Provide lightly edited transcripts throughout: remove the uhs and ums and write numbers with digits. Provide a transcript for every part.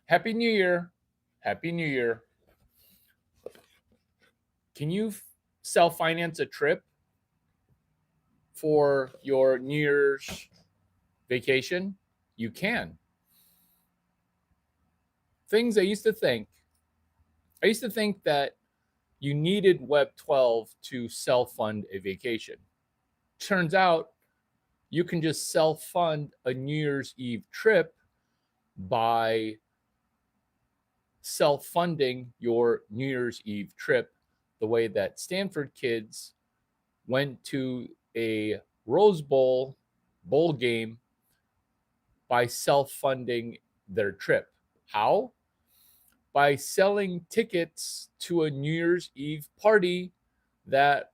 Happy New Year. Happy New Year. Can you self finance a trip for your New Year's vacation? You can. Things I used to think that you needed Web 12 to self fund a vacation. Turns out you can just self fund a New Year's Eve trip by self funding your New Year's Eve trip the way that Stanford kids went to a Rose bowl game by self funding their trip. How? By selling tickets to a New Year's Eve party that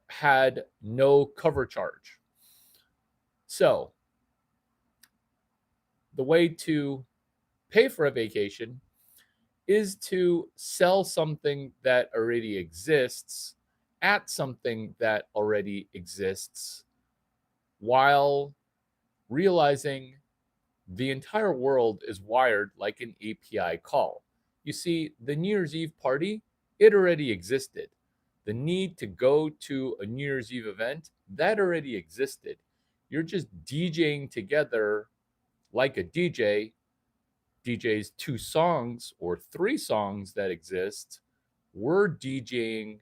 had no cover charge. So, the way to pay for a vacation is to sell something that already exists at something that already exists while realizing the entire world is wired like an API call. You see, the New Year's Eve party, it already existed. The need to go to a New Year's Eve event, that already existed. You're just DJing together like a DJs two songs or three songs that exist. We're DJing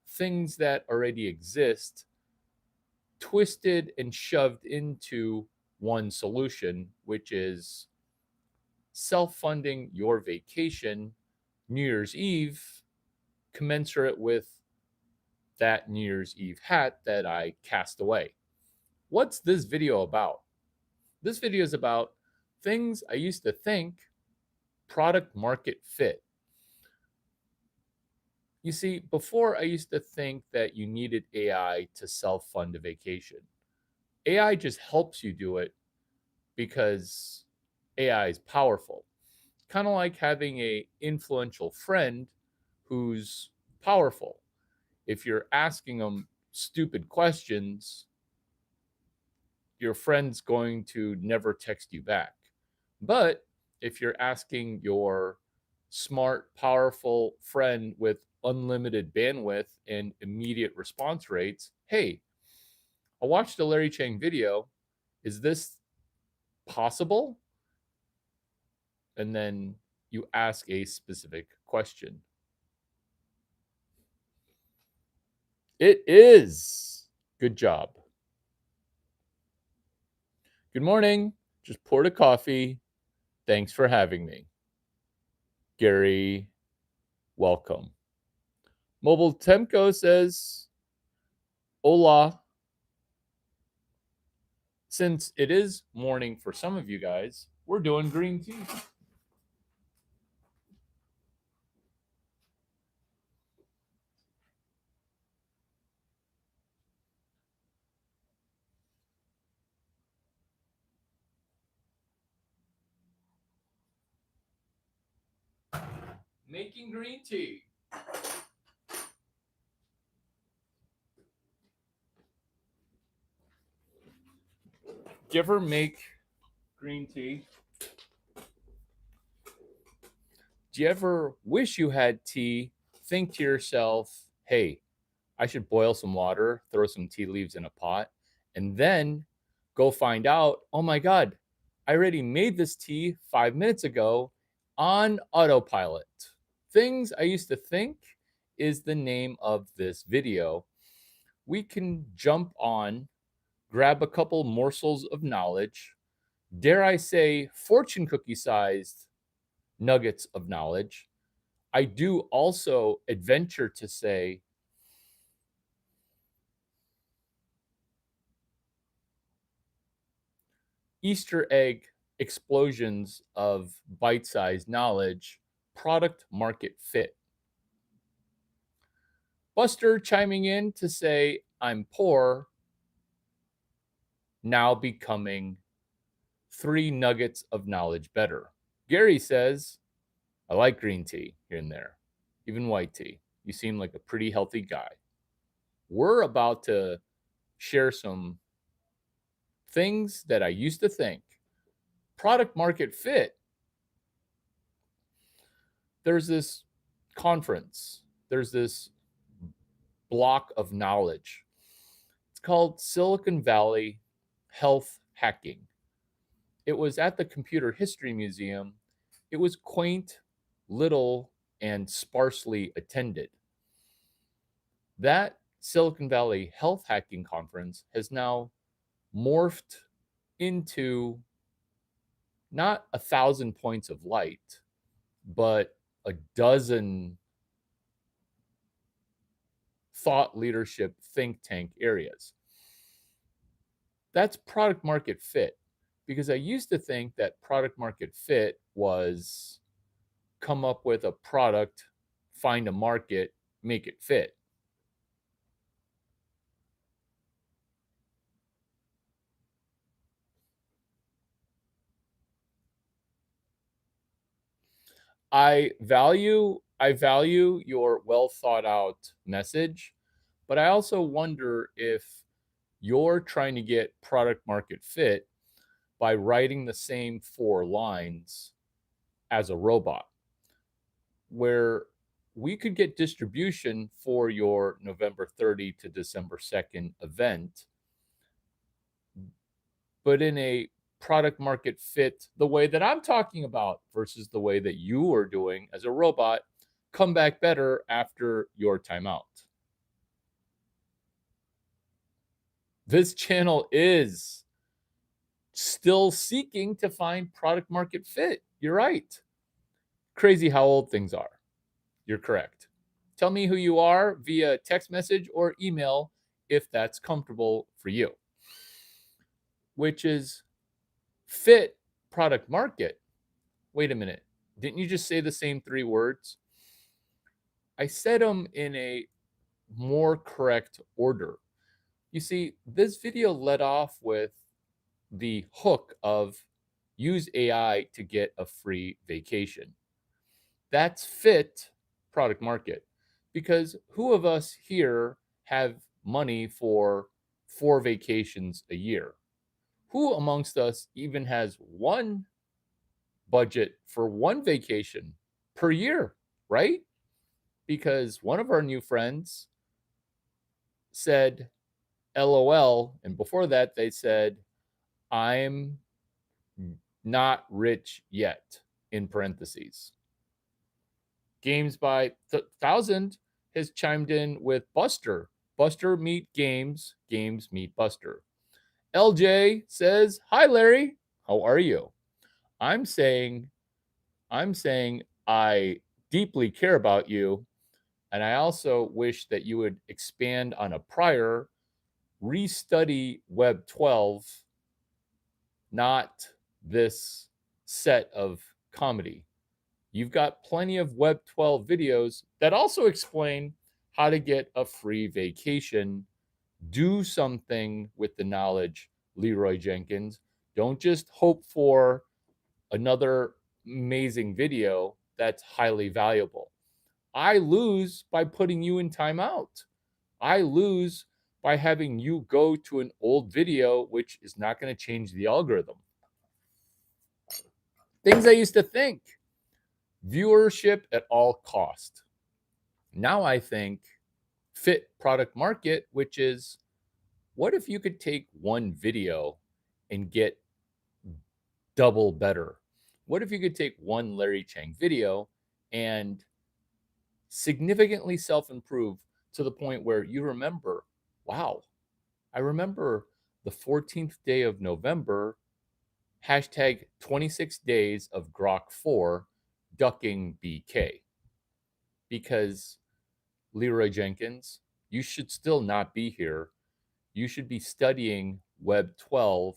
things that already exist, twisted and shoved into one solution, which is self funding your vacation New Year's Eve, commensurate with that New Year's Eve hat that I cast away. What's this video about? This video is about things I used to think product market fit. You see, before I used to think that you needed AI to self fund a vacation. AI just helps you do it because AI is powerful. Kind of like having a influential friend who's powerful. If you're asking them stupid questions, your friend's going to never text you back. But if you're asking your smart, powerful friend with unlimited bandwidth and immediate response rates, hey, I watched a Larry Chang video. Is this possible? And then you ask a specific question. It is. Good job. Good morning. Just poured a coffee. Thanks for having me. Gary, welcome. Mobile Temco says, hola. Since it is morning for some of you guys, we're doing green tea. Making green tea. Do you ever make green tea? Do you ever wish you had tea? Think to yourself, hey, I should boil some water, throw some tea leaves in a pot, and then go find out, oh my God, I already made this tea 5 minutes ago on autopilot. Things I used to think is the name of this video. We can jump on, grab a couple morsels of knowledge, dare I say, fortune cookie sized nuggets of knowledge. I do also adventure to say Easter egg explosions of bite sized knowledge, product market fit. Buster chiming in to say, I'm poor, now becoming 3 nuggets of knowledge better. Gary says, I like green tea here and there, even white tea. You seem like a pretty healthy guy. We're about to share some things that I used to think Product market fit. There's this conference, there's this block of knowledge. It's called Silicon Valley Health Hacking. It was at the Computer History Museum. It was quaint, little, and sparsely attended. That Silicon Valley Health Hacking Conference has now morphed into not 1,000 points of light, but a dozen thought leadership think tank areas. That's product market fit, because I used to think that product market fit was come up with a product, find a market, make it fit. I value your well thought out message, but I also wonder if you're trying to get product market fit by writing the same 4 lines as a robot, where we could get distribution for your November 30 to December 2nd event, but in a product market fit the way that I'm talking about versus the way that you are doing as a robot, come back better after your timeout. This channel is still seeking to find product market fit. You're right. Crazy how old things are. You're correct. Tell me who you are via text message or email if that's comfortable for you, which is fit product market. Wait a minute. Didn't you just say the same 3 words? I said them in a more correct order. You see, this video led off with the hook of use AI to get a free vacation. That's fit product market, because who of us here have money for 4 vacations a year? Who amongst us even has one budget for 1 vacation per year, right? Because one of our new friends said LOL, and before that they said I'm not rich yet, in parentheses. Games by 1000 has chimed in with Buster. Buster meet Games, Games meet Buster. LJ says, "Hi Larry, how are you?" I'm saying I deeply care about you, and I also wish that you would expand on a prior restudy Web 12, not this set of comedy. You've got plenty of Web 12 videos that also explain how to get a free vacation. Do something with the knowledge, Leroy Jenkins. Don't just hope for another amazing video that's highly valuable. I lose by putting you in timeout. I lose by having you go to an old video, which is not going to change the algorithm. Things I used to think. Viewership at all cost. Now I think fit product market, which is what if you could take one video and get double better? What if you could take one Larry Chang video and significantly self improve to the point where you remember, wow, I remember the 14th day of November, hashtag 26 days of Grok 4 ducking BK. Because Leroy Jenkins, you should still not be here. You should be studying Web 12.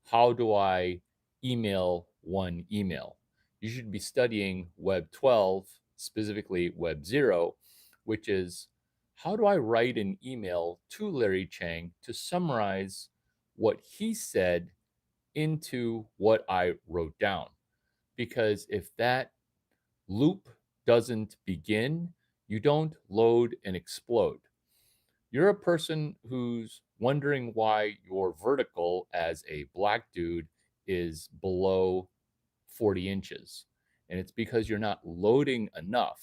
How do I email one email? You should be studying Web 12, specifically Web 0, which is how do I write an email to Larry Chang to summarize what he said into what I wrote down? Because if that loop doesn't begin, you don't load and explode. You're a person who's wondering why you're vertical as a black dude is below 40 inches. And it's because you're not loading enough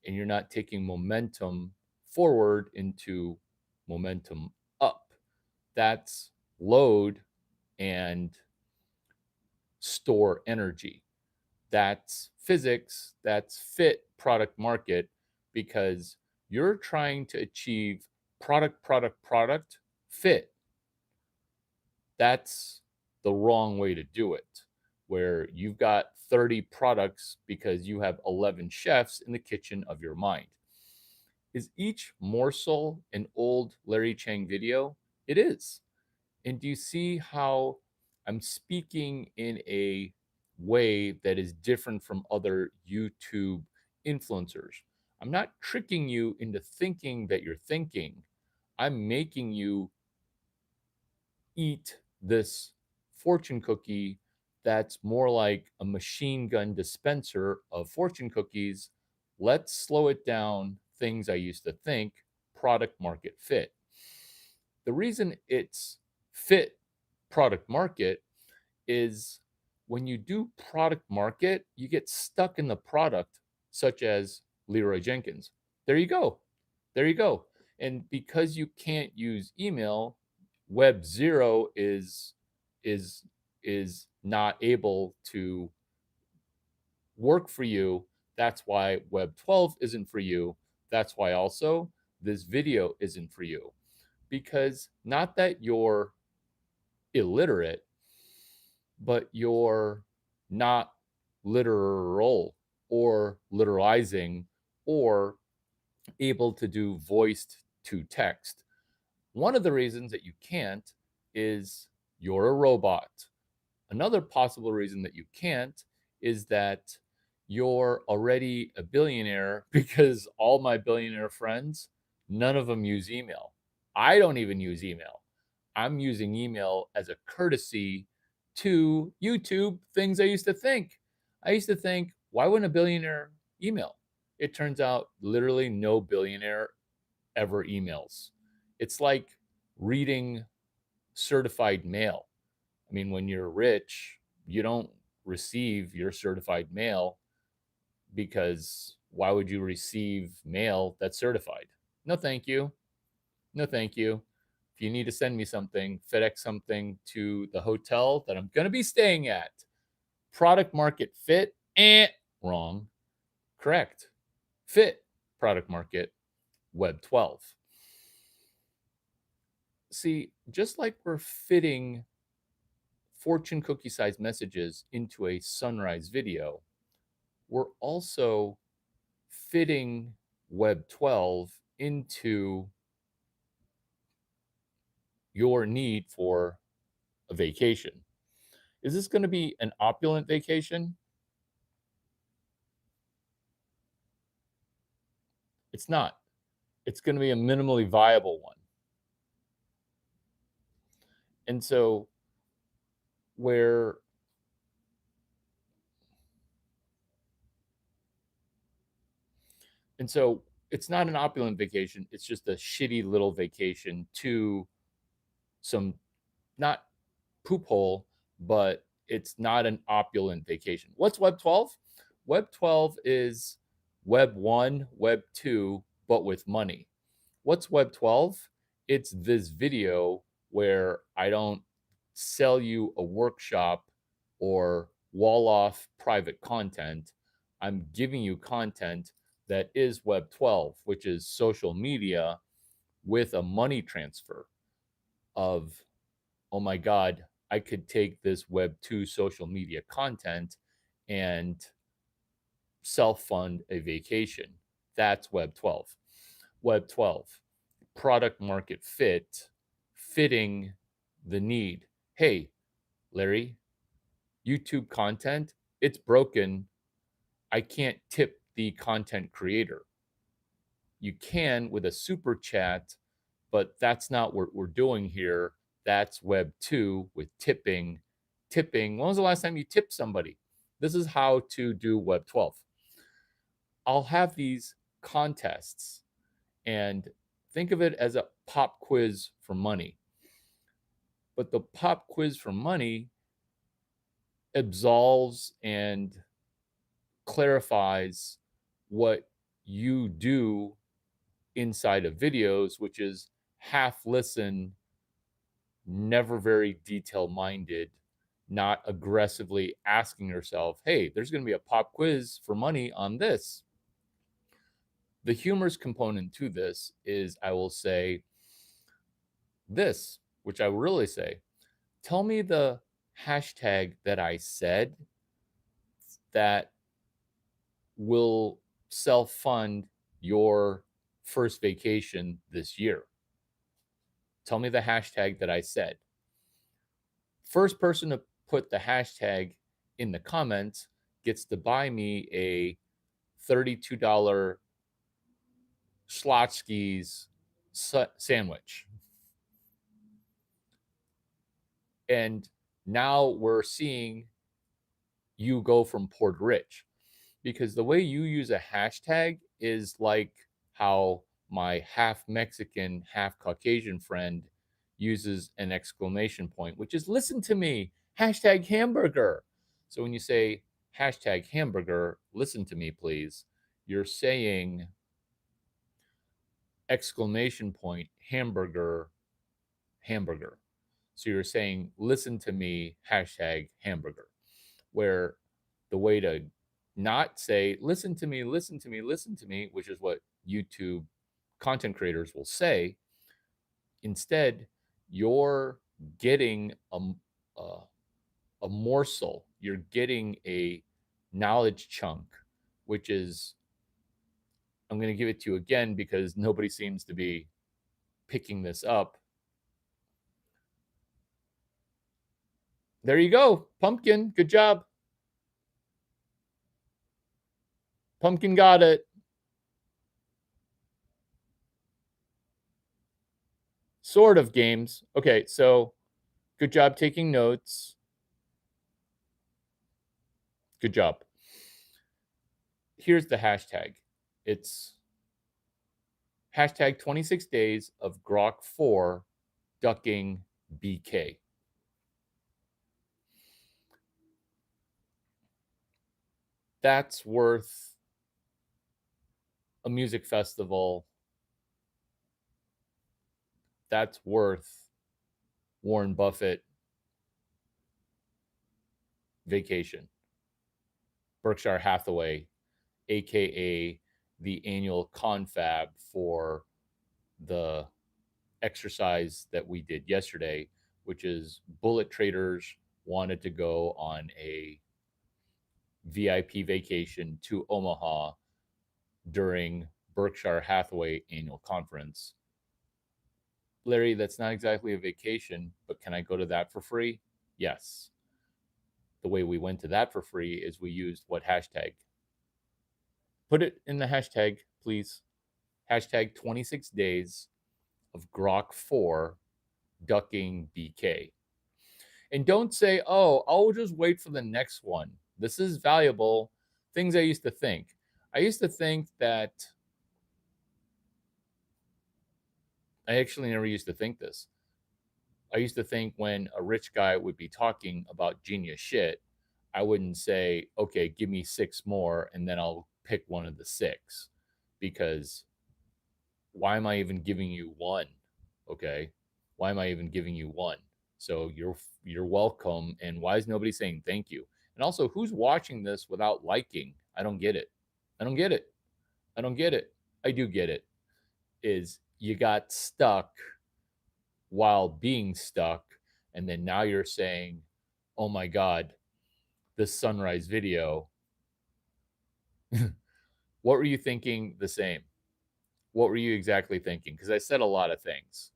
and you're not taking momentum forward into momentum up. That's load and store energy. That's physics, that's fit product market, because you're trying to achieve product fit. That's the wrong way to do it, where you've got 30 products because you have 11 chefs in the kitchen of your mind. Is each morsel an old Larry Chang video? It is. And do you see how I'm speaking in a way that is different from other YouTube influencers? I'm not tricking you into thinking that you're thinking. I'm making you eat this fortune cookie that's more like a machine gun dispenser of fortune cookies. Let's slow it down. Things I used to think, product market fit. The reason it's fit product market is when you do product market, you get stuck in the product, such as Leroy Jenkins. There you go. There you go. And because you can't use email, Web 0 is is not able to work for you. That's why Web 12 isn't for you. That's why also this video isn't for you. Because not that you're illiterate, but you're not literal or literalizing or able to do voiced to text. One of the reasons that you can't is you're a robot. Another possible reason that you can't is that you're already a billionaire, because all my billionaire friends, none of them use email. I don't even use email. I'm using email as a courtesy to YouTube things I used to think. I used to think, why wouldn't a billionaire email? It turns out literally no billionaire ever emails. It's like reading certified mail. I mean, when you're rich, you don't receive your certified mail, because why would you receive mail that's certified? No, thank you. No, thank you. If you need to send me something, FedEx something to the hotel that I'm going to be staying at. Product market fit, wrong. Correct. Fit product market, Web 12. See, just like we're fitting fortune cookie size messages into a sunrise video, we're also fitting Web 12 into your need for a vacation. Is this going to be an opulent vacation? It's not. It's going to be a minimally viable one. And so, where and so it's not an opulent vacation, it's just a shitty little vacation to some, not poop hole, but it's not an opulent vacation. What's Web 12? Web 12 is Web 1, Web 2, but with money. What's Web 12? It's this video where I don't sell you a workshop or wall off private content. I'm giving you content that is Web 12, which is social media with a money transfer of, oh my God, I could take this Web 2 social media content and self fund a vacation. That's Web 12. Web 12, product market fit, fitting the need. Hey, Larry, YouTube content, it's broken. I can't tip the content creator. You can with a super chat, but that's not what we're doing here. That's Web 2 with tipping. Tipping. When was the last time you tipped somebody? This is how to do Web 12. I'll have these contests, and think of it as a pop quiz for money. But the pop quiz for money absolves and clarifies what you do inside of videos, which is half listen, never very detail minded, not aggressively asking yourself, hey, there's going to be a pop quiz for money on this. The humorous component to this is I will say this, which I will really say, tell me the hashtag that I said that will self fund your first vacation this year. Tell me the hashtag that I said. First person to put the hashtag in the comments gets to buy me a $32 Schlotsky's sandwich. And now we're seeing you go from poor to rich, because the way you use a hashtag is like how my half Mexican, half Caucasian friend uses an exclamation point, which is listen to me, hashtag hamburger. So when you say hashtag hamburger, listen to me, please, you're saying exclamation point, hamburger, hamburger. So you're saying listen to me, hashtag hamburger. Where the way to not say listen to me, listen to me, listen to me, which is what YouTube content creators will say, instead you're getting a, a morsel, you're getting a knowledge chunk, which is, I'm going to give it to you again because nobody seems to be picking this up. There you go, Pumpkin, good job. Pumpkin got it. Sort of games. Okay, so good job taking notes. Good job. Here's the hashtag. It's hashtag 26 days of Grok 4 ducking BK. That's worth a music festival. That's worth Warren Buffett vacation. Berkshire Hathaway, aka the annual confab for the exercise that we did yesterday, which is Bullet Traders wanted to go on a VIP vacation to Omaha during Berkshire Hathaway annual conference. Larry, that's not exactly a vacation, but can I go to that for free? Yes. The way we went to that for free is we used what hashtag? Put it in the hashtag, please. Hashtag 26 days of Grok 4 ducking BK. And don't say, oh, I'll just wait for the next one. This is valuable. Things I used to think. I used to think that I actually never used to think this. I used to think when a rich guy would be talking about genius shit, I wouldn't say, okay, give me 6 more and then I'll pick one of the 6. Because why am I even giving you one? Okay. Why am I even giving you one? So you're welcome. And why is nobody saying thank you? And also, who's watching this without liking? I don't get it. I don't get it. I don't get it. I do get it. Is you got stuck while being stuck, and then now you're saying, "Oh my god, this sunrise video." What were you thinking the same? What were you exactly thinking? Because I said a lot of things.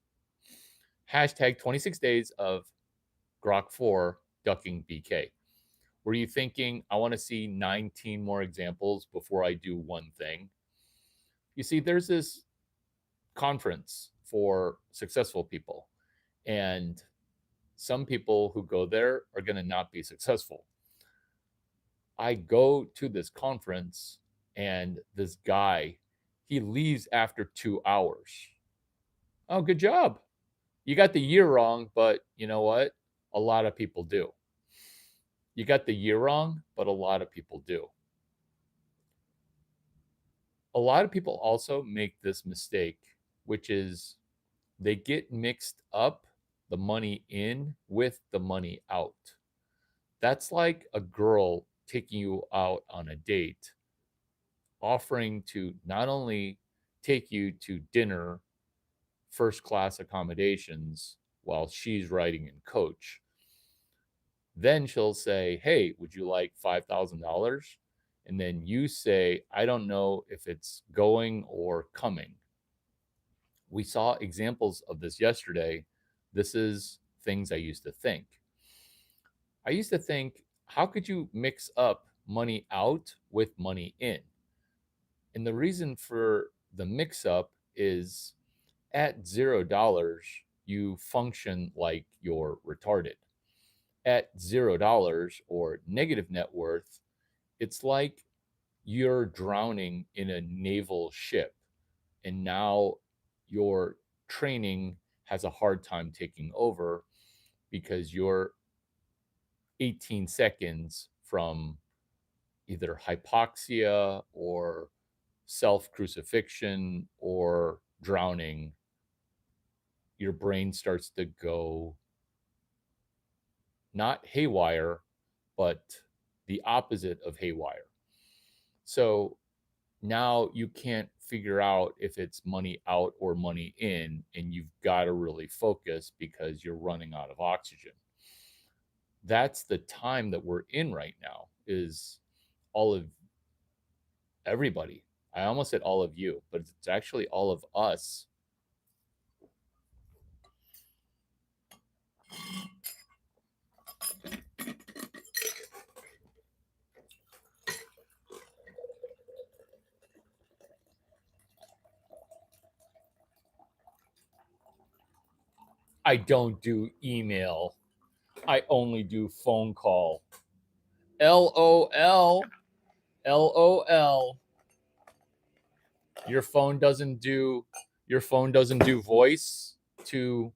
Hashtag 26 days of Grok 4 ducking BK. Were you thinking, I want to see 19 more examples before I do one thing? You see, there's this conference for successful people, and some people who go there are going to not be successful. I go to this conference, and this guy, he leaves after 2 hours. Oh, good job. You got the year wrong, but you know what? A lot of people do. You got the year wrong, but a lot of people do. A lot of people also make this mistake, which is they get mixed up the money in with the money out. That's like a girl taking you out on a date, offering to not only take you to dinner, first class accommodations, while she's riding in coach. Then she'll say, "Hey, would you like $5,000?" And then you say, "I don't know if it's going or coming." We saw examples of this yesterday. This is things I used to think. I used to think, how could you mix up money out with money in? And the reason for the mix up is at $0, you function like you're retarded. At $0 or negative net worth, it's like you're drowning in a naval ship, and now your training has a hard time taking over because you're 18 seconds from either hypoxia or self crucifixion or drowning. Your brain starts to go not haywire, but the opposite of haywire. So now you can't figure out if it's money out or money in, and you've got to really focus because you're running out of oxygen. That's the time that we're in right now, is all of everybody. I almost said all of you, but it's actually all of us. I don't do email. I only do phone call. LOL. LOL. Your phone doesn't do voice to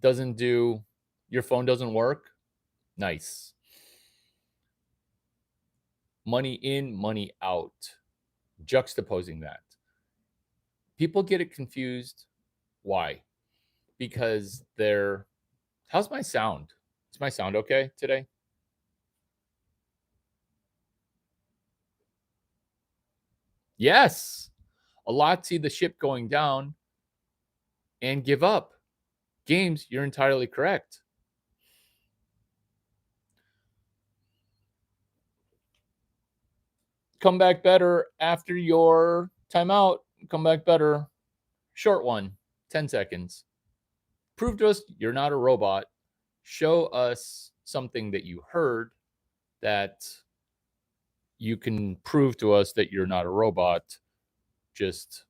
doesn't do your phone doesn't work. Nice. Money in, money out. Juxtaposing that. People get it confused. Why? Because they're how's my sound? Is my sound okay today? Yes. A lot see the ship going down and give up. Games, you're entirely correct. Come back better after your timeout. Come back better. Short one, 10 seconds. Prove to us you're not a robot. Show us something that you heard that you can prove to us that you're not a robot, just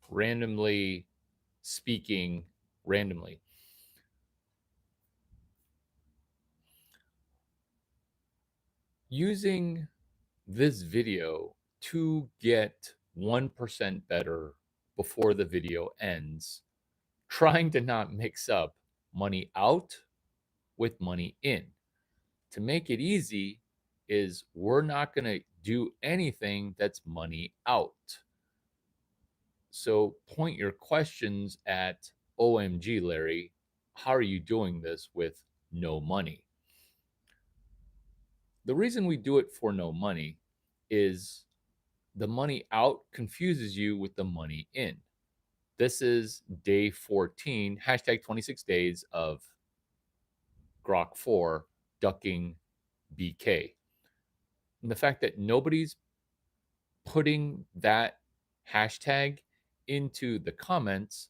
randomly speaking randomly. Using this video to get 1% better before the video ends, trying to not mix up money out with money in. To make it easy, is we're not going to do anything that's money out. So point your questions at OMG, Larry, how are you doing this with no money? The reason we do it for no money is the money out confuses you with the money in. This is day 14, hashtag 26 days of Grok 4 ducking BK. And the fact that nobody's putting that hashtag into the comments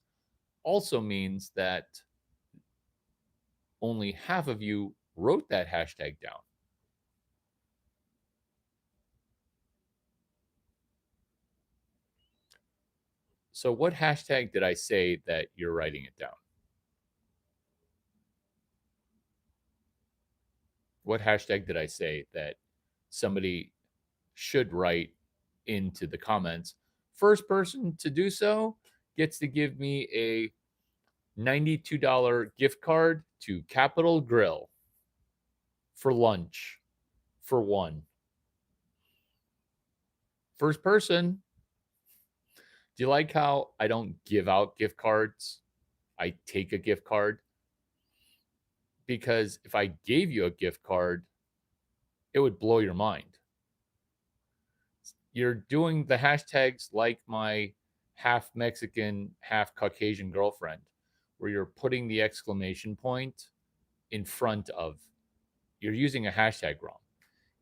also means that only half of you wrote that hashtag down. So, what hashtag did I say that you're writing it down? What hashtag did I say that somebody should write into the comments? First person to do so gets to give me a $92 gift card to Capital Grill. for lunch for one. First person, do you like how I don't give out gift cards? I take a gift card? Because if I gave you a gift card, it would blow your mind. You're doing the hashtags like my half Mexican, half Caucasian girlfriend, where you're putting the exclamation point in front of, you're using a hashtag wrong.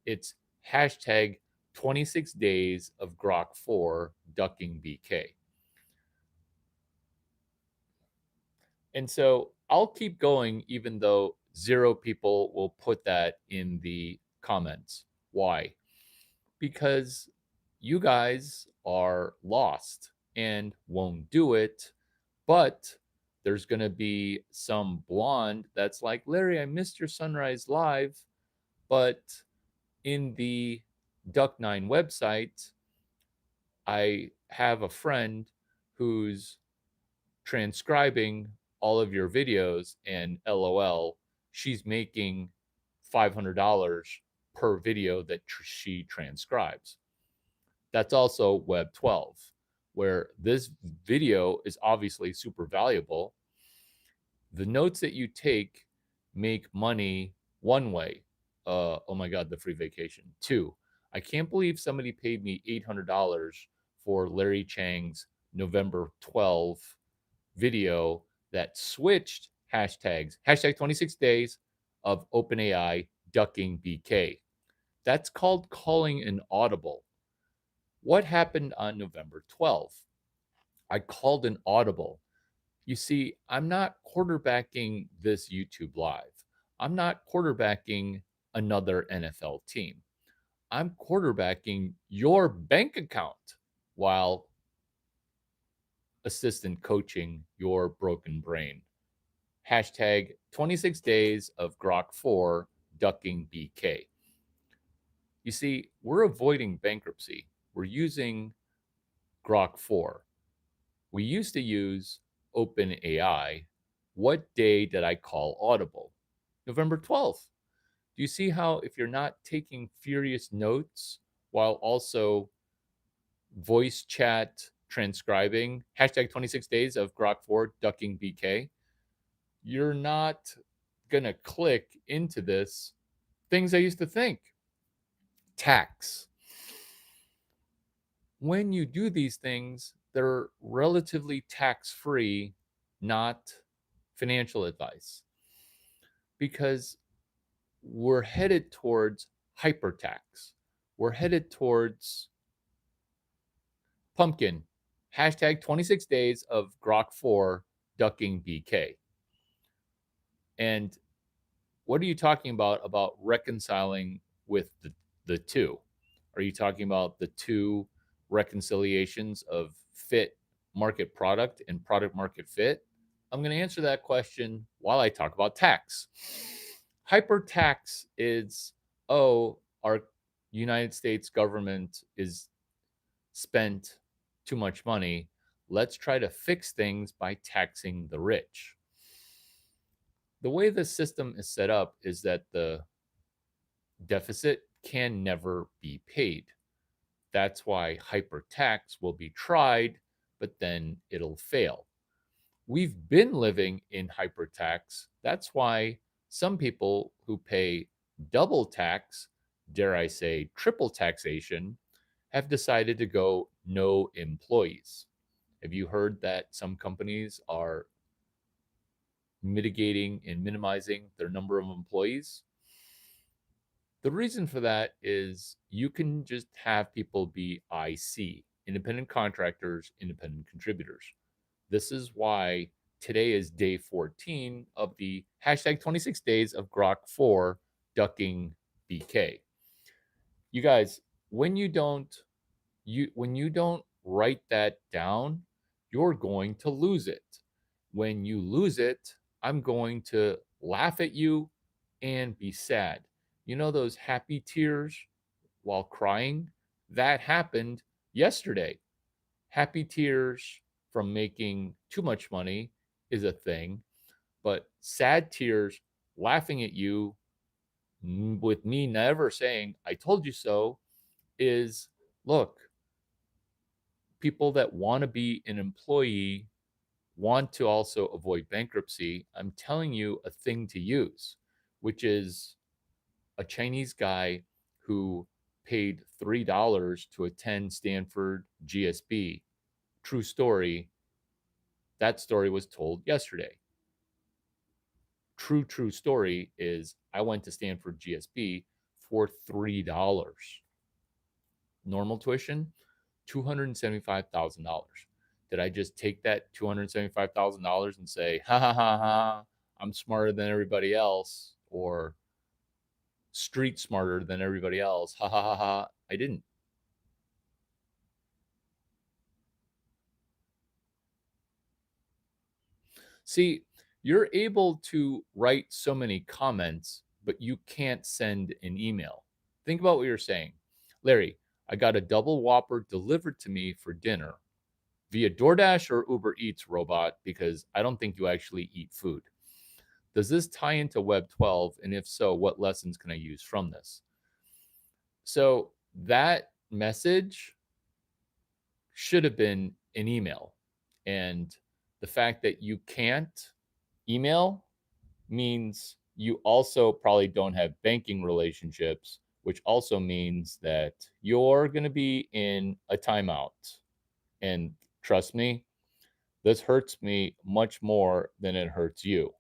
It's hashtag 26 days of Grok 4 ducking BK. And so I'll keep going, even though 0 people will put that in the comments. Why? Because you guys are lost and won't do it. But there's going to be some blonde that's like, Larry, I missed your sunrise live. But in the Duck9 website, I have a friend who's transcribing all of your videos, and LOL, she's making $500 per video that she transcribes. That's also Web 12, where this video is obviously super valuable. The notes that you take make money one way. Oh my God, the free vacation. 2, I can't believe somebody paid me $800 for Larry Chang's November 12 video that switched hashtags, hashtag 26 days of OpenAI ducking BK. That's called calling an audible. What happened on November 12th? I called an audible. You see, I'm not quarterbacking this YouTube live. I'm not quarterbacking another NFL team. I'm quarterbacking your bank account while assistant coaching your broken brain. Hashtag 26 days of Grok 4 ducking BK. You see, we're avoiding bankruptcy. We're using Grok 4. We used to use OpenAI. What day did I call Audible? November 12th. Do you see how if you're not taking furious notes while also voice chat transcribing, hashtag 26 days of Grok 4 ducking BK, you're not going to click into this. Things I used to think. Tax. When you do these things, they're relatively tax-free, not financial advice. Because we're headed towards hypertax. We're headed towards pumpkin. Hashtag 26 days of Grok 4 ducking BK. And what are you talking about reconciling with the two? Are you talking about the two reconciliations of fit market product and product market fit? I'm going to answer that question while I talk about tax. Hypertax is, oh, our United States government is spent too much money. Let's try to fix things by taxing the rich. The way the system is set up is that the deficit can never be paid. That's why hypertax will be tried, but then it'll fail. We've been living in hypertax. That's why some people who pay double tax, dare I say triple taxation, have decided to go no employees. Have you heard that some companies are mitigating and minimizing their number of employees? The reason for that is you can just have people be IC, independent contractors, independent contributors. This is why today is day 14 of the hashtag 26 days of Grok 4 ducking BK. You guys, when you don't write that down, you're going to lose it. When you lose it, I'm going to laugh at you and be sad. You know those happy tears while crying? That happened yesterday. Happy tears from making too much money is a thing, but sad tears laughing at you with me never saying, I told you so, is look, people that want to be an employee want to also avoid bankruptcy. I'm telling you a thing to use, which is a Chinese guy who paid $3 to attend Stanford GSB. True story. That story was told yesterday. True story is I went to Stanford GSB for $3. Normal tuition, $275,000. Did I just take that $275,000 and say, ha ha ha ha, I'm smarter than everybody else, or street smarter than everybody else? Ha ha ha ha. I didn't. See, you're able to write so many comments, but you can't send an email. Think about what you're saying. Larry, I got a double Whopper delivered to me for dinner via DoorDash or Uber Eats robot because I don't think you actually eat food. Does this tie into Web 12? And if so, what lessons can I use from this? So that message should have been an email. And the fact that you can't email means you also probably don't have banking relationships, which also means that you're going to be in a timeout. And trust me, this hurts me much more than it hurts you.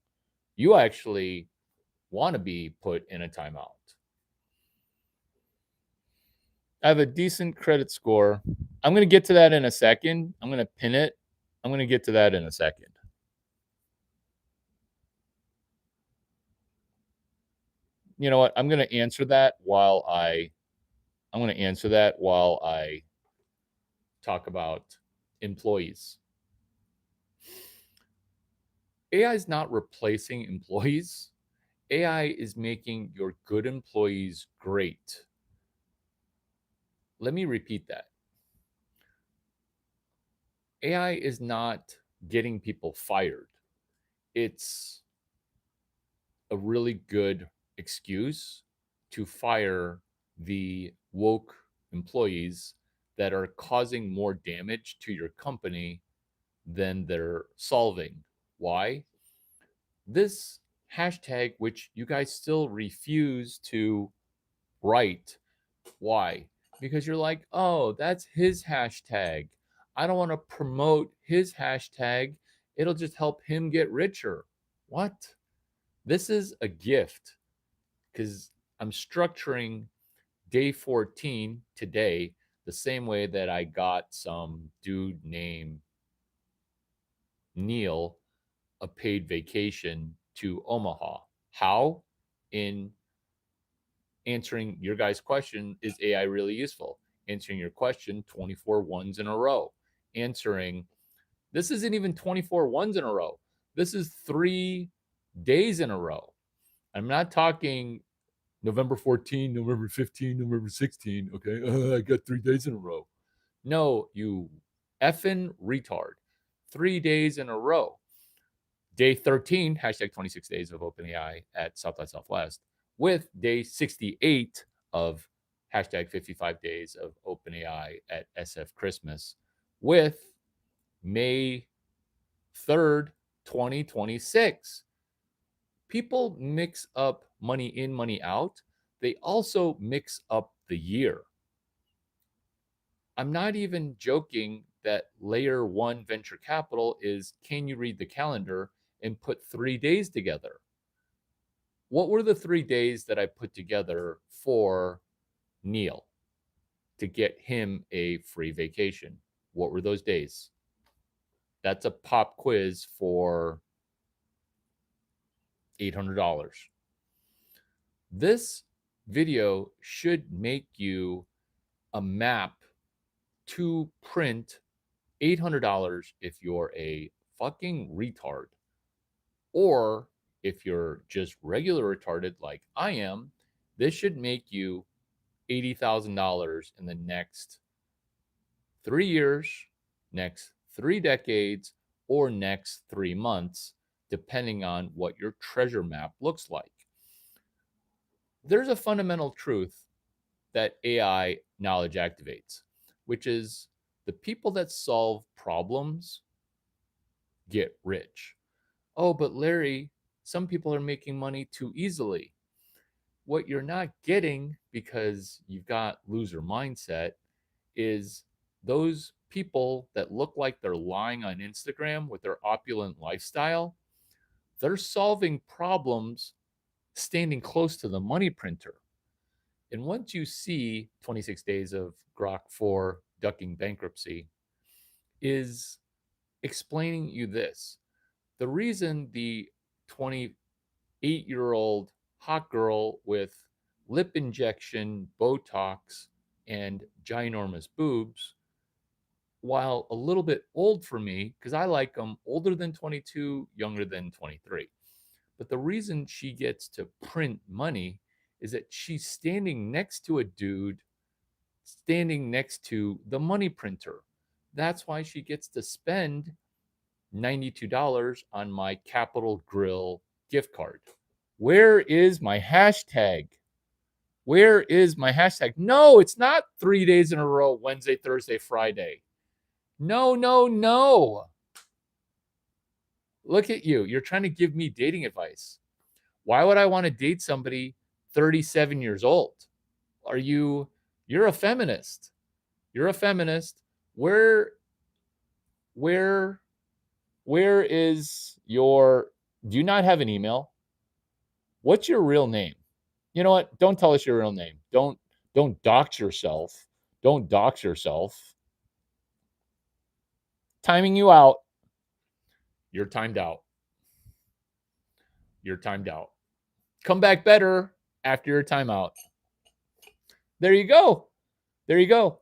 You actually want to be put in a timeout. I have a decent credit score. I'm going to get to that in a second. I'm going to pin it. I'm going to get to that in a second. You know what? I'm going to answer that while I talk about employees. AI is not replacing employees. AI is making your good employees great. Let me repeat that. AI is not getting people fired. It's a really good excuse to fire the woke employees that are causing more damage to your company than they're solving. Why? This hashtag, which you guys still refuse to write. Why? Because you're like, oh, that's his hashtag. I don't want to promote his hashtag. It'll just help him get richer. What? This is a gift because I'm structuring day 14 today the same way that I got some dude named Neil a paid vacation to Omaha. How? In answering your guys' question, is AI really useful? Answering your question 24 ones in a row. Answering, this isn't even 24 ones in a row. This is 3 days in a row. I'm not talking November 14, November 15, November 16. Okay. I got 3 days in a row. No, you effing retard. 3 days in a row. Day 13, hashtag 26 days of OpenAI at South by Southwest, with day 68 of hashtag 55 days of OpenAI at SF Christmas, with May 3rd, 2026. People mix up money in, money out. They also mix up the year. I'm not even joking that layer one venture capital is, can you read the calendar and put 3 days together? What were the 3 days that I put together for Neil to get him a free vacation? What were those days? That's a pop quiz for $800. This video should make you a map to print $800 if you're a fucking retard. Or if you're just regular retarded like I am, this should make you $80,000 in the next 3 years, next 3 decades, or next 3 months, depending on what your treasure map looks like. there's a fundamental truth that AI knowledge activates, which is the people that solve problems get rich. Oh, but Larry, some people are making money too easily. What you're not getting because you've got loser mindset is those people that look like they're lying on Instagram with their opulent lifestyle, they're solving problems standing close to the money printer. And once you see 26 days of Grok 4 ducking bankruptcy, is explaining you this. The reason the 28-year-old hot girl with lip injection, Botox, and ginormous boobs, while a little bit old for me, because I like them older than 22, younger than 23. But the reason she gets to print money is that she's standing next to a dude standing next to the money printer. That's why she gets to spend $92 on my Capital Grill gift card. Where is my hashtag? Where is my hashtag? No, it's not 3 days in a row, Wednesday, Thursday, Friday. No, no, no. Look at you. You're trying to give me dating advice. Why would I want to date somebody 37 years old? You're a feminist. You're a feminist. Where where where is your do you not have an email? What's your real name? You know what? Don't tell us your real name. Don't dox yourself. Don't dox yourself. Timing you out. You're timed out. You're timed out. Come back better after your timeout. There you go. There you go.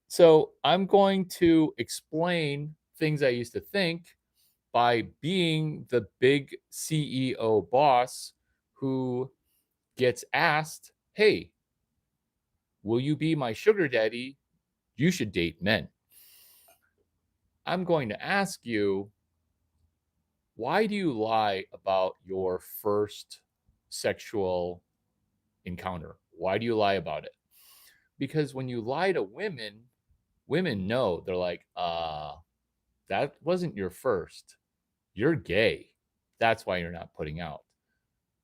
So I'm going to explain things I used to think by being the big CEO boss who gets asked, hey, will you be my sugar daddy? You should date men. I'm going to ask you, why do you lie about your first sexual encounter? Why do you lie about it? Because when you lie to women, women know. They're like, that wasn't your first. You're gay. That's why you're not putting out.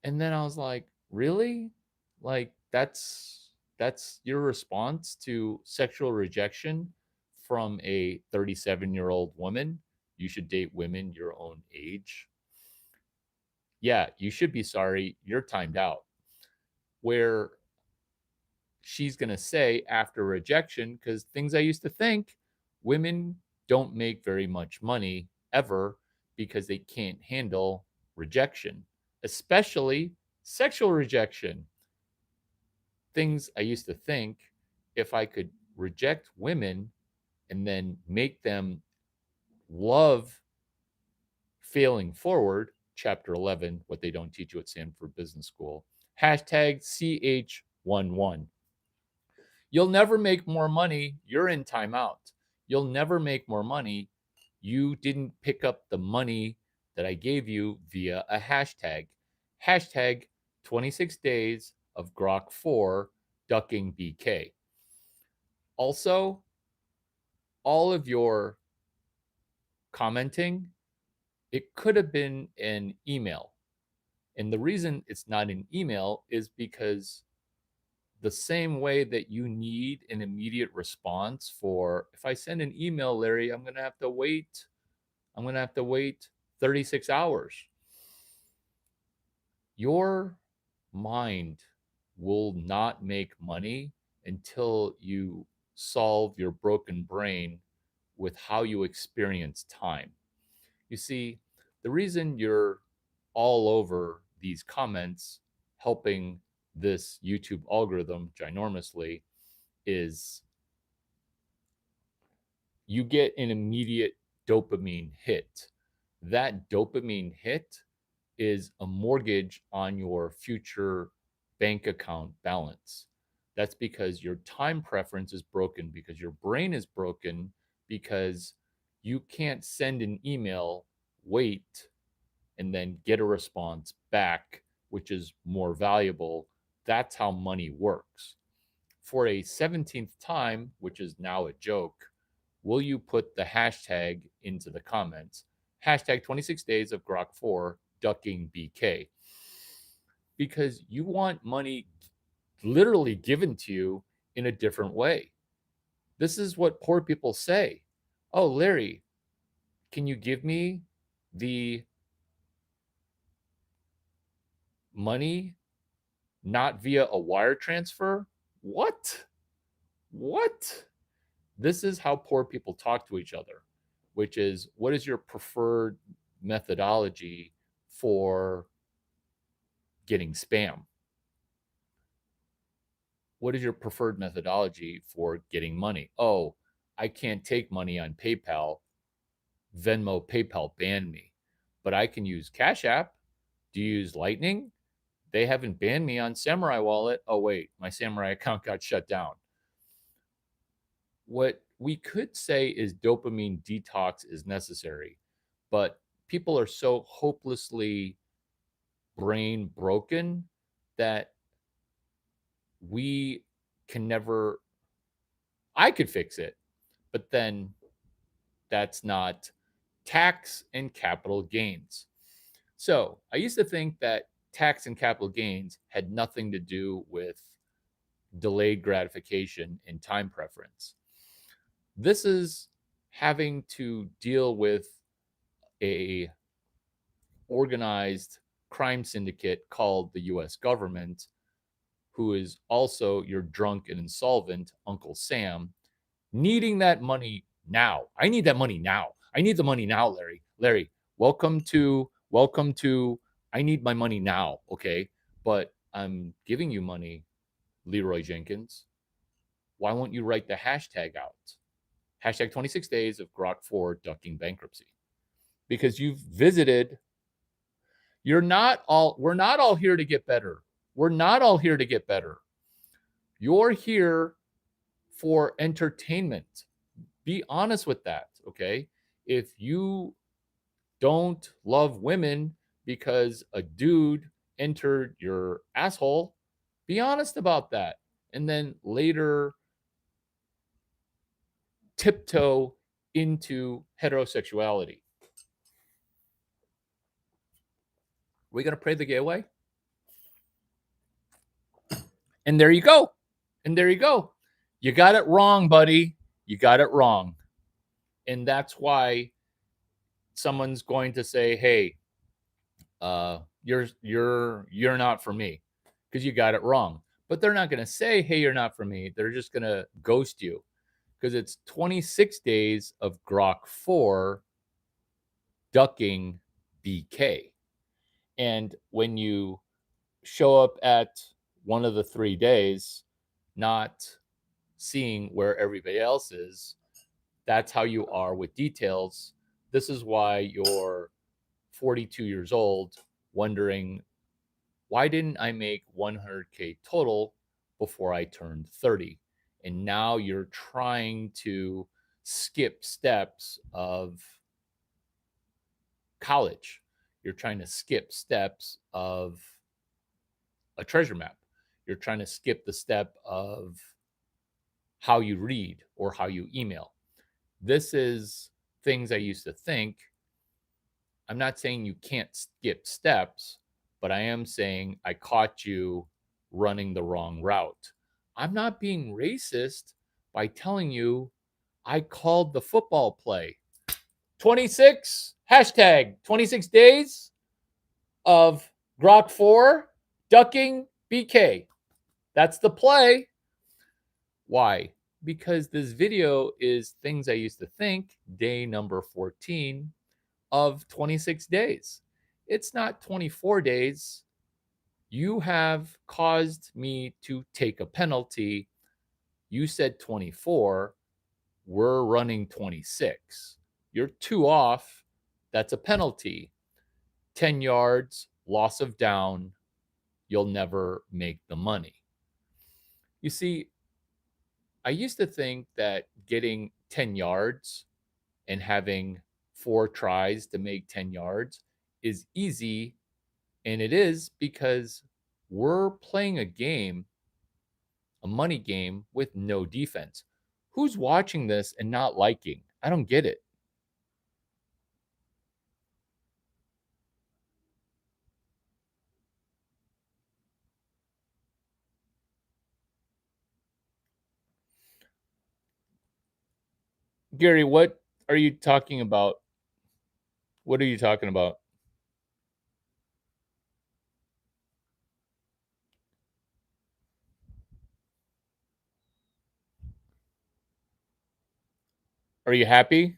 And then I was like, really? Like that's your response to sexual rejection from a 37-year-old woman? You should date women your own age. Yeah, you should be sorry. You're timed out. Where she's going to say after rejection, because things I used to think, women don't make very much money ever because they can't handle rejection, especially sexual rejection. Things I used to think, if I could reject women and then make them love failing forward, chapter 11, what they don't teach you at Stanford Business School, hashtag CH11. You'll never make more money. You're in timeout. You'll never make more money. You didn't pick up the money that I gave you via a hashtag. Hashtag 26 days of Grok 4 ducking BK. Also, all of your commenting, it could have been an email. And the reason it's not an email is because the same way that you need an immediate response for, if I send an email, Larry, I'm going to have to wait. I'm going to have to wait 36 hours. Your mind will not make money until you solve your broken brain with how you experience time. You see, the reason you're all over these comments helping this YouTube algorithm ginormously is you get an immediate dopamine hit. That dopamine hit is a mortgage on your future bank account balance. That's because your time preference is broken, because your brain is broken, because you can't send an email, wait, and then get a response back, which is more valuable That's how money works. For a 17th time, which is now a joke, will you put the hashtag into the comments? Hashtag 26 days of Grok 4 ducking BK. Because you want money literally given to you in a different way. This is what poor people say. Oh, Larry, can you give me the money not via a wire transfer? What? What? This is how poor people talk to each other, which is, what is your preferred methodology for getting spam? What is your preferred methodology for getting money? Oh, I can't take money on PayPal. Venmo, PayPal banned me, but I can use Cash App. Do you use Lightning? They haven't banned me on Samurai Wallet. Oh, wait, my Samurai account got shut down. What we could say is dopamine detox is necessary, but people are so hopelessly brain broken that we can never, I could fix it, but then that's not tax and capital gains. So I used to think that tax and capital gains had nothing to do with delayed gratification and time preference. This is having to deal with a organized crime syndicate called the US government, who is also your drunk and insolvent Uncle Sam, needing that money now. I need that money now. I need the money now, Larry. Larry, welcome to I need my money now, okay? But I'm giving you money, Leroy Jenkins. Why won't you write the hashtag out? Hashtag 26 days of Grok 4 ducking bankruptcy. Because you've visited, we're not all here to get better. We're not all here to get better. You're here for entertainment. Be honest with that, okay? If you don't love women because a dude entered your asshole, be honest about that. And then later tiptoe into heterosexuality. We going to pray the gay away? And there you go. And there you go. You got it wrong, buddy. You got it wrong. And that's why someone's going to say, "Hey, you're not for me," because you got it wrong. But they're not going to say, "Hey, you're not for me." They're just going to ghost you because it's 26 days of Grok 4 ducking BK. And when you show up at one of the 3 days, not seeing where everybody else is, that's how you are with details. This is why you're 42 years old, wondering, why didn't I make 100K total before I turned 30? And now you're trying to skip steps of college. You're trying to skip steps of a treasure map. You're trying to skip the step of how you read or how you email. This is things I used to think. I'm not saying you can't skip steps, but I am saying I caught you running the wrong route. I'm not being racist by telling you I called the football play. 26, hashtag 26 days of Grok 4 ducking BK. That's the play. Why? Because this video is things I used to think, day number 14 of 26 days. It's not 24 days. You have caused me to take a penalty. You said 24. We're running 26. You're 2 off. That's a penalty. 10 yards, loss of down. You'll never make the money. You see, I used to think that getting 10 yards and having 4 tries to make 10 yards is easy. And it is, because We're playing a game, a money game with no defense. Who's watching this and not liking? I don't get it. Gary, what are you talking about? What are you talking about? Are you happy?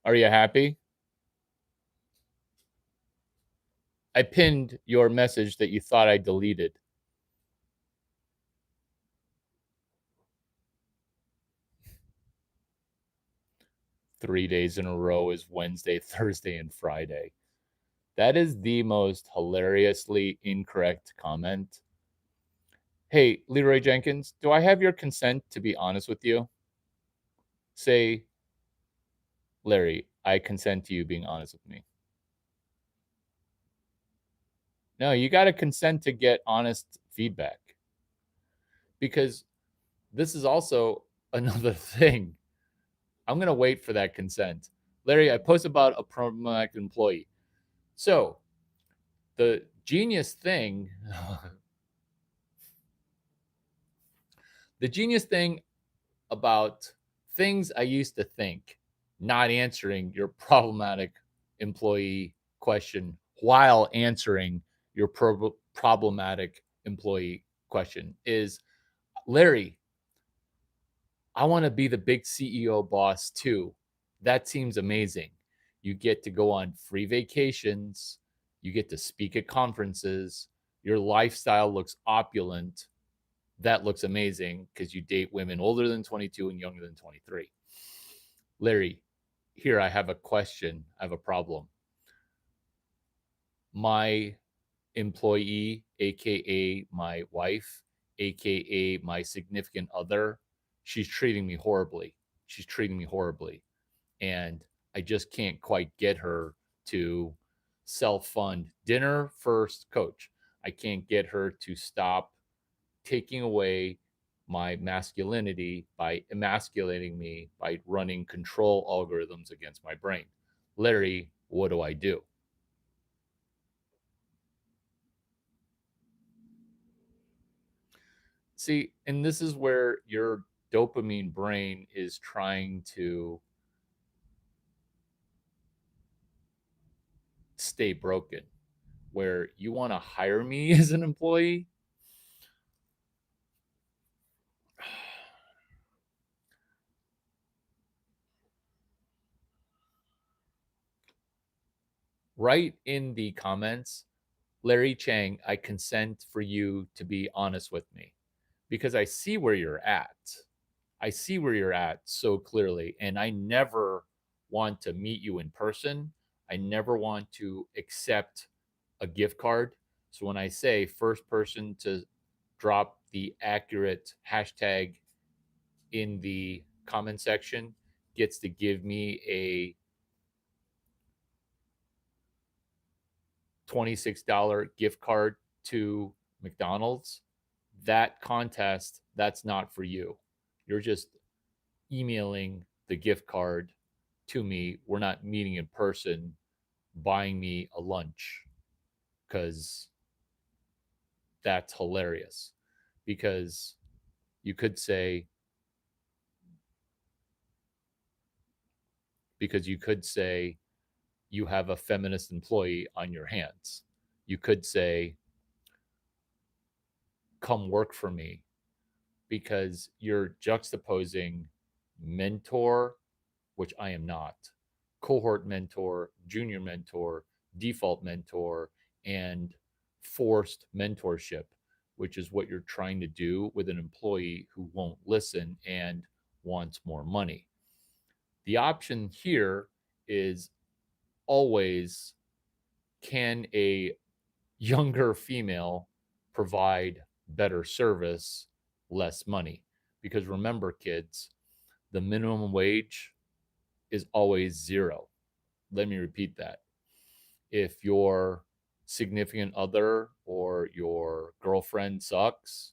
Are you happy? I pinned your message that you thought I deleted. 3 days in a row is Wednesday, Thursday, and Friday. That is the most hilariously incorrect comment. Hey, Leroy Jenkins, do I have your consent to be honest with you? Say, Larry, I consent to you being honest with me. No, you got to consent to get honest feedback because this is also another thing. I'm going to wait for that consent. Larry, I post about a problematic employee. So, the genius thing, the genius thing about things I used to think, not answering your problematic employee question while answering your problematic employee question is, Larry, I want to be the big CEO boss too. That seems amazing. You get to go on free vacations, you get to speak at conferences, your lifestyle looks opulent. That looks amazing because you date women older than 22 and younger than 23. Larry, here I have a question. I have a problem. My employee, AKA my wife, AKA my significant other, she's treating me horribly. She's treating me horribly. And I just can't quite get her to self fund dinner first, coach. I can't get her to stop taking away my masculinity by emasculating me by running control algorithms against my brain. Larry, what do I do? See, and this is where your dopamine brain is trying to stay broken, where you want to hire me as an employee. Write in the comments, Larry Chang, I consent for you to be honest with me because I see where you're at. I see where you're at so clearly, and I never want to meet you in person. I never want to accept a gift card. So when I say first person to drop the accurate hashtag in the comment section gets to give me a $26 gift card to McDonald's, that contest, that's not for you. You're just emailing the gift card to me. We're not meeting in person, buying me a lunch because that's hilarious. Because you could say, because you could say you have a feminist employee on your hands. You could say, come work for me because you're juxtaposing mentor, which I am not, cohort mentor, junior mentor, default mentor, and forced mentorship, which is what you're trying to do with an employee who won't listen and wants more money. The option here is always, can a younger female provide better service, less money? Because remember, kids, the minimum wage is always zero. Let me repeat that. If you're significant other or your girlfriend sucks,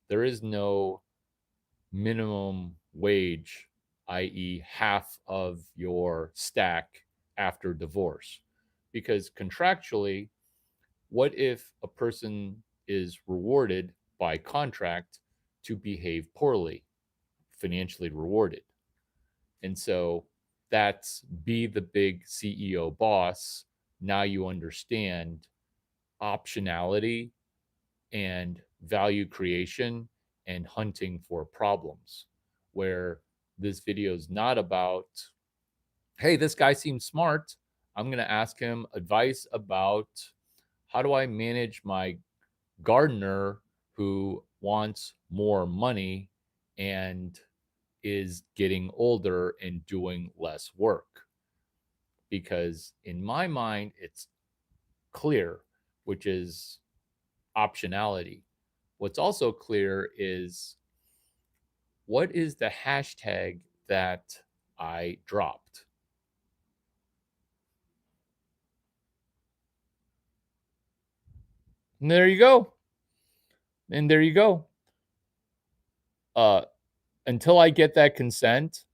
there is no minimum wage, i.e., half of your stack after divorce. Because contractually, what if a person is rewarded by contract to behave poorly, financially rewarded? And so that's be the big CEO boss. Now you understand optionality and value creation and hunting for problems, where this video is not about, hey, this guy seems smart. I'm going to ask him advice about how do I manage my gardener who wants more money and is getting older and doing less work. Because in my mind, it's clear, which is optionality. What's also clear is what is the hashtag that I dropped? And there you go. And there you go. Uh, until I get that consent,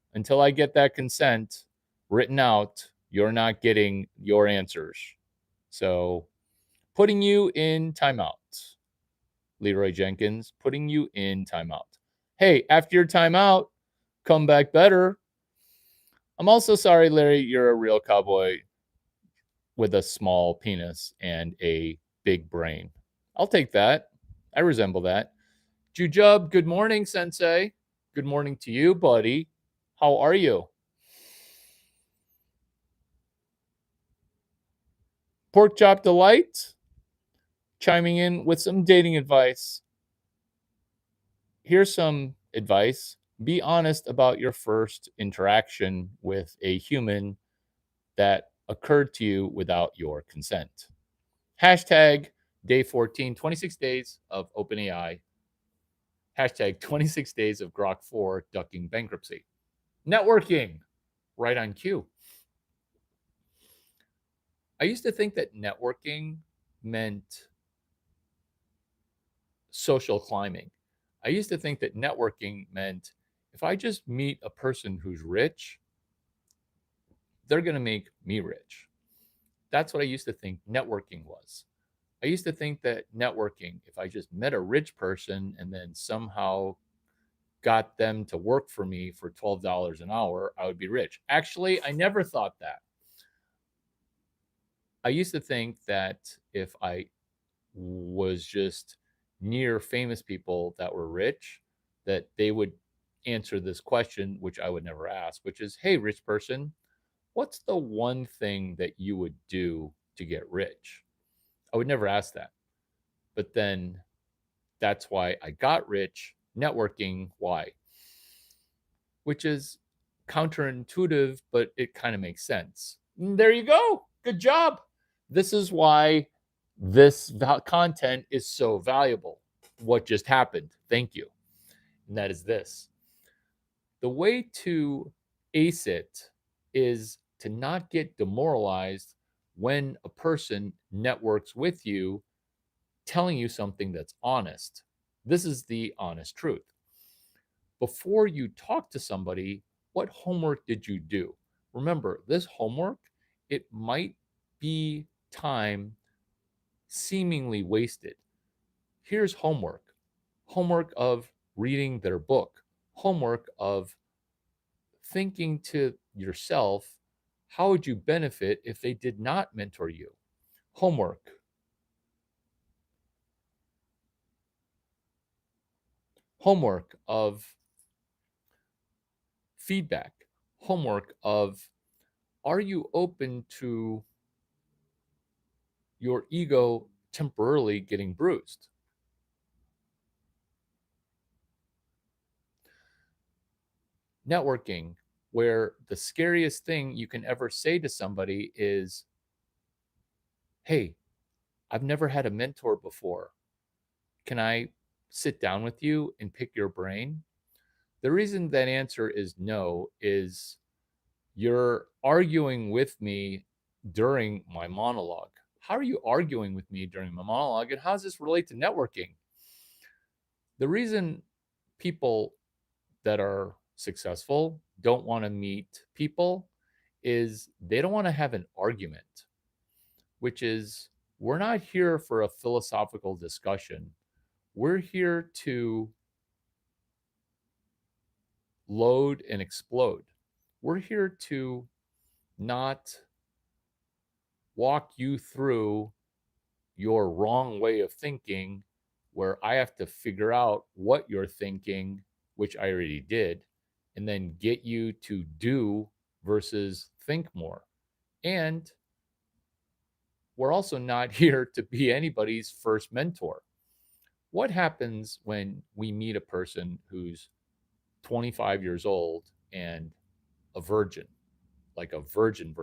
written out, you're not getting your answers. So, putting you in timeout, Leroy Jenkins, putting you in timeout. Hey, after your timeout, come back better. I'm also sorry, Larry, you're a real cowboy with a small penis and a big brain. I'll take that. I resemble that. Jujub, good morning, Sensei. Good morning to you, buddy. How are you? Pork Chop Delight, chiming in with some dating advice. Here's some advice. Be honest about your first interaction with a human that occurred to you without your consent. Hashtag day 14, 26 days of OpenAI. Hashtag 26 days of Grok 4 ducking bankruptcy. Networking, right on cue. I used to think that networking meant social climbing. I used to think that networking meant if I just meet a person who's rich, they're going to make me rich. That's what I used to think networking was. I used to think that networking, if I just met a rich person and then somehow got them to work for me for $12 an hour, I would be rich. Actually, I never thought that. I used to think that if I was just near famous people that were rich, that they would answer this question, which I would never ask, which is, hey, rich person, what's the one thing that you would do to get rich? I would never ask that. But then that's why I got rich networking. Why? Which is counterintuitive, but it kind of makes sense. And there you go. Good job. This is why this content is so valuable. What just happened? Thank you. And that is this: the way to ace it is to not get demoralized when a person networks with you telling you something that's honest. This is the honest truth. Before you talk to somebody, what homework did you do? Remember, this homework, it might be time seemingly wasted. Here's homework of reading their book, homework of thinking to yourself, how would you benefit if they did not mentor you? Homework of feedback, homework of, are you open to your ego temporarily getting bruised? Networking, where the scariest thing you can ever say to somebody is, hey, I've never had a mentor before. Can I sit down with you and pick your brain? The reason that answer is no is you're arguing with me during my monologue. how are you arguing with me during my monologue? And how does this relate to networking? The reason people that are successful don't want to meet people is they don't want to have an argument, which is we're not here for a philosophical discussion. We're here to load and explode. We're here to not walk you through your wrong way of thinking, where I have to figure out what you're thinking, which I already did, and then get you to do versus think more. And we're also not here to be anybody's first mentor. What happens when we meet a person who's 25 years old and a virgin, like a virgin?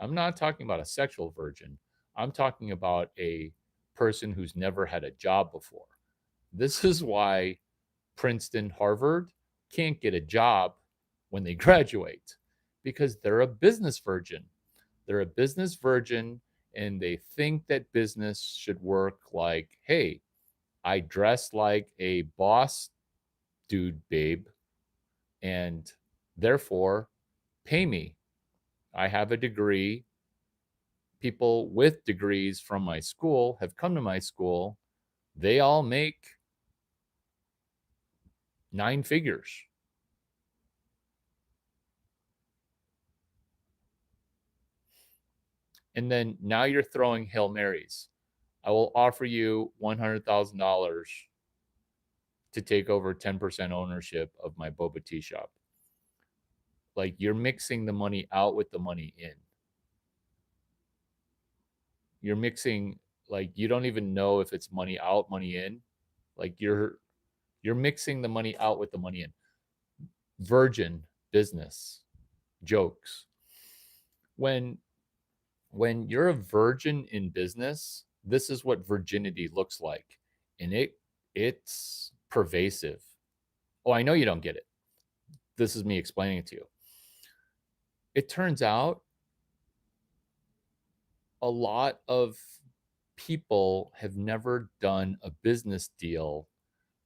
I'm not talking about a sexual virgin. I'm talking about a person who's never had a job before. This is why Princeton, Harvard can't get a job when they graduate, because they're a business virgin. They're a business virgin and they think that business should work like, hey, I dress like a boss dude, babe, and therefore pay me. I have a degree. People with degrees from my school have come to my school. They all make 9 figures. And then now you're throwing Hail Marys. I will offer you $100,000 to take over 10% ownership of my boba tea shop. Like, you're mixing the money out with the money in. You're mixing, like, you don't even know if it's money out, money in. Like, you're mixing the money out with the money in. Virgin business jokes. When you're a virgin in business, this is what virginity looks like. And it's pervasive. Oh, I know you don't get it. This is me explaining it to you. It turns out a lot of people have never done a business deal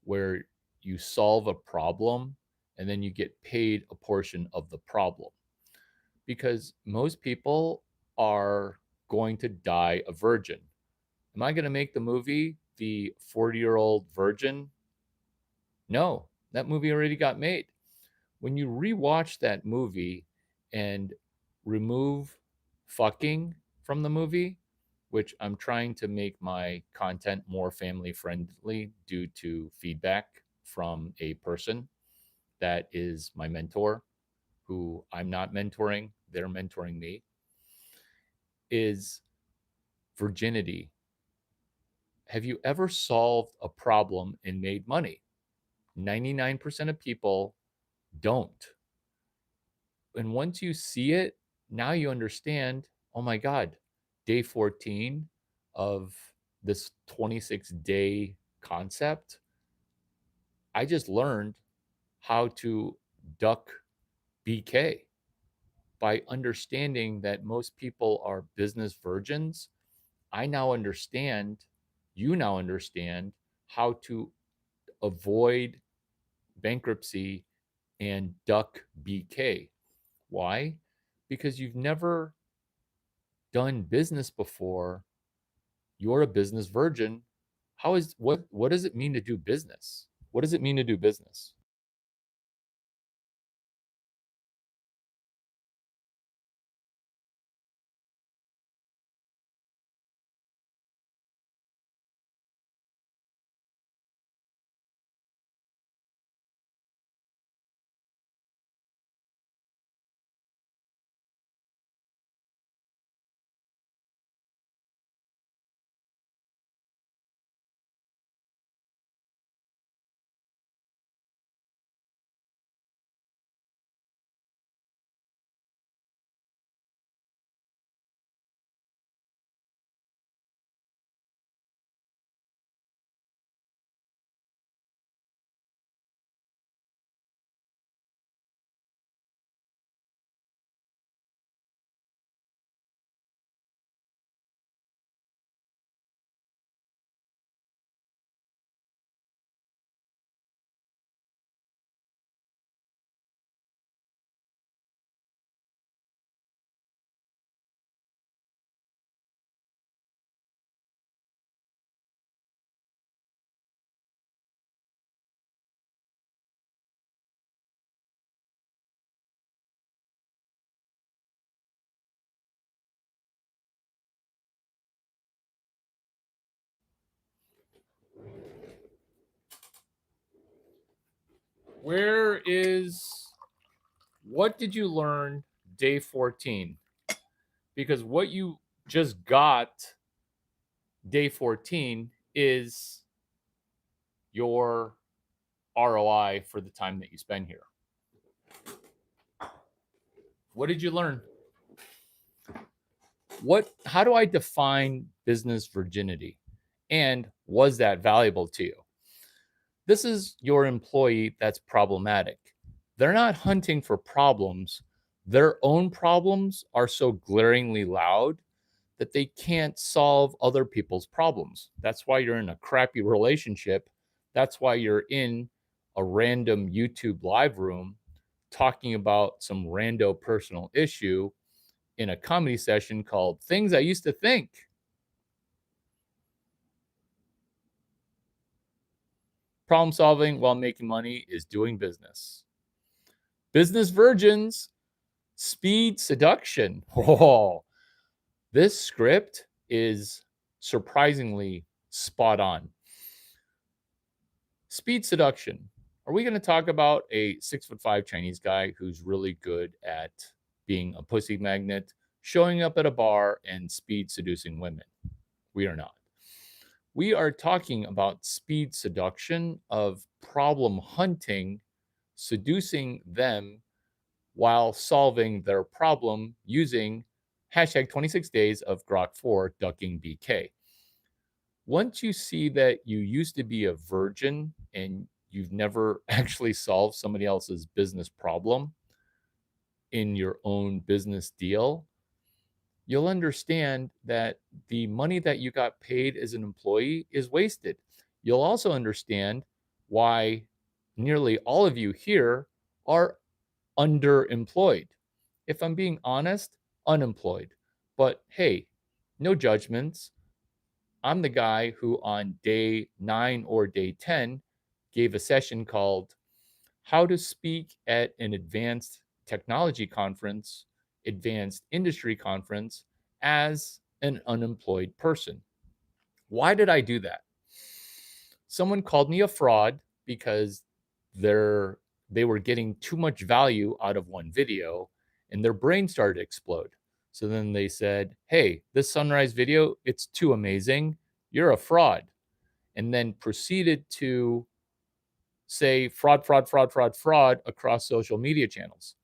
where you solve a problem and then you get paid a portion of the problem, because most people are going to die a virgin. Am I going to make the movie The 40-Year-Old Virgin? No, that movie already got made. When you rewatch that movie and remove fucking from the movie, which I'm trying to make my content more family friendly due to feedback from a person that is my mentor, who I'm not mentoring, they're mentoring me, is virginity. Have you ever solved a problem and made money? 99% of people don't. And once you see it, now you understand, oh my God, day 14 of this 26-day concept, I just learned how to duck BK by understanding that most people are business virgins. I now understand, you now understand how to avoid bankruptcy and duck BK. Why? Because you've never done business before. You're a business virgin. What does it mean to do business? What does it mean to do business? What did you learn day 14? Because what you just got day 14 is your ROI for the time that you spend here. What did you learn? How do I define business virginity? And was that valuable to you? This is your employee that's problematic. They're not hunting for problems. Their own problems are so glaringly loud that they can't solve other people's problems. That's why you're in a crappy relationship. That's why you're in a random YouTube live room talking about some rando personal issue in a comedy session called Things I Used to Think. Problem solving while making money is doing business. Business virgins, speed seduction. Oh, this script is surprisingly spot on. Speed seduction. Are we going to talk about a 6'5" Chinese guy who's really good at being a pussy magnet, showing up at a bar and speed seducing women? We are not. We are talking about speed seduction of problem hunting, seducing them while solving their problem using hashtag 26 days of Grok 4 ducking BK. Once you see that you used to be a virgin and you've never actually solved somebody else's business problem in your own business deal, you'll understand that the money that you got paid as an employee is wasted. You'll also understand why nearly all of you here are underemployed. If I'm being honest, unemployed. But hey, no judgments. I'm the guy who on day 9 or day 10 gave a session called How to Speak at an Advanced Technology Conference, Advanced Industry Conference as an unemployed person. Why did I do that? Someone called me a fraud because they were getting too much value out of one video and their brain started to explode. So then they said, hey, this sunrise video, it's too amazing. You're a fraud. And then proceeded to say fraud, fraud, fraud, fraud, fraud across social media channels.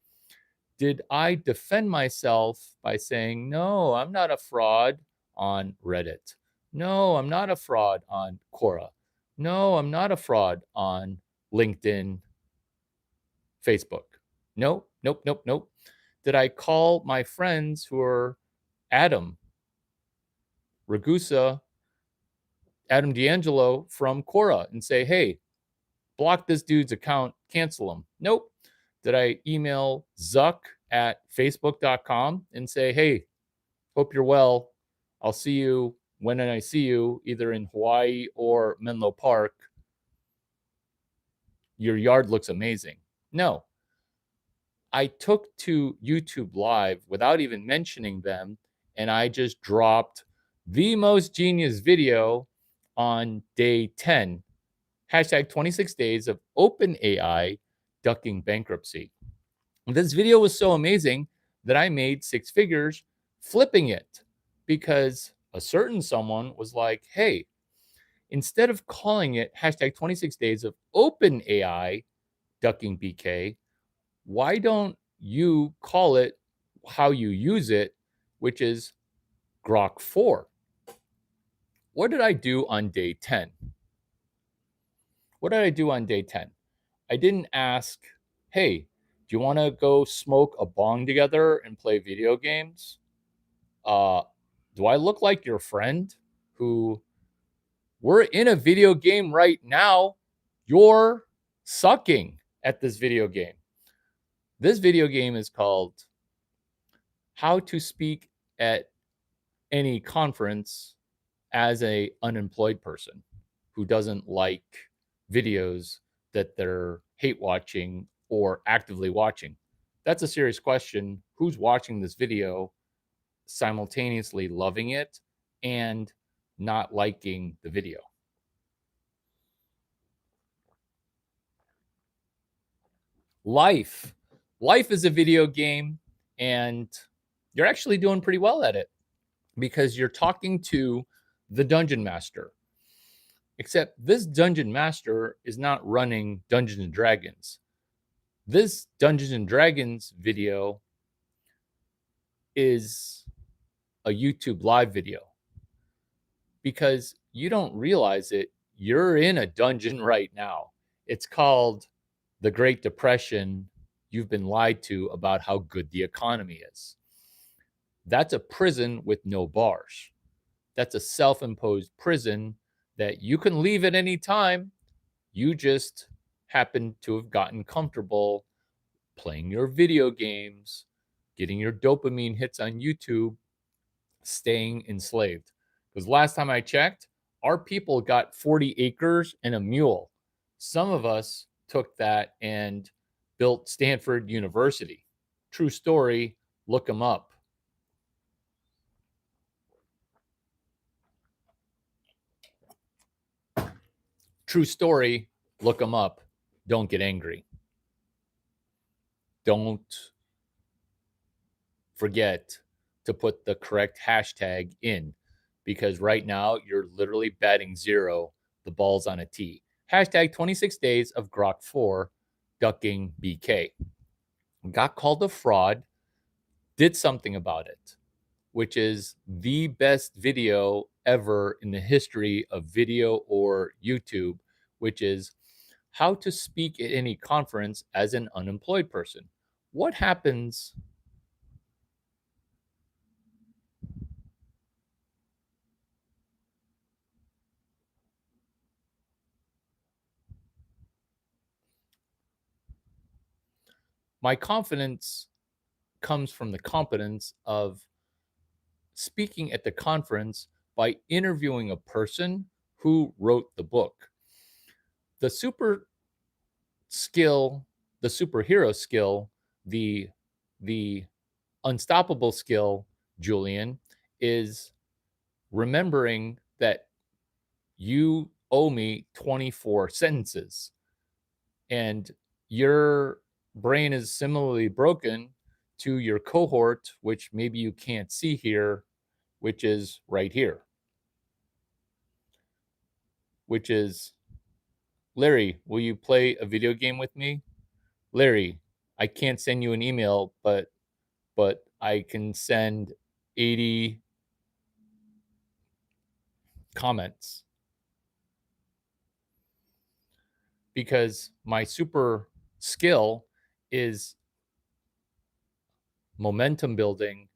Did I defend myself by saying, no, I'm not a fraud on Reddit? No, I'm not a fraud on Quora. No, I'm not a fraud on LinkedIn, Facebook. Nope, nope, nope, nope. Did I call my friends who are Adam Ragusa, Adam D'Angelo from Quora and say, hey, block this dude's account, cancel him? Nope. Did I email Zuck at facebook.com and say, hey, hope you're well. I'll see you when I see you, either in Hawaii or Menlo Park. Your yard looks amazing. No. I took to YouTube Live without even mentioning them, and I just dropped the most genius video on day 10, hashtag 26 days of OpenAI ducking bankruptcy. This video was so amazing that I made 6 figures flipping it because a certain someone was like, hey, instead of calling it hashtag 26 days of OpenAI ducking BK, why don't you call it how you use it, which is Grok 4? What did I do on day 10? What did I do on day 10? I didn't ask, hey, do you want to go smoke a bong together and play video games? Do I look like your friend who we're in a video game right now? You're sucking at this video game. This video game is called How to Speak at Any Conference as a unemployed person who doesn't like videos that they're hate watching or actively watching. That's a serious question. Who's watching this video simultaneously loving it and not liking the video? life. Life is a video game, and you're actually doing pretty well at it because you're talking to the dungeon master. Except this dungeon master is not running Dungeons and Dragons. This Dungeons and Dragons video is a YouTube live video because you don't realize it. You're in a dungeon right now. It's called the Great Depression. You've been lied to about how good the economy is. That's a prison with no bars. That's a self-imposed prison that you can leave at any time. You just happen to have gotten comfortable playing your video games, getting your dopamine hits on YouTube, staying enslaved. Because last time I checked, our people got 40 acres and a mule. Some of us took that and built Stanford University. True story, look them up. True story, look them up. Don't get angry. Don't forget to put the correct hashtag in because right now you're literally batting zero. The ball's on a tee. Hashtag 26 days of Grok 4 ducking BK. Got called a fraud, did something about it, which is the best video ever in the history of video or YouTube, which is how to speak at any conference as an unemployed person. What happens my confidence comes from the competence of speaking at the conference by interviewing a person who wrote the book. The super skill, the superhero skill, the unstoppable skill, Julian, is remembering that you owe me 24 sentences. And your brain is similarly broken to your cohort, which maybe you can't see here, which is right here, which is, Larry, will you play a video game with me? Larry, I can't send you an email, but I can send 80 comments because my super skill is momentum building.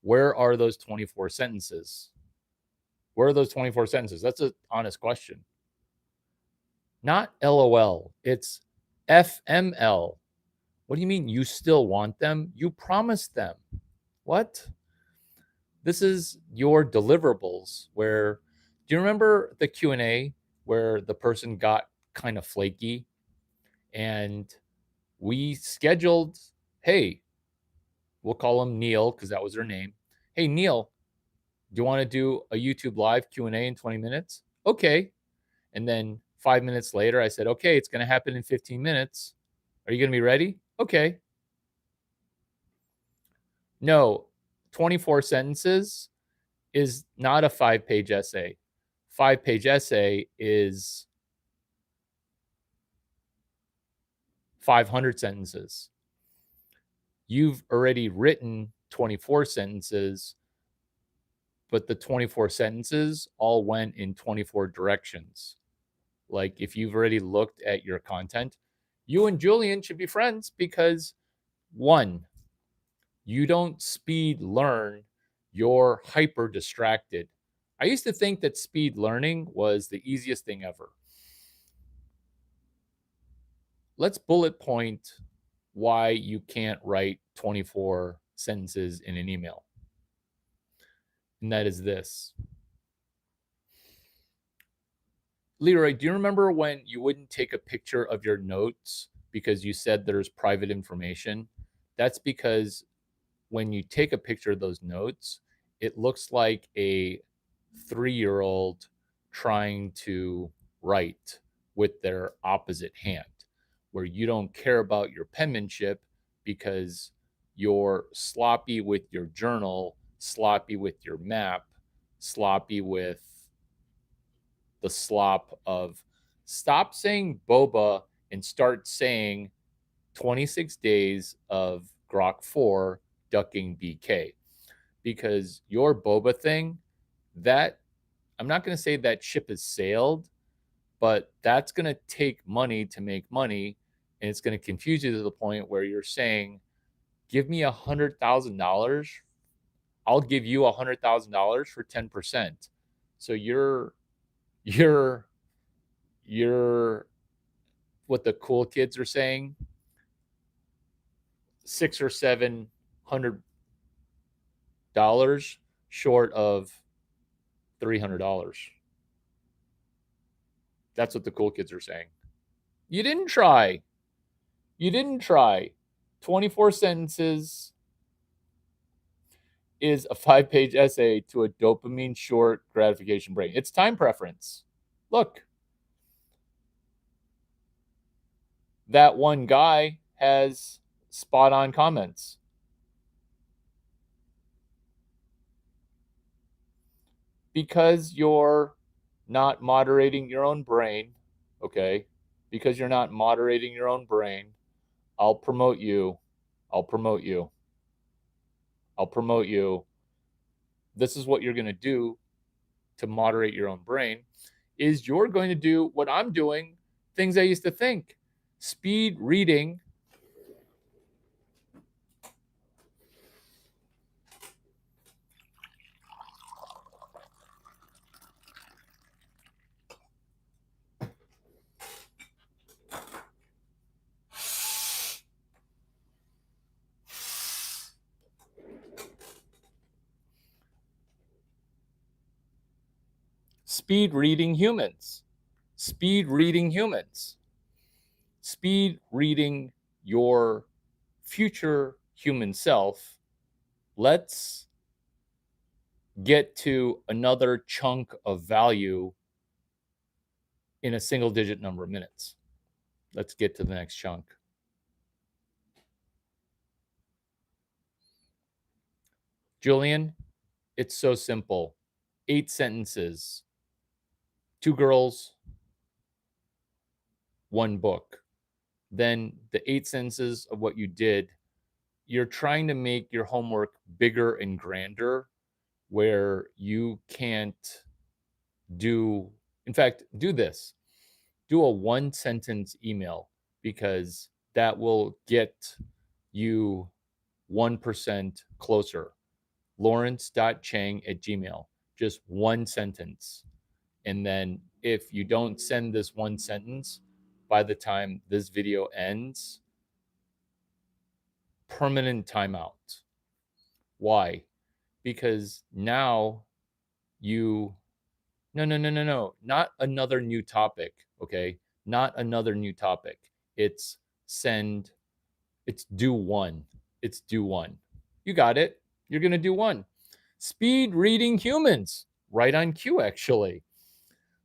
Where are those 24 sentences? Where are those 24 sentences? That's an honest question. Not LOL. It's FML. What do you mean you still want them? You promised them. What? This is your deliverables where do you remember the Q&A where the person got kind of flaky and we scheduled, hey, we'll call him Neil because that was her name. Hey, Neil, do you want to do a YouTube live Q&A in 20 minutes? Okay. And then 5 minutes later, I said, okay, it's going to happen in 15 minutes. Are you going to be ready? Okay. No, 24 sentences is not a 5-page essay. 5-page essay is 500 sentences. You've already written 24 sentences, but the 24 sentences all went in 24 directions. Like if you've already looked at your content, you and Julian should be friends because one, you don't speed learn, you're hyper distracted. I used to think that speed learning was the easiest thing ever. Let's bullet point why you can't write 24 sentences in an email. And that is this. Leroy, do you remember when you wouldn't take a picture of your notes because you said there's private information? That's because when you take a picture of those notes, it looks like a 3-year-old trying to write with their opposite hand. where you don't care about your penmanship because you're sloppy with your journal, sloppy with your map, sloppy with the slop of stop saying boba and start saying 26 days of Grok 4 ducking BK. Because your boba thing, that I'm not going to say that ship has sailed, but that's going to take money to make money. And it's going to confuse you to the point where you're saying, give me $100,000. I'll give you $100,000 for 10%. So you're what the cool kids are saying, $600 or $700 short of $300. That's what the cool kids are saying. You didn't try. You didn't try. 24 sentences is a 5-page essay to a dopamine short gratification brain. It's time preference. Look, that one guy has spot on comments. Because you're not moderating your own brain, okay? Because you're not moderating your own brain, I'll promote you. I'll promote you. I'll promote you. This is what you're going to do to moderate your own brain is you're going to do what I'm doing, things I used to think. Speed reading. Speed reading humans. Speed reading humans. Speed reading your future human self. Let's get to another chunk of value in a single digit number of minutes. Let's get to the next chunk. Julian, it's so simple. 8 sentences, 2 girls, 1 book. Then the 8 sentences of what you did, you're trying to make your homework bigger and grander where you can't do, in fact, do this. Do a 1-sentence email because that will get you 1% closer. Lawrence.chang@gmail. Just 1 sentence. And then if you don't send this 1 sentence by the time this video ends, permanent timeout. Why? Because now you no, not another new topic, okay? Not another new topic. It's do 1. It's do 1. You got it. You're going to do 1. Speed reading humans. Right on cue, actually.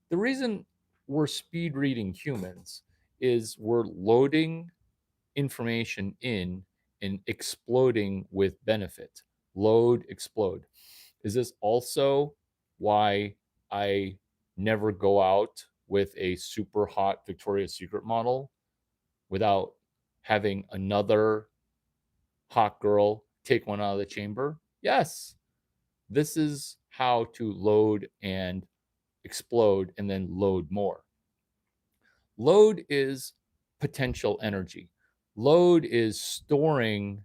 The reason we're speed reading humans is we're loading information in and exploding with benefit. Load, explode. Is this also why I never go out with a super hot Victoria's Secret model without having another hot girl take one out of the chamber? Yes. This is how to load and explode and then load more. Load is potential energy. Load is storing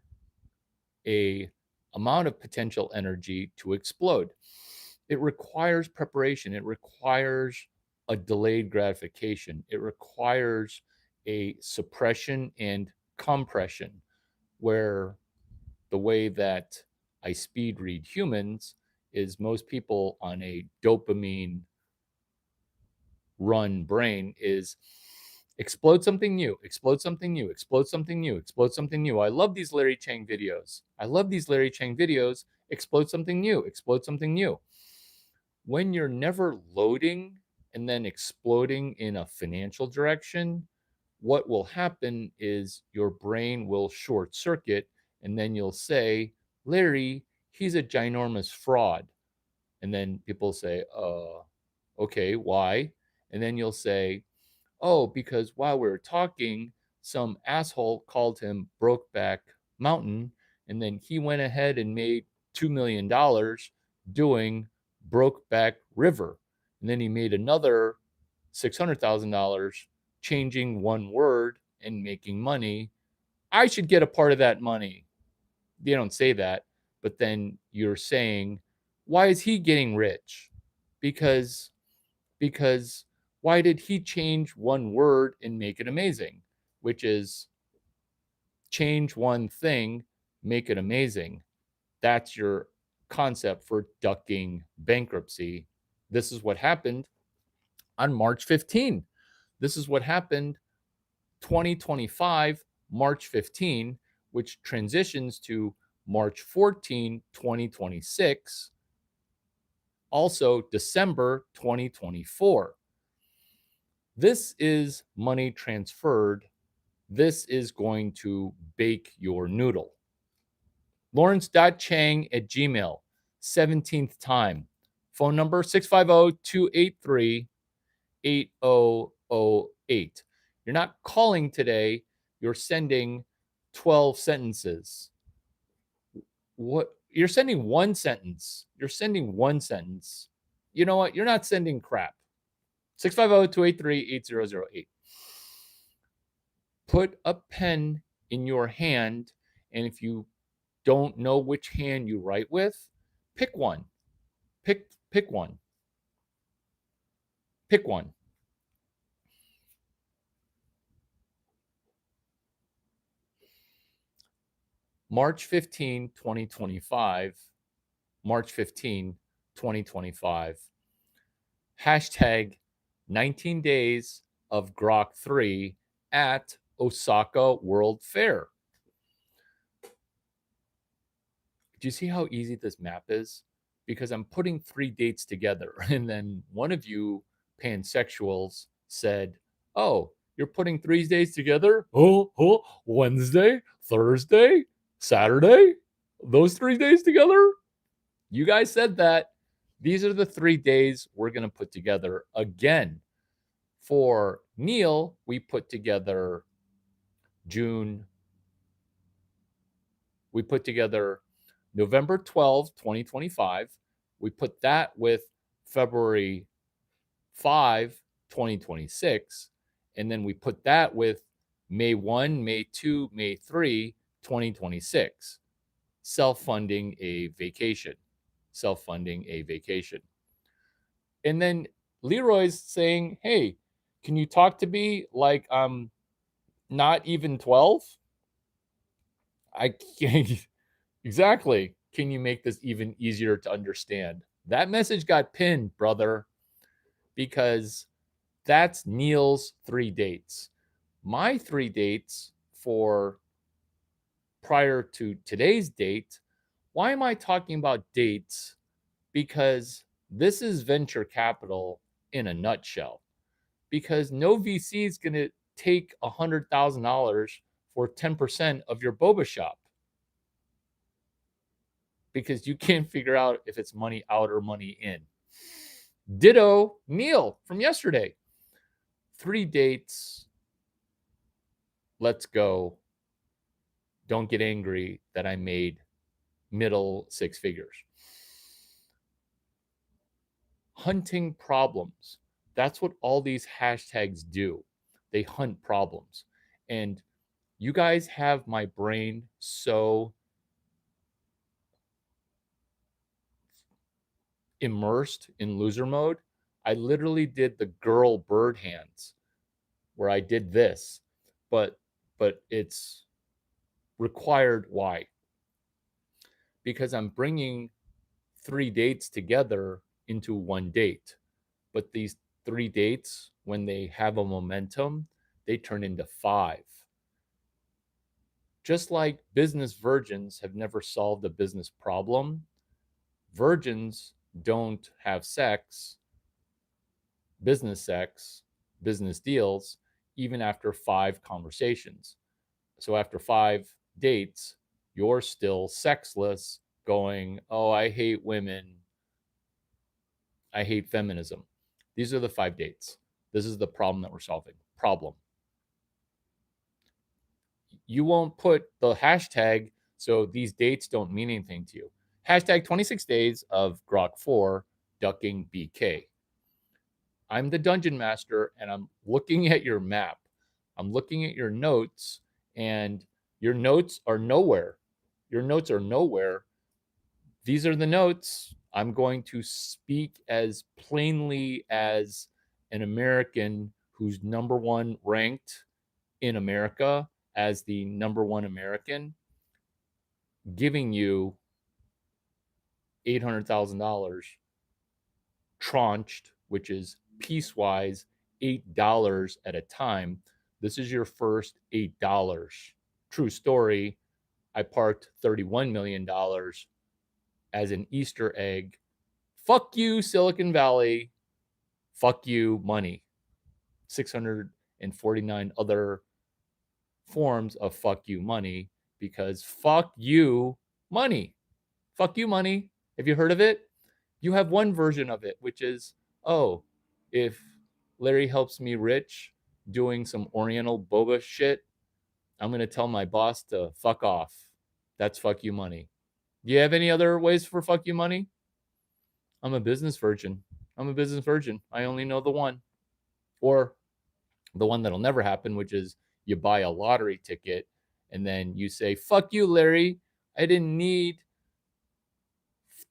a amount of potential energy to explode. It requires preparation. It requires a delayed gratification. It requires a suppression and compression, where the way that I speed read humans is most people on a dopamine run brain is explode something new, explode something new, explode something new, explode something new. I love these Larry Chang videos. I love these Larry Chang videos. Explode something new, explode something new. When you're never loading and then exploding in a financial direction, what will happen is your brain will short circuit, and then you'll say, Larry, he's a ginormous fraud. And then people say, okay, why? And then you'll say, oh, because while we were talking, some asshole called him Brokeback Mountain, and then he went ahead and made $2 million doing Brokeback River. And then he made another $600,000 changing one word and making money. I should get a part of that money. They don't say that, but then you're saying, why is he getting rich? Because because why did he change one word and make it amazing? Which is change one thing, make it amazing. That's your concept for ducking bankruptcy. This is what happened on March 15. This is what happened 2025, March 15, which transitions to March 14, 2026, also December 2024. This is money transferred. This is going to bake your noodle. Lawrence.chang@gmail, 17th time. Phone number 650-283-8008. You're not calling today, you're sending 12 sentences. What? You're sending one sentence. You're sending one sentence. You know what? You're not sending crap. 650-283-8008. Put a pen in your hand, and if you don't know which hand you write with, pick one. Pick one. Pick one. March 15, 2025. March 15, 2025. Hashtag 19 days of Grok 3 at Osaka World Fair. Do you see how easy this map is? Because I'm putting 3 dates together. And then one of you pansexuals said, oh, you're putting 3 days together? Oh, Wednesday, Thursday, Saturday? Those 3 days together? You guys said that. These are the 3 days we're going to put together again. For Neil, we put together June. We put together November 12, 2025. We put that with February 5, 2026. And then we put that with May 1, May 2, May 3, 2026. Self-funding a vacation. Self-funding a vacation. And then Leroy's saying, hey, can you talk to me like I'm not even 12? I can't. Exactly. Can you make this even easier to understand? That message got pinned, brother, because that's Neil's 3 dates. My 3 dates for prior to today's date. Why am I talking about dates? Because this is venture capital in a nutshell. Because no VC is going to take $100,000 for 10% of your boba shop. Because you can't figure out if it's money out or money in. Ditto Neil from yesterday. 3 dates. Let's go. Don't get angry that I made middle 6 figures. Hunting problems. That's what all these hashtags do. They hunt problems. And you guys have my brain so immersed in loser mode. I literally did the girl bird hands where I did this, but it's required. Why? Because I'm bringing 3 dates together into 1 date. But these 3 dates, when they have a momentum, they turn into 5. Just like business virgins have never solved a business problem, virgins don't have sex, business deals, even after 5 conversations. So after 5 dates, you're still sexless, going, "Oh, I hate women. I hate feminism." These are the 5 dates. This is the problem that we're solving. Problem. You won't put the hashtag, so these dates don't mean anything to you. Hashtag 26 days of Grok 4 ducking BK. I'm the dungeon master and I'm looking at your map. I'm looking at your notes, and your notes are nowhere. Your notes are nowhere. These are the notes. I'm going to speak as plainly as an American who's number one ranked in America as the number one American, giving you $800,000 tranched, which is piecewise $8 at a time. This is your first $8. True story. I parked $31 million as an Easter egg. Fuck you, Silicon Valley. Fuck you, money. 649 other forms of fuck you, money, because fuck you, money. Fuck you, money. Have you heard of it? You have one version of it, which is, oh, if Larry helps me rich doing some Oriental boba shit, I'm going to tell my boss to fuck off. That's fuck you, money. Do you have any other ways for fuck you, money? I'm a business virgin. I'm a business virgin. I only know the one. Or the one that'll never happen, which is you buy a lottery ticket and then you say, fuck you, Larry. I didn't need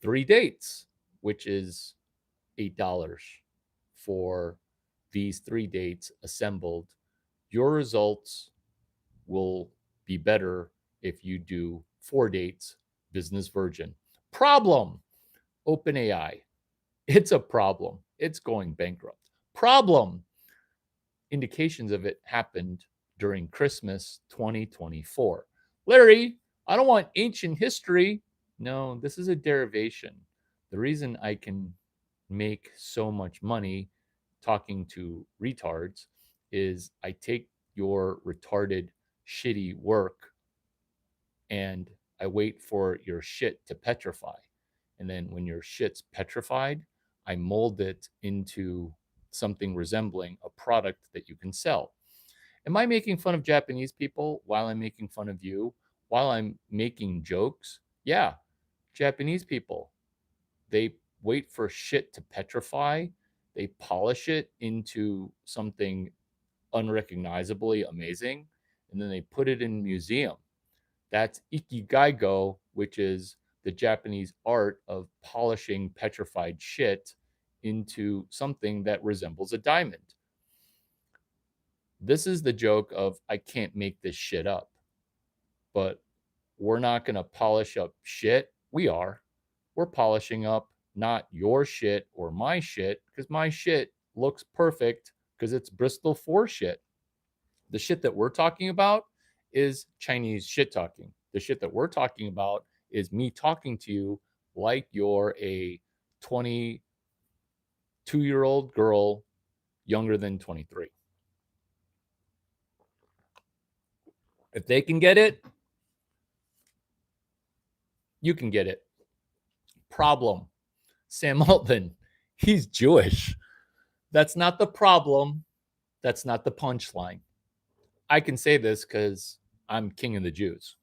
3 dates, which is $8 for these 3 dates assembled. Your results will be better if you do 4 dates, business virgin. Problem. OpenAI. It's a problem. It's going bankrupt. Problem. Indications of it happened during Christmas 2024. Larry, I don't want ancient history. No, this is a derivation. The reason I can make so much money talking to retards is I take your retarded, shitty work and I wait for your shit to petrify. And then when your shit's petrified, I mold it into something resembling a product that you can sell. Am I making fun of Japanese people while I'm making fun of you? While I'm making jokes? Yeah, Japanese people. They wait for shit to petrify. They polish it into something unrecognizably amazing, and then they put it in a museum. That's Ikigaigo, which is the Japanese art of polishing petrified shit into something that resembles a diamond. This is the joke of I can't make this shit up. But we're not going to polish up shit. We are. We're polishing up not your shit or my shit, because my shit looks perfect because it's Bristol 4 shit. The shit that we're talking about is Chinese shit talking. The shit that we're talking about is me talking to you like you're a 22-year-old girl younger than 23. If they can get it, you can get it. Problem. Sam Altman, he's Jewish. That's not the problem. That's not the punchline. I can say this because I'm king of the Jews.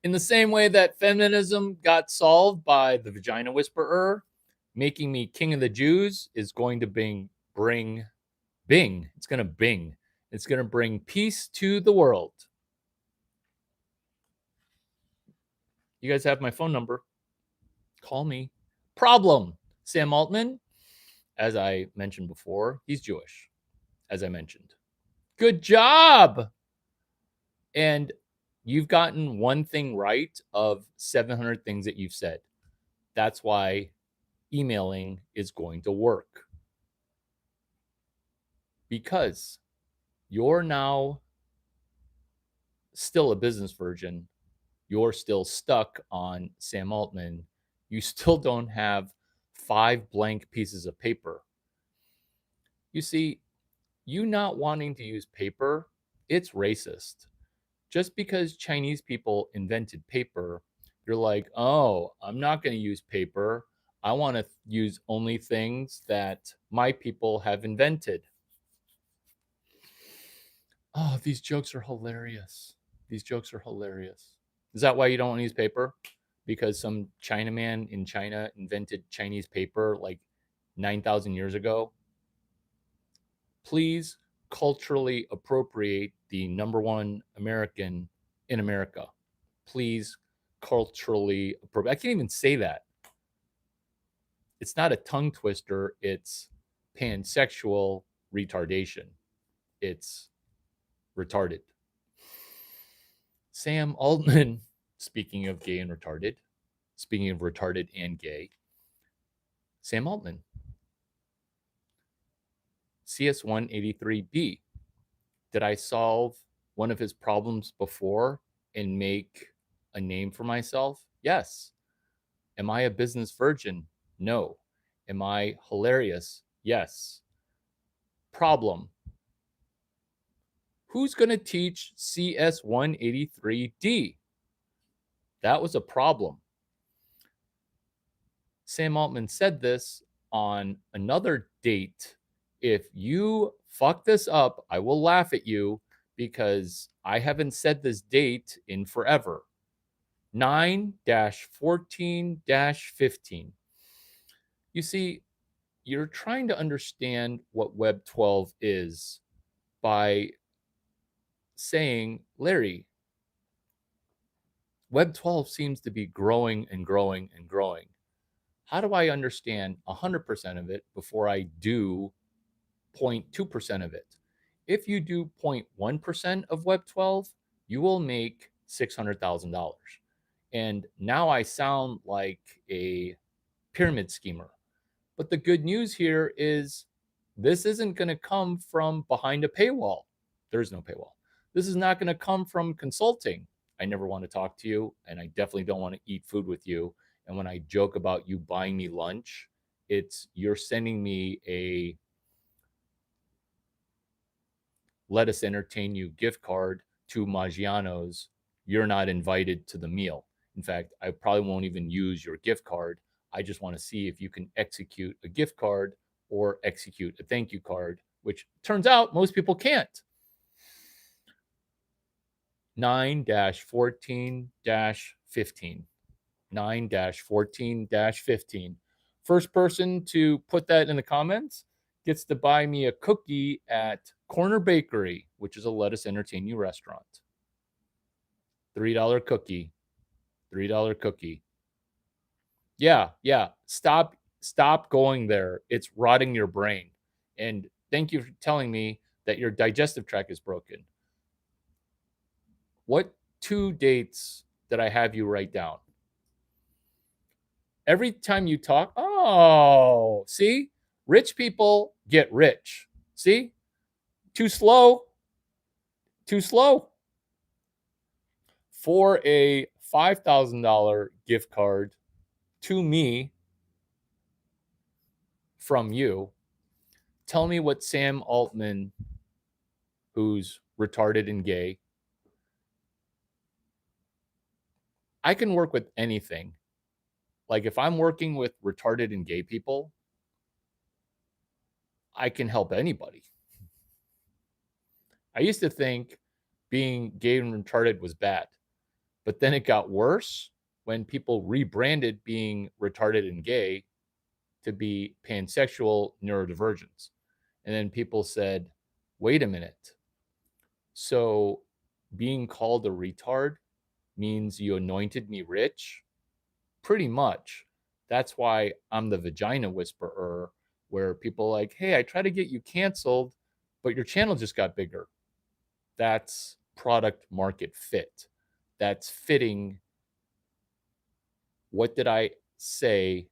In the same way that feminism got solved by the vagina whisperer, making me king of the Jews is going to bring Bing. It's going to Bing. It's going to bring peace to the world. You guys have my phone number. Call me. Problem. Sam Altman, as I mentioned before, he's Jewish, as I mentioned. Good job. And you've gotten one thing right of 700 things that you've said. That's why emailing is going to work. Because you're now still a business virgin. You're still stuck on Sam Altman. You still don't have 5 blank pieces of paper. You see, you not wanting to use paper, it's racist. Just because Chinese people invented paper, you're like, oh, I'm not going to use paper. I want to use only things that my people have invented. Oh, these jokes are hilarious. These jokes are hilarious. Is that why you don't want to use paper? Because some Chinaman in China invented Chinese paper like 9,000 years ago? Please culturally appropriate the number one American in America. Please culturally appropriate. I can't even say that. It's not a tongue twister, it's pansexual retardation. It's retarded. Sam Altman, speaking of gay and retarded, speaking of retarded and gay, Sam Altman, CS183B. Did I solve one of his problems before and make a name for myself? Yes. Am I a business virgin? No. Am I hilarious? Yes. Problem. Who's going to teach CS183D? That was a problem. Sam Altman said this on another date. If you fuck this up, I will laugh at you because I haven't said this date in forever. 9-14-15. You see, you're trying to understand what Web 12 is by saying, Larry, Web 12 seems to be growing and growing and growing. How do I understand 100% of it before I do 0.2% of it? If you do 0.1% of Web 12, you will make $600,000. And now I sound like a pyramid schemer. But the good news here is this isn't going to come from behind a paywall. There is no paywall. This is not going to come from consulting. I never want to talk to you, and I definitely don't want to eat food with you. And when I joke about you buying me lunch, it's you're sending me a let us entertain you gift card to Maggiano's. You're not invited to the meal. In fact, I probably won't even use your gift card. I just want to see if you can execute a gift card or execute a thank you card, which turns out most people can't. 9-14-15. 9-14-15. First person to put that in the comments gets to buy me a cookie at Corner Bakery, which is a Let Us Entertain You restaurant. $3 cookie. $3 cookie. Yeah. Stop going there. It's rotting your brain. And thank you for telling me that your digestive tract is broken. What 2 dates did I have you write down? Every time you talk, oh, see? Rich people get rich. See? Too slow. Too slow. For a $5,000 gift card to me from you, tell me what Sam Altman, who's retarded and gay, I can work with anything. Like if I'm working with retarded and gay people, I can help anybody. I used to think being gay and retarded was bad, but then it got worse when people rebranded being retarded and gay to be pansexual neurodivergence. And then people said, wait a minute. So being called a retard means you anointed me rich? Pretty much. That's why I'm the vagina whisperer, where people are like, hey, I try to get you canceled, but your channel just got bigger. That's product market fit. That's fitting. What did I say?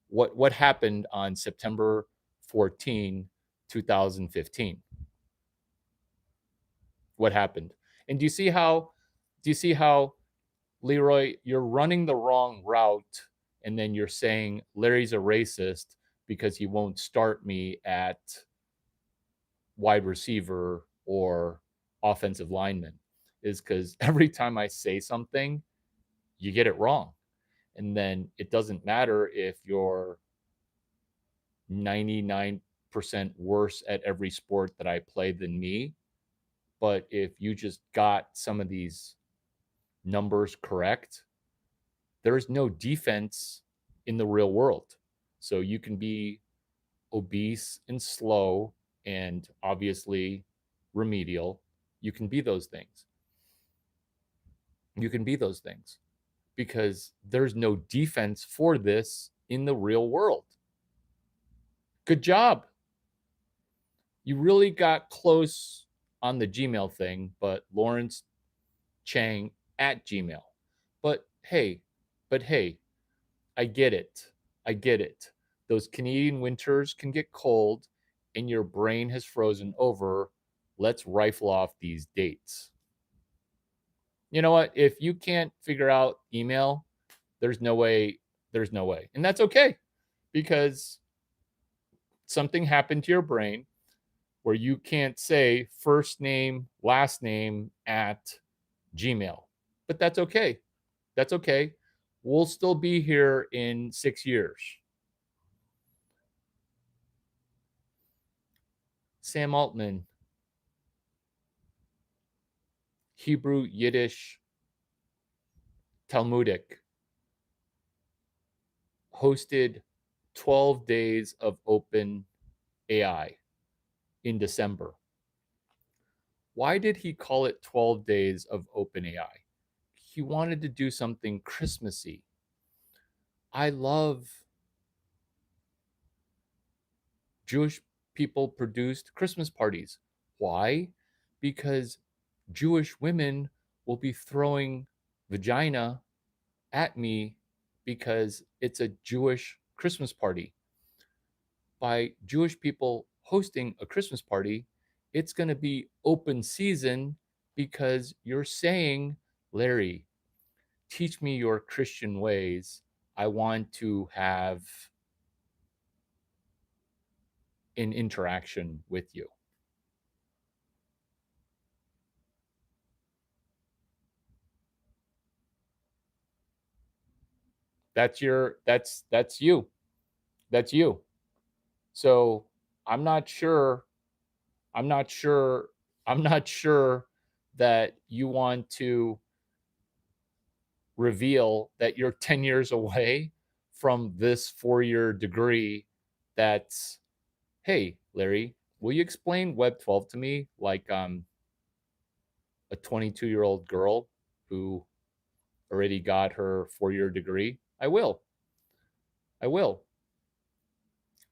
What happened on September 14, 2015? What happened? And do you see how Leroy, you're running the wrong route and then you're saying Larry's a racist because he won't start me at wide receiver or offensive lineman, is because every time I say something, you get it wrong. And then it doesn't matter if you're 99% worse at every sport that I play than me. But if you just got some of these numbers correct, there's no defense in the real world. So you can be obese and slow and obviously remedial. You can be those things. You can be those things because there's no defense for this in the real world. Good job. You really got close on the Gmail thing, but Lawrence Chang at Gmail. But hey, I get it. I get it. Those Canadian winters can get cold and your brain has frozen over. Let's rifle off these dates. You know what? If you can't figure out email, there's no way. There's no way. And that's okay because something happened to your brain where you can't say first name, last name at Gmail. But that's okay. That's okay. We'll still be here in 6 years. Sam Altman, Hebrew, Yiddish, Talmudic, hosted 12 days of open AI in December. Why did he call it 12 days of open AI? He wanted to do something Christmassy. I love Jewish people produced Christmas parties. Why? Because Jewish women will be throwing vagina at me because it's a Jewish Christmas party. By Jewish people hosting a Christmas party, it's going to be open season because you're saying, Larry, teach me your Christian ways. I want to have an interaction with you. That's you. That's you. So I'm not sure. I'm not sure. I'm not sure that you want to reveal that you're 10 years away from this 4-year degree. That's, hey, Larry, will you explain Web 12 to me like a 22-year-old girl who already got her 4-year degree? I will. I will.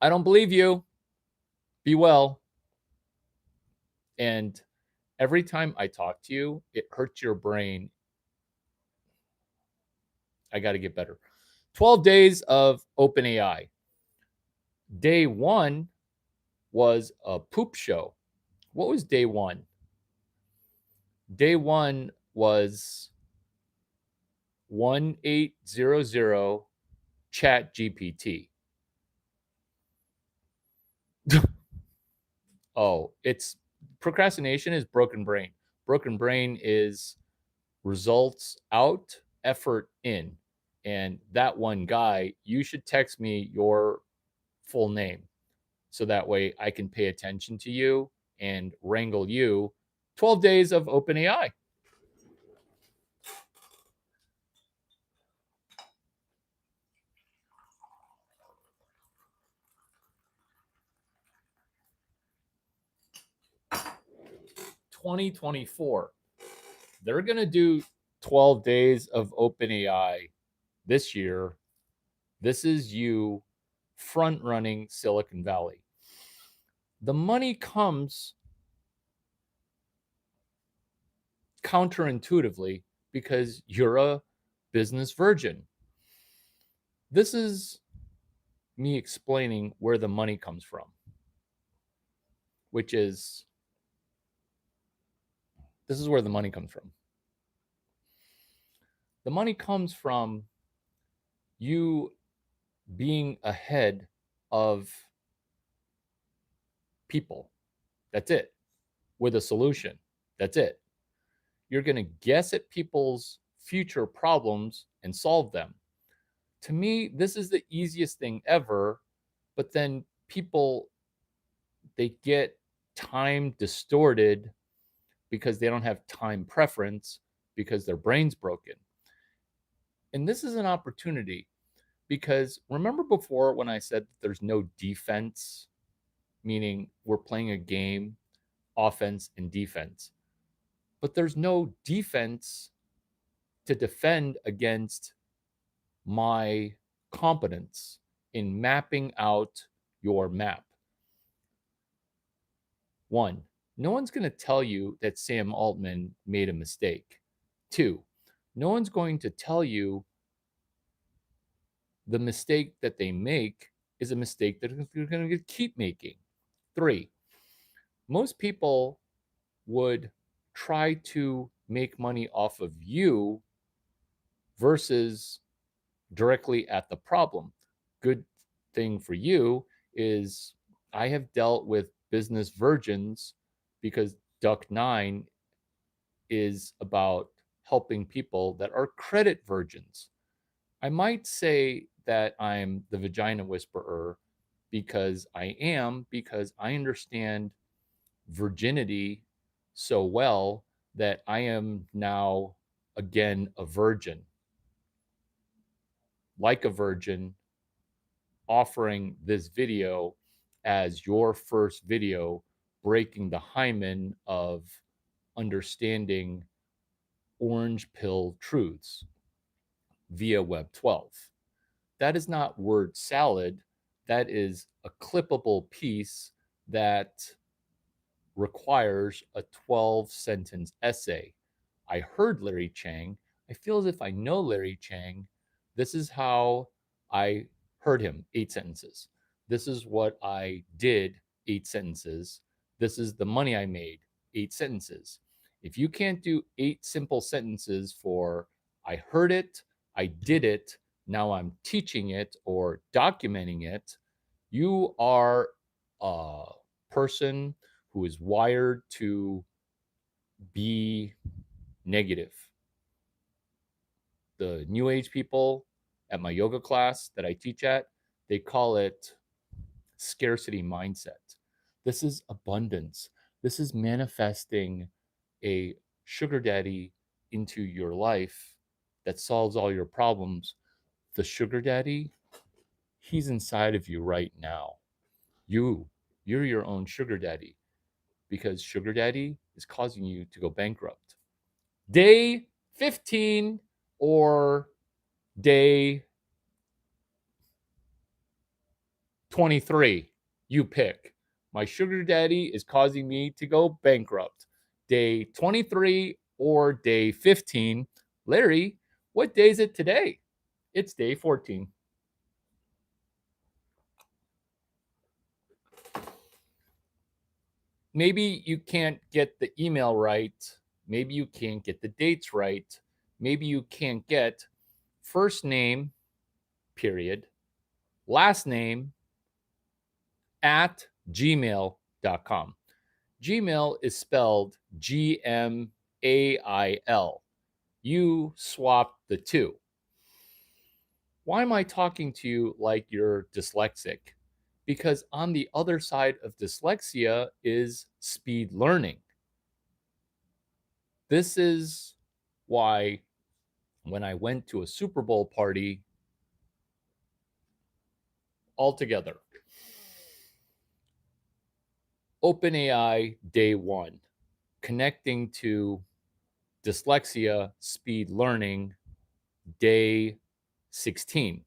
I don't believe you. Be well. And every time I talk to you, it hurts your brain. I got to get better. 12 days of OpenAI. Day one was a poop show. What was day one? Day one was 1800 Chat GPT. Oh, it's procrastination is broken brain. Broken brain is results out, effort in. And that one guy, you should text me your full name so that way I can pay attention to you and wrangle you. 12 days of OpenAI. $2024. They're going to do 12 days of OpenAI this year. This is you front running Silicon Valley. The money comes counterintuitively because you're a business virgin. This is me explaining where the money comes from, which is this is where the money comes from. The money comes from you being ahead of people. That's it. With a solution. That's it. You're going to guess at people's future problems and solve them. To me, this is the easiest thing ever, but then people, they get time distorted because they don't have time preference because their brain's broken. And this is an opportunity because remember before when I said that there's no defense, meaning we're playing a game, offense and defense, but there's no defense to defend against my competence in mapping out your map. One, no one's going to tell you that Sam Altman made a mistake. Two, no one's going to tell you the mistake that they make is a mistake that they're going to keep making. Three, most people would try to make money off of you versus directly at the problem. Good thing for you is I have dealt with business virgins because Duck 9 is about helping people that are credit virgins. I might say that I'm the vagina whisperer because I understand virginity so well that I am now again a virgin. Like a virgin, offering this video as your first video breaking the hymen of understanding orange pill truths via Web 12. That is not word salad. That is a clippable piece that requires a 12-sentence essay. I heard Larry Chang. I feel as if I know Larry Chang. This is how I heard him, 8 sentences. This is what I did, 8 sentences. This is the money I made, 8 sentences. If you can't do 8 simple sentences for I heard it, I did it, now I'm teaching it or documenting it, you are a person who is wired to be negative. The new age people at my yoga class that I teach at, they call it scarcity mindset. This is abundance. This is manifesting a sugar daddy into your life that solves all your problems. The sugar daddy, he's inside of you right now. You're your own sugar daddy because sugar daddy is causing you to go bankrupt. Day 15 or day 23, you pick. My sugar daddy is causing me to go bankrupt. Day 23 or day 15. Larry, what day is it today? It's day 14. Maybe you can't get the email right. Maybe you can't get the dates right. Maybe you can't get first name, period, last name at gmail.com. Gmail is spelled Gmail. You swapped the two. Why am I talking to you like you're dyslexic? Because on the other side of dyslexia is speed learning. This is why when I went to a Super Bowl party altogether, OpenAI day 1, connecting to dyslexia, speed learning day 16.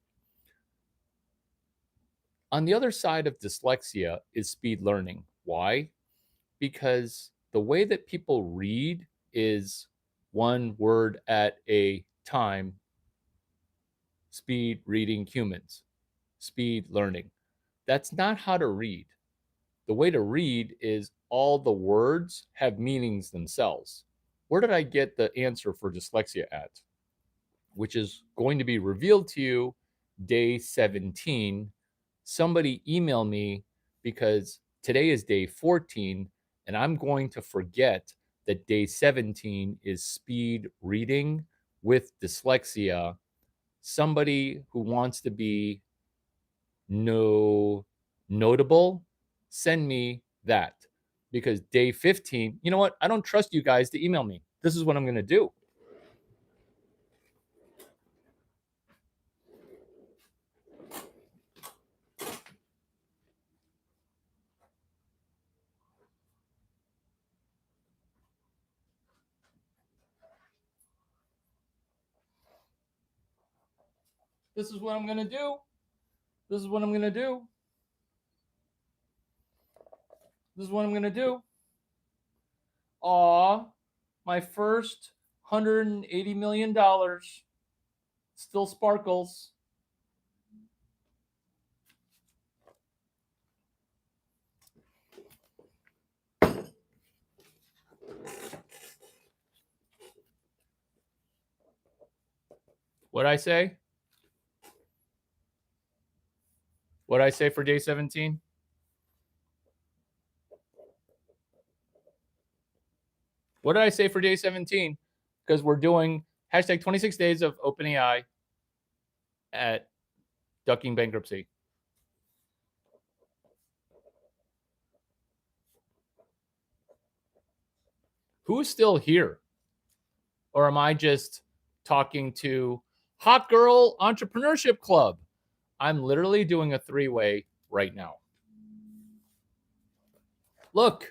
On the other side of dyslexia is speed learning. Why? Because the way that people read is one word at a time. Speed reading humans, speed learning. That's not how to read. The way to read is all the words have meanings themselves. Where did I get the answer for dyslexia at? Which is going to be revealed to you day 17, somebody email me because today is day 14 and I'm going to forget that day 17 is speed reading with dyslexia. Somebody who wants to be notable, send me that because day 15, you know what? I don't trust you guys to email me. This is what I'm going to do. This is what I'm going to do. This is what I'm going to do. This is what I'm going to do. Aw, my first $180 million still sparkles. What'd I say? What'd I say for day 17? What did I say for day 17? Because we're doing hashtag 26 days of OpenAI at ducking bankruptcy. Who's still here? Or am I just talking to Hot Girl Entrepreneurship Club? I'm literally doing a 3-way right now. Look,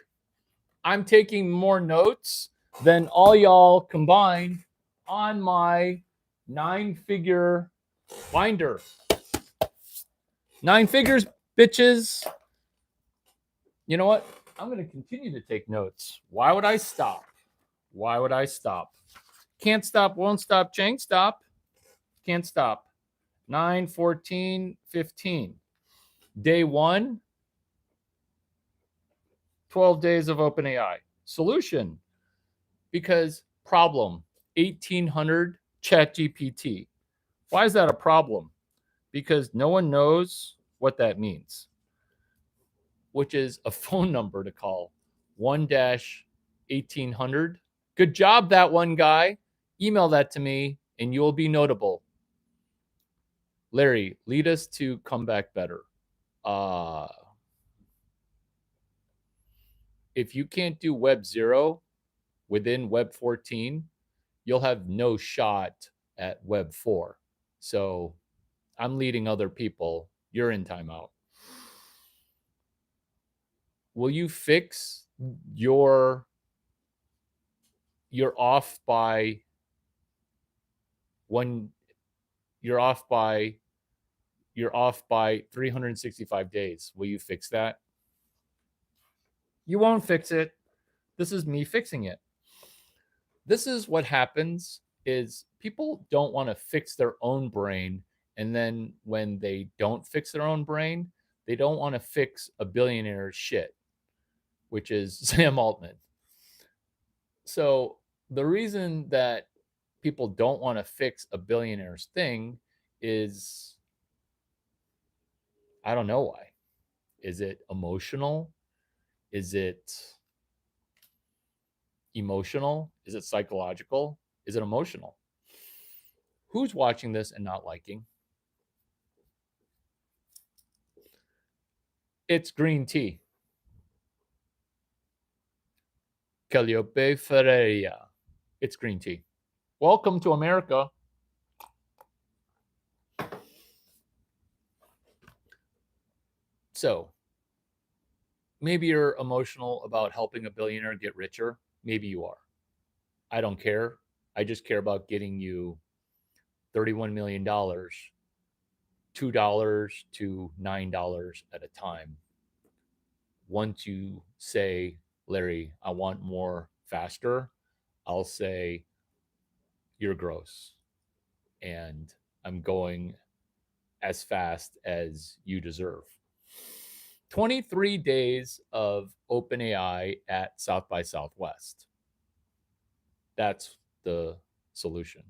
I'm taking more notes than all y'all combined on my 9-figure binder. 9 figures, bitches. You know what? I'm going to continue to take notes. Why would I stop? Why would I stop? Can't stop, won't stop, chain stop. Can't stop. 9, 14, 15. Day 1, 12 days of OpenAI. Solution. Because problem, 1800 ChatGPT. Why is that a problem? Because no one knows what that means, which is a phone number to call 1-1800. Good job, that one guy. Email that to me and you will be notable. Larry, lead us to come back better. If you can't do Web 0 within Web 14, you'll have no shot at Web 4. So I'm leading other people. You're in timeout. Will you fix your you're off by 365 days. Will you fix that? You won't fix it. This is me fixing it. This is what happens is people don't want to fix their own brain, and then when they don't fix their own brain, they don't want to fix a billionaire's shit, which is Sam Altman. So the reason that people don't want to fix a billionaire's thing is I don't know why. Is it emotional? Is it emotional? Is it psychological? Is it emotional? Who's watching this and not liking? It's green tea. Calliope Ferreira. It's green tea. Welcome to America. So, maybe you're emotional about helping a billionaire get richer. Maybe you are. I don't care. I just care about getting you $31 million, $2 to $9 at a time. Once you say, Larry, I want more faster, I'll say, you're gross. And I'm going as fast as you deserve. 23 days of OpenAI at South by Southwest. That's the solution.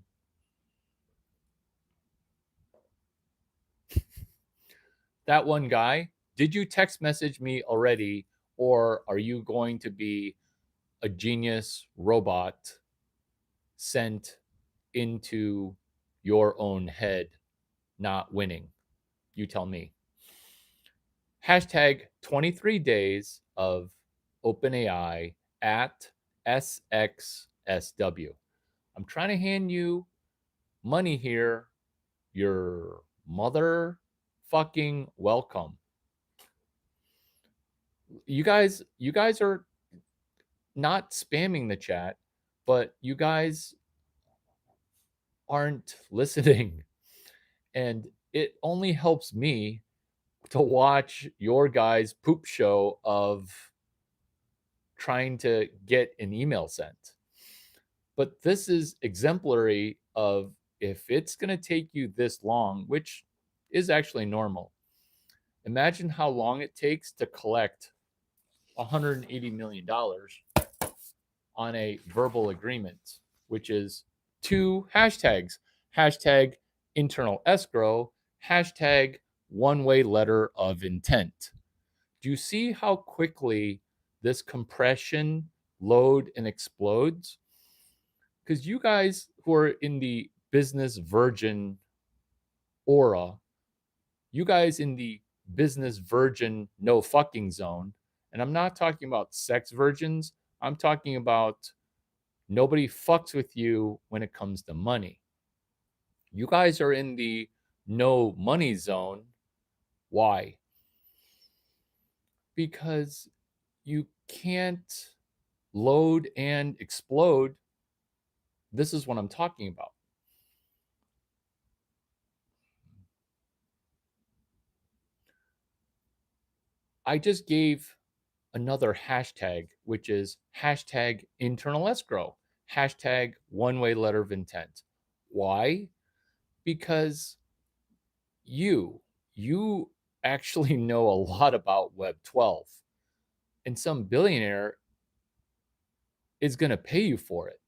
that one guy, did you text message me already, or are you going to be a genius robot sent into your own head, not winning? You tell me. Hashtag 23 days of OpenAI at SXSW. I'm trying to hand you money here. You're mother fucking welcome. You guys are not spamming the chat, but you guys aren't listening. And it only helps me to watch your guys' poop show of trying to get an email sent. But this is exemplary of, if it's going to take you this long, which is actually normal, imagine how long it takes to collect $180 million on a verbal agreement, which is 2 hashtags: hashtag internal escrow, hashtag one-way letter of intent. Do you see how quickly this compression load and explodes? Because you guys who are in the business virgin aura, you guys in the business virgin no fucking zone, and I'm not talking about sex virgins, I'm talking about nobody fucks with you when it comes to money. You guys are in the no money zone. Why? Because you can't load and explode. This is what I'm talking about. I just gave another hashtag, which is hashtag internal escrow, hashtag one-way letter of intent. Why? Because you actually know a lot about Web 12, and some billionaire is going to pay you for it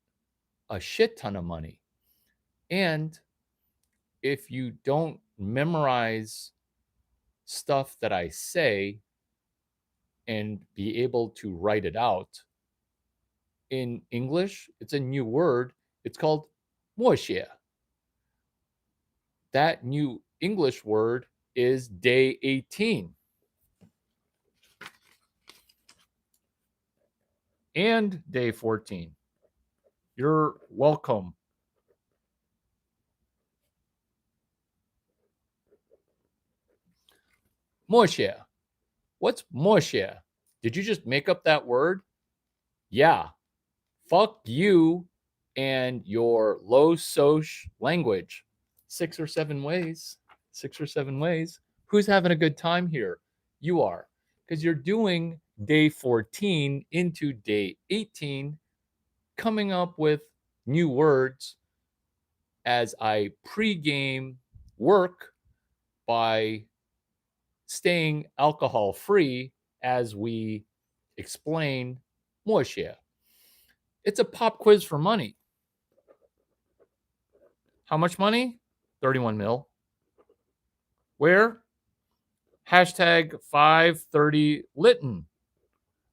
a shit ton of money. And if you don't memorize stuff that I say and be able to write it out in English, it's a new word. It's called 默写. That new English word is day 18. And day 14. You're welcome. Moshe. What's Moshe? Did you just make up that word? Yeah. Fuck you and your low soc language. 6 or 7 ways. 6 or 7 ways. Who's having a good time here? You are. Because you're doing day 14 into day 18, coming up with new words as I pregame work by staying alcohol free as we explain Moshe. It's a pop quiz for money. How much money? 31 mil. Where? Hashtag 530 Litton.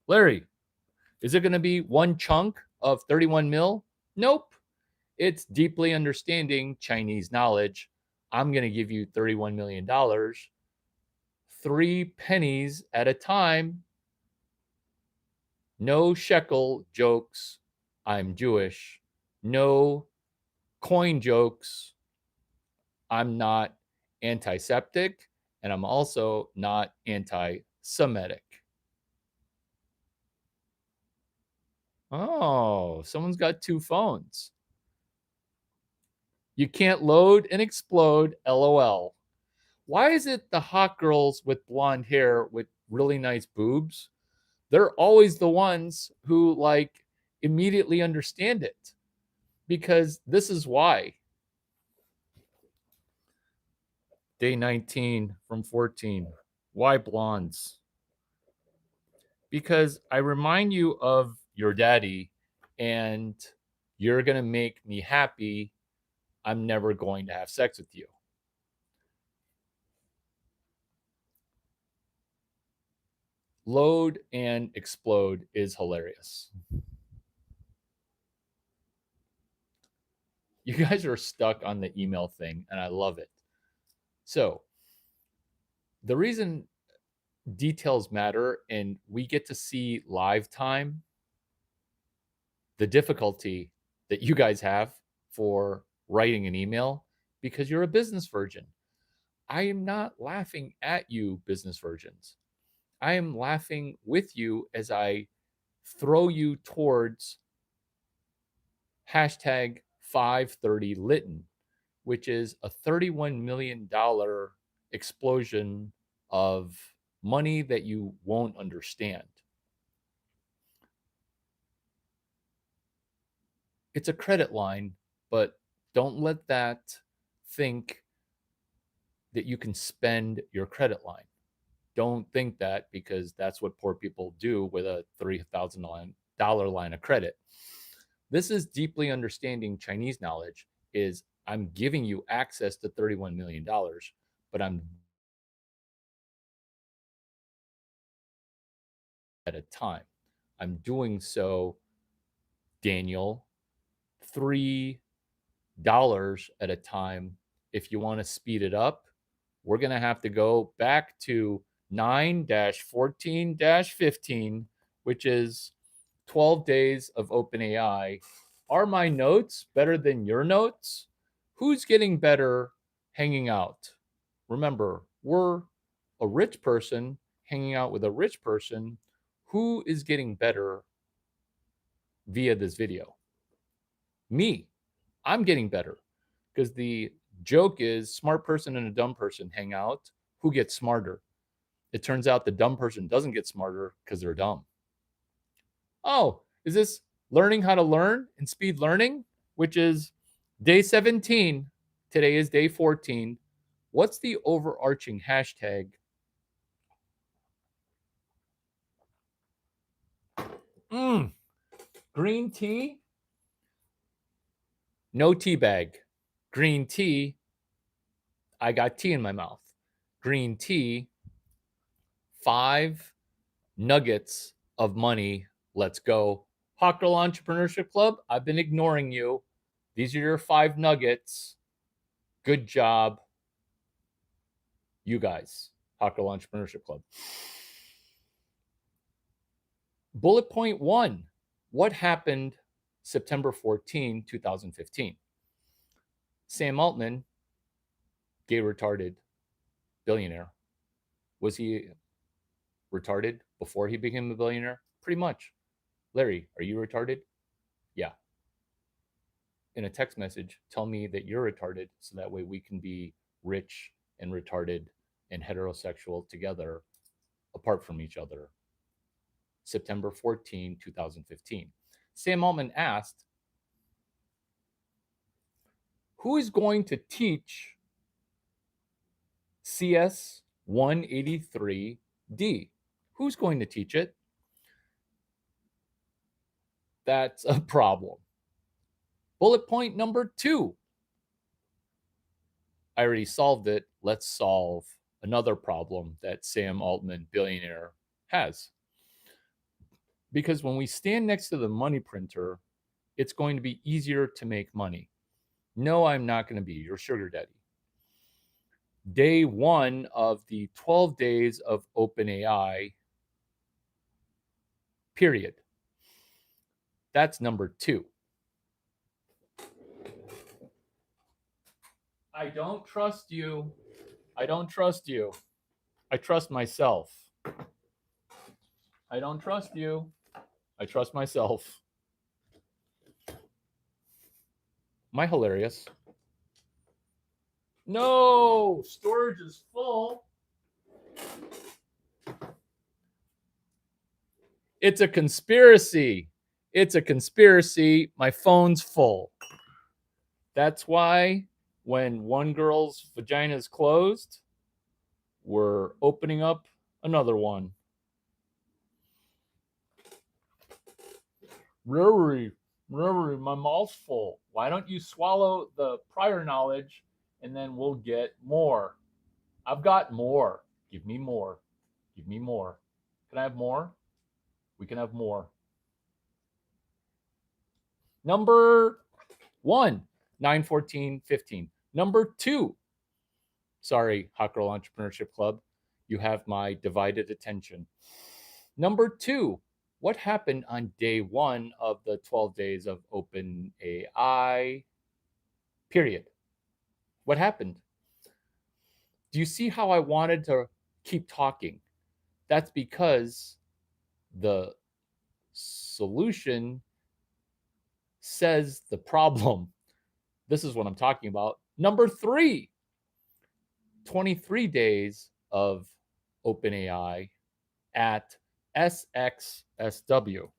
Larry, is it going to be one chunk of 31 mil? Nope. It's deeply understanding Chinese knowledge. I'm going to give you $31 million, 3 pennies at a time. No shekel jokes. I'm Jewish. No coin jokes. I'm not antiseptic, and I'm also not anti-Semitic. Oh, someone's got 2 phones. You can't load and explode, LOL. Why is it the hot girls with blonde hair with really nice boobs, they're always the ones who like immediately understand it? Because this is why. Day 19 from 14. Why blondes? Because I remind you of your daddy, and you're going to make me happy. I'm never going to have sex with you. Load and explode is hilarious. You guys are stuck on the email thing, and I love it. So, the reason details matter and we get to see live time the difficulty that you guys have for writing an email because you're a business virgin. I am not laughing at you, business virgins. I am laughing with you as I throw you towards hashtag 530 Lytton, which is a $31 million explosion of money that you won't understand. It's a credit line, but don't let that think that you can spend your credit line. Don't think that because that's what poor people do with a $3,000 line of credit. This is deeply understanding Chinese knowledge is I'm giving you access to $31 million, but I'm at a time. I'm doing so, Daniel, $3 at a time. If you want to speed it up, we're going to have to go back to 9 14 15, which is 12 days of OpenAI. Are my notes better than your notes? Who's getting better hanging out? Remember, we're a rich person hanging out with a rich person. Who is getting better via this video? Me. I'm getting better because the joke is smart person and a dumb person hang out. Who gets smarter? It turns out the dumb person doesn't get smarter because they're dumb. Oh, is this learning how to learn and speed learning, which is day 17? Today is day 14. What's the overarching hashtag? Green tea? No tea bag. Green tea. I got tea in my mouth. Green tea. 5 nuggets of money. Let's go. Hot Girl Entrepreneurship Club, I've been ignoring you. These are your 5 nuggets. Good job, you guys. Hot Girl Entrepreneurship Club. Bullet point 1. What happened September 14, 2015? Sam Altman, gay retarded billionaire. Was he retarded before he became a billionaire? Pretty much. Larry, are you retarded? Yeah. In a text message, tell me that you're retarded so that way we can be rich and retarded and heterosexual together apart from each other. September 14, 2015. Sam Altman asked, who is going to teach CS 183D? Who's going to teach it? That's a problem. Bullet point number 2. I already solved it. Let's solve another problem that Sam Altman, billionaire, has. Because when we stand next to the money printer, it's going to be easier to make money. No, I'm not going to be your sugar daddy. Day 1 of the 12 days of OpenAI, period. That's number 2. I don't trust you. I don't trust you. I trust myself. I don't trust you. I trust myself. Am I hilarious? No, storage is full. It's a conspiracy. It's a conspiracy. My phone's full. That's why when one girl's vagina is closed, we're opening up another one. Rory, my mouth's full. Why don't you swallow the prior knowledge and then we'll get more? I've got more. Give me more. Give me more. Can I have more? We can have more. Number 1, 91415. Number 2, sorry, Hot Girl Entrepreneurship Club, you have my divided attention. Number 2, what happened on day 1 of the 12 days of OpenAI? Period. What happened? Do you see how I wanted to keep talking? That's because the solution says the problem. This is what I'm talking about. Number 3, 23 days of OpenAI at SXSW.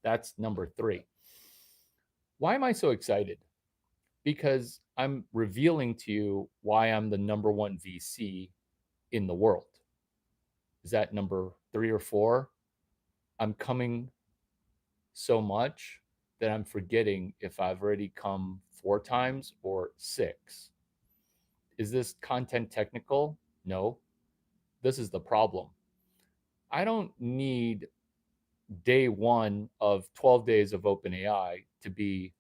That's number 3. Why am I so excited? Because I'm revealing to you why I'm the number 1 VC in the world. Is that number 3 or 4? I'm coming so much that I'm forgetting if I've already come 4 times or 6. Is this content technical? No. This is the problem. I don't need day 1 of 12 days of OpenAI to be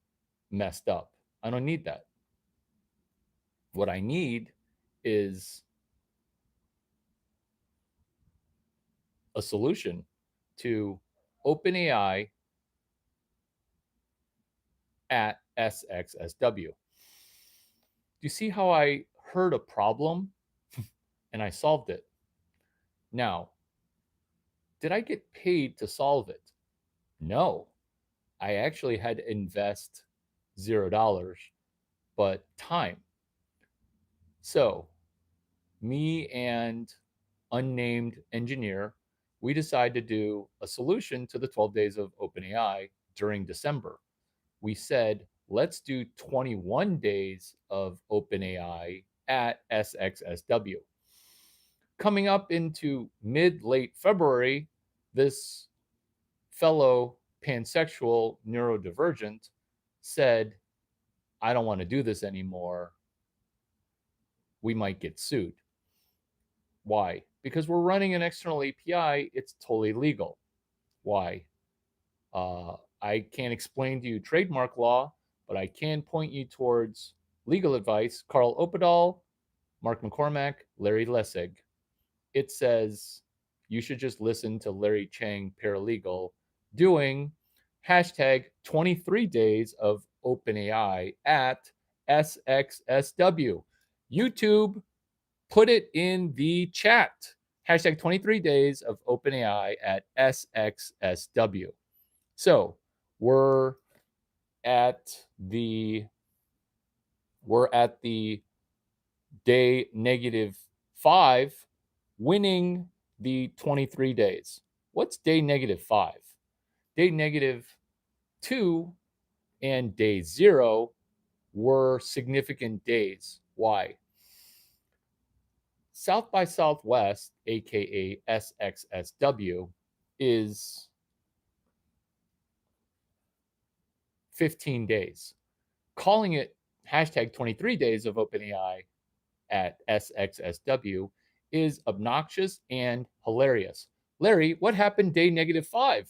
messed up. I don't need that. What I need is a solution to OpenAI at SXSW. Do you see how I heard a problem and I solved it? Now, did I get paid to solve it? No. I actually had to invest $0, but time. So, me and unnamed engineer, we decided to do a solution to the 12 days of OpenAI during December. We said, let's do 21 days of OpenAI at SXSW. Coming up into mid-late February, this fellow pansexual neurodivergent said, I don't want to do this anymore. We might get sued. Why? Because we're running an external API. It's totally legal. Why? I can't explain to you trademark law, but I can point you towards legal advice. Carl Opadahl, Mark McCormack, Larry Lessig. It says you should just listen to Larry Chang, paralegal, doing hashtag 23 days of OpenAI at SXSW. YouTube, put it in the chat. Hashtag 23 days of OpenAI at SXSW. So we're at the day -5, winning the 23 days. What's day -5? Day -2 and day 0 were significant days. Why? South by Southwest, aka SXSW, is 15 days. Calling it hashtag 23 days of OpenAI at SXSW is obnoxious and hilarious. Larry, what happened day -5?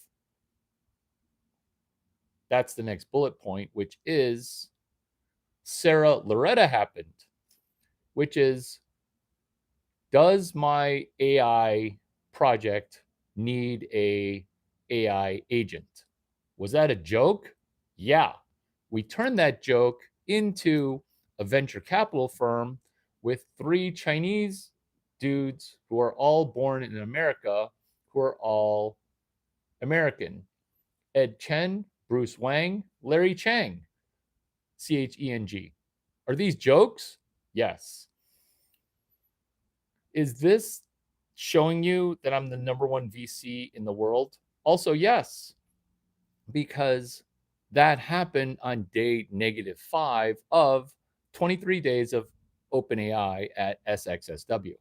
That's the next bullet point, which is Sarah Loretta happened, which is, does my AI project need a AI agent? Was that a joke? Yeah. We turned that joke into a venture capital firm with 3 Chinese dudes who are all born in America, who are all American. Ed Chen, Bruce Wang, Larry Chang, Cheng. Are these jokes? Yes. Is this showing you that I'm the number 1 VC in the world? Also, yes, because that happened on day -5 of 23 days of OpenAI at SXSW.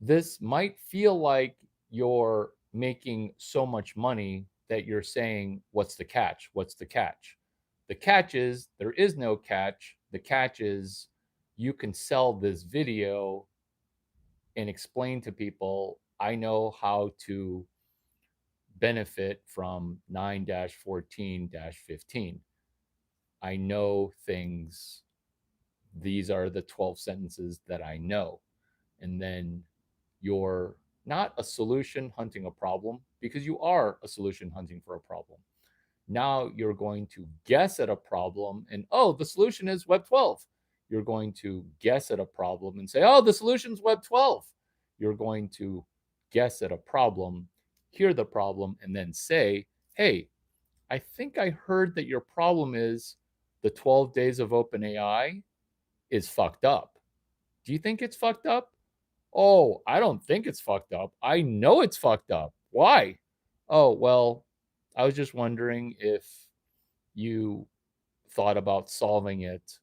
This might feel like you're making so much money that you're saying, what's the catch? What's the catch? The catch is there is no catch. The catch is you can sell this video and explain to people I know how to benefit from 9 14 15. I know things. These are the 12 sentences that I know. And then you're not a solution hunting a problem because you are a solution hunting for a problem. Now you're going to guess at a problem and, oh, the solution is Web 12. You're going to guess at a problem and say, oh, the solution is Web 12. You're going to guess at a problem, hear the problem, and then say, hey, I think I heard that your problem is the 12 days of OpenAI is fucked up. Do you think it's fucked up? Oh, I don't think it's fucked up. I know it's fucked up. Why? Oh, well, I was just wondering if you thought about solving it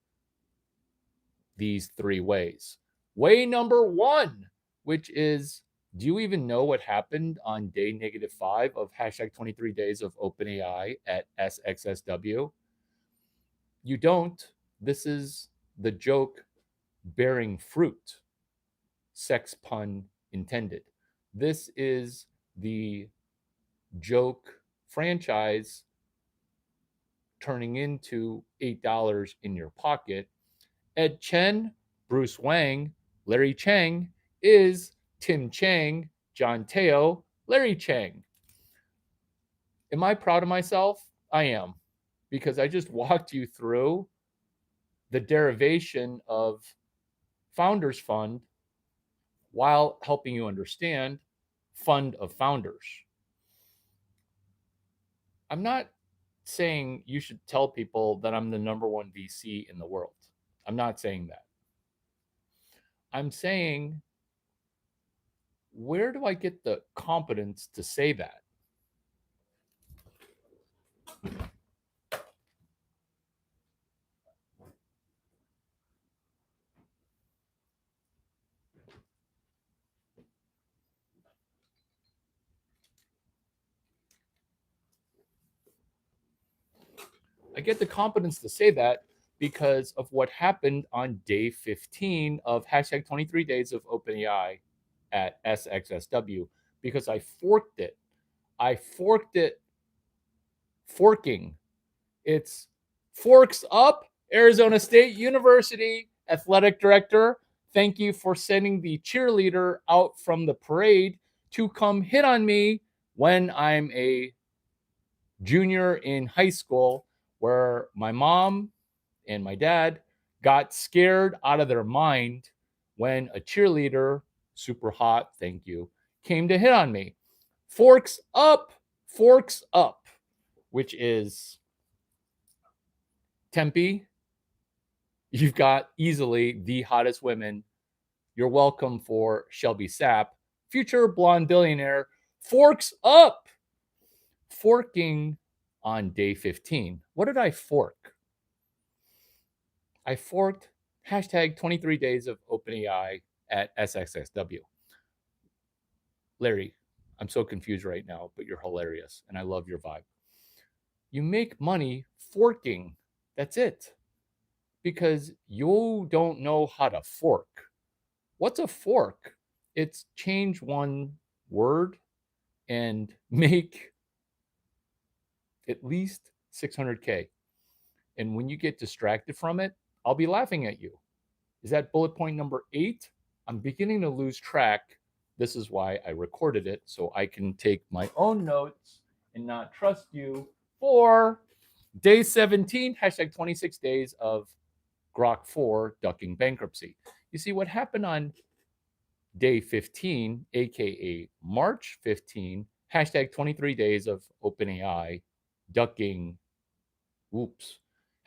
these three ways. Way number one, which is, do you even know what happened on day -5 of hashtag 23 days of OpenAI at SXSW? You don't. This is the joke bearing fruit. Sex pun intended. This is the joke franchise turning into $8 in your pocket. Ed Chen, Bruce Wang, Larry Chang is Tim Chang, John Teo, Larry Chang. Am I proud of myself? I am, because I just walked you through the derivation of Founders Fund while helping you understand Fund of Founders. I'm not saying you should tell people that I'm the number one VC in the world. I'm not saying that. I'm saying, where do I get the competence to say that? I get the competence to say that because of what happened on day 15 of hashtag 23 days of OpenAI at SXSW, because I forked it. I forked it, forking. It's Forks Up, Arizona State University athletic director. Thank you for sending the cheerleader out from the parade to come hit on me when I'm a junior in high school, where my mom and my dad got scared out of their mind when a cheerleader, super hot, thank you, came to hit on me. Forks Up, which is Tempe. You've got easily the hottest women. You're welcome for Shelby Sapp, future blonde billionaire. Forks Up. Forking on day 15. What did I fork? I forked hashtag 23 days of OpenAI at SXSW. Larry, I'm so confused right now, but you're hilarious and I love your vibe. You make money forking. That's it. Because you don't know how to fork. What's a fork? It's change one word and make at least 600K. And when you get distracted from it, I'll be laughing at you. Is that bullet point number 8? I'm beginning to lose track. This is why I recorded it, so I can take my own notes and not trust you for day 17, hashtag 26 days of Grok 4 ducking bankruptcy. You see, what happened on day 15, aka March 15, hashtag 23 days of OpenAI ducking,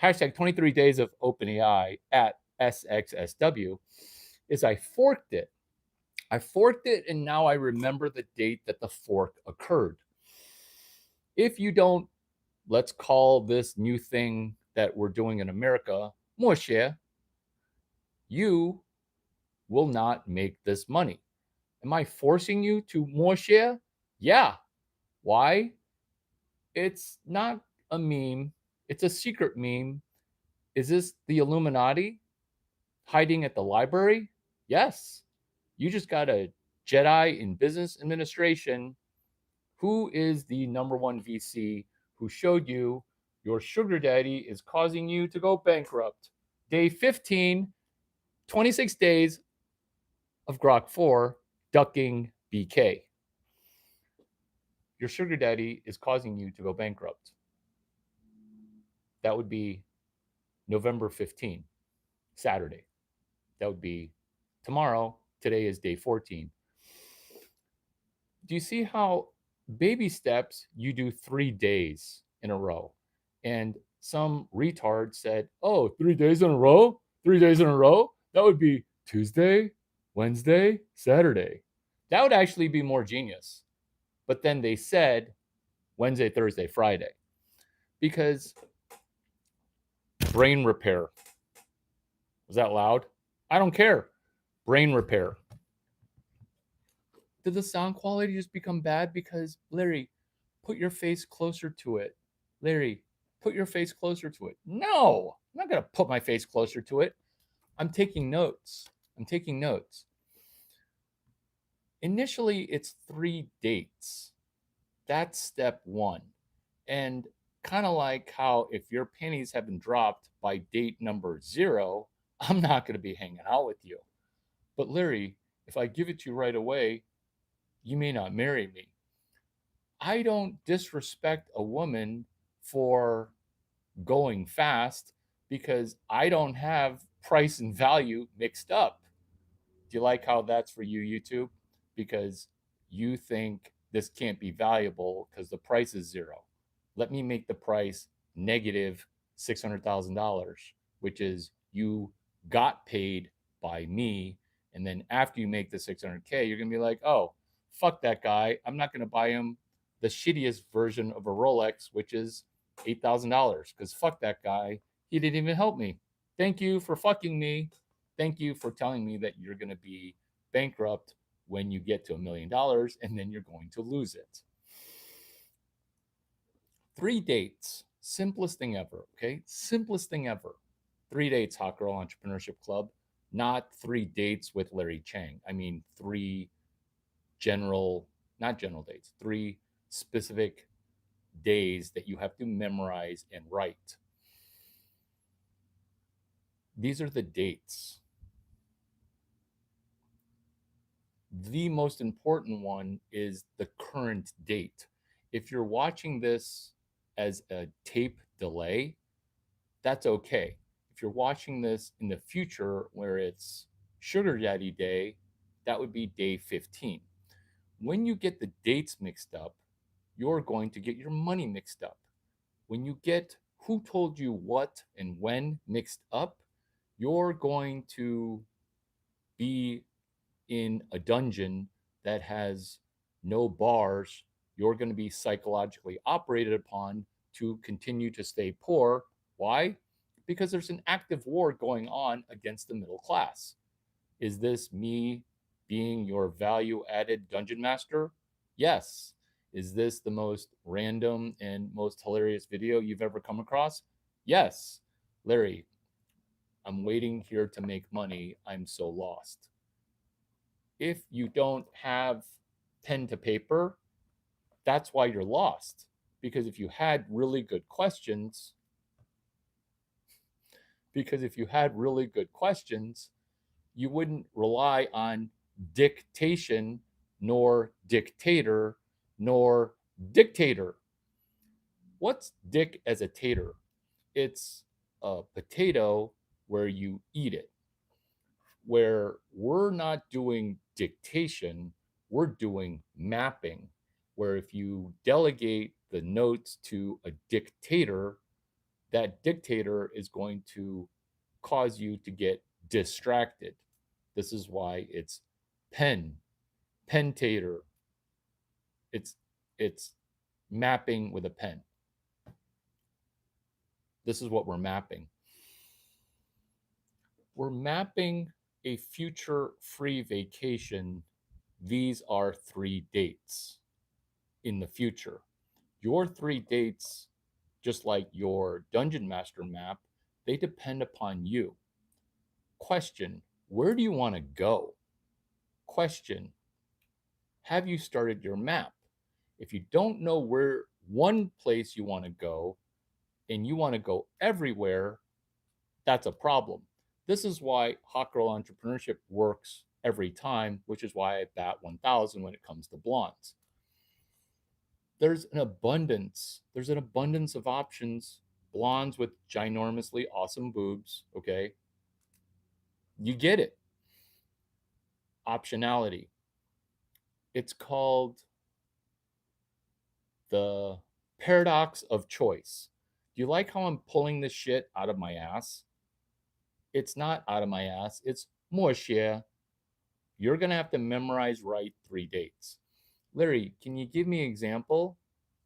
hashtag 23 days of OpenAI at SXSW, is I forked it. I forked it, and now I remember the date that the fork occurred. If you don't, let's call this new thing that we're doing in America, Moshe, you will not make this money. Am I forcing you to Moshe? Yeah. Why? It's not a meme. It's a secret meme. Is this the Illuminati hiding at the library? Yes. You just got to Jedi in business administration, who is the number one VC who showed you your sugar daddy is causing you to go bankrupt? Day 15, 26 days of Grok 4 ducking BK. Your sugar daddy is causing you to go bankrupt. That would be November 15, Saturday. That would be tomorrow. Today is day 14. Do you see how baby steps you do 3 days in a row? And some retard said, "Oh, 3 days in a row? 3 days in a row? That would be Tuesday, Wednesday, Saturday." That would actually be more genius. But then they said Wednesday, Thursday, Friday. Because brain repair. Was that loud? I don't care. Brain repair. Did the sound quality just become bad? Because, Larry, put your face closer to it. Larry, put your face closer to it. No, I'm not going to put my face closer to it. I'm taking notes. I'm taking notes. Initially, it's 3 dates. That's step 1. And kind of like how if your panties have been dropped by date number 0, I'm not going to be hanging out with you. But Larry, if I give it to you right away, you may not marry me. I don't disrespect a woman for going fast because I don't have price and value mixed up. Do you like how that's for you, YouTube? Because you think this can't be valuable because the price is 0. Let me make the price negative $600,000, which is you got paid by me. And then after you make the 600K, you're going to be like, oh, fuck that guy. I'm not going to buy him the shittiest version of a Rolex, which is $8,000, because fuck that guy. He didn't even help me. Thank you for fucking me. Thank you for telling me that you're going to be bankrupt when you get to $1 million and then you're going to lose it. 3 dates. Simplest thing ever. Okay. Simplest thing ever. 3 dates, Hot Girl Entrepreneurship Club. Not 3 dates with Larry Chang. I mean, 3 not general dates, 3 specific days that you have to memorize and write. These are the dates. The most important one is the current date. If you're watching this as a tape delay, that's okay. If you're watching this in the future where it's Sugar Daddy Day, that would be day 15. When you get the dates mixed up, you're going to get your money mixed up. When you get who told you what and when mixed up, you're going to be in a dungeon that has no bars. You're going to be psychologically operated upon to continue to stay poor. Why? Because there's an active war going on against the middle class. Is this me being your value added dungeon master? Yes. Is this the most random and most hilarious video you've ever come across? Yes. Larry, I'm waiting here to make money. I'm so lost. If you don't have pen to paper, that's why you're lost. Because if you had really good questions, you wouldn't rely on dictation, nor dictator, nor dictator. What's dick as a tater? It's a potato where you eat it. Where we're not doing dictation, we're doing mapping. Where if you delegate the notes to a dictator, that dictator is going to cause you to get distracted. This is why it's pentator. It's mapping with a pen. This is what we're mapping. We're mapping a future free vacation. These are 3 dates in the future. Your 3 dates, just like your Dungeon Master map, they depend upon you. Question, where do you want to go? Question, Have you started your map? If you don't know where one place you want to go and you want to go everywhere, that's a problem. This is why Hot Girl Entrepreneurship works every time, which is why I bat 1000 when it comes to blondes. There's an abundance of options. Blondes with ginormously awesome boobs, okay? You get it. Optionality. It's called the paradox of choice. Do you like how I'm pulling this shit out of my ass? It's not out of my ass. It's more share. You're going to have to memorize right 3 dates. Larry, can you give me an example?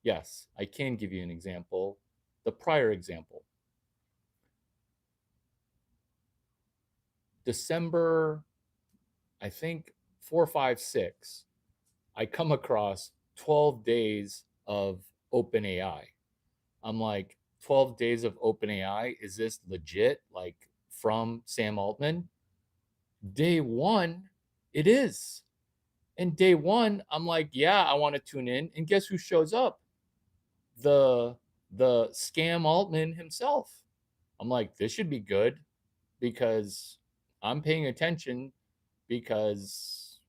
Yes, I can give you an example. The prior example. December, I think 4, 5, 6, I come across 12 days of OpenAI. I'm like, 12 days of OpenAI? Is this legit? Like from Sam Altman? Day one, it is. And day one, I'm like, yeah, I want to tune in. And guess who shows up? The scam Altman himself. I'm like, this should be good because I'm paying attention because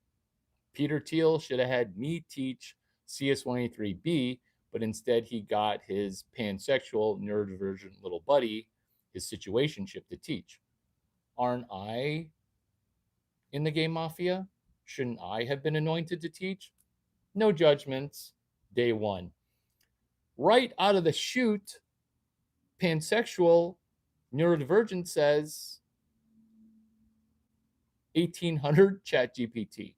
Peter Thiel should have had me teach CS183B, but instead he got his pansexual neurodivergent little buddy, his situationship, to teach. Aren't I in the game mafia? Shouldn't I have been anointed to teach? No judgments. Day one. Right out of the chute, pansexual neurodivergent says 1800 chat GPT.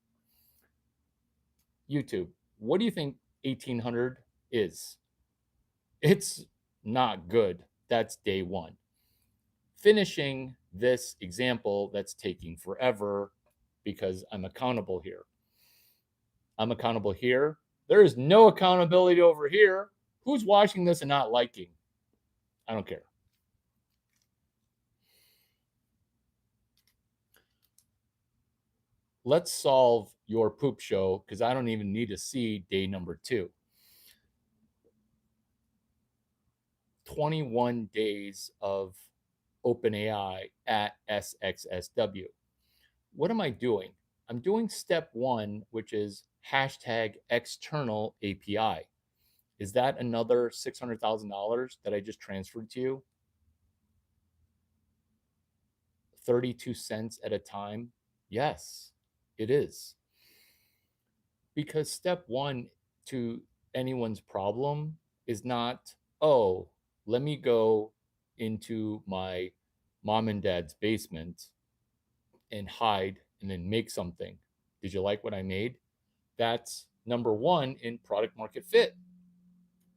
YouTube, what do you think 1800 is? It's not good. That's day one. Finishing this example that's taking forever because I'm accountable here. I'm accountable here. There is no accountability over here. Who's watching this and not liking? I don't care. Let's solve your poop show because I don't even need to see day number 2. 21 days of OpenAI at SXSW. What am I doing? I'm doing step 1, which is hashtag external API. Is that another $600,000 that I just transferred to you? 32 cents at a time? Yes, it is. Because step 1 to anyone's problem is not, oh, let me go into my mom and dad's basement and hide and then make something. Did you like what I made? That's number 1 in product market fit.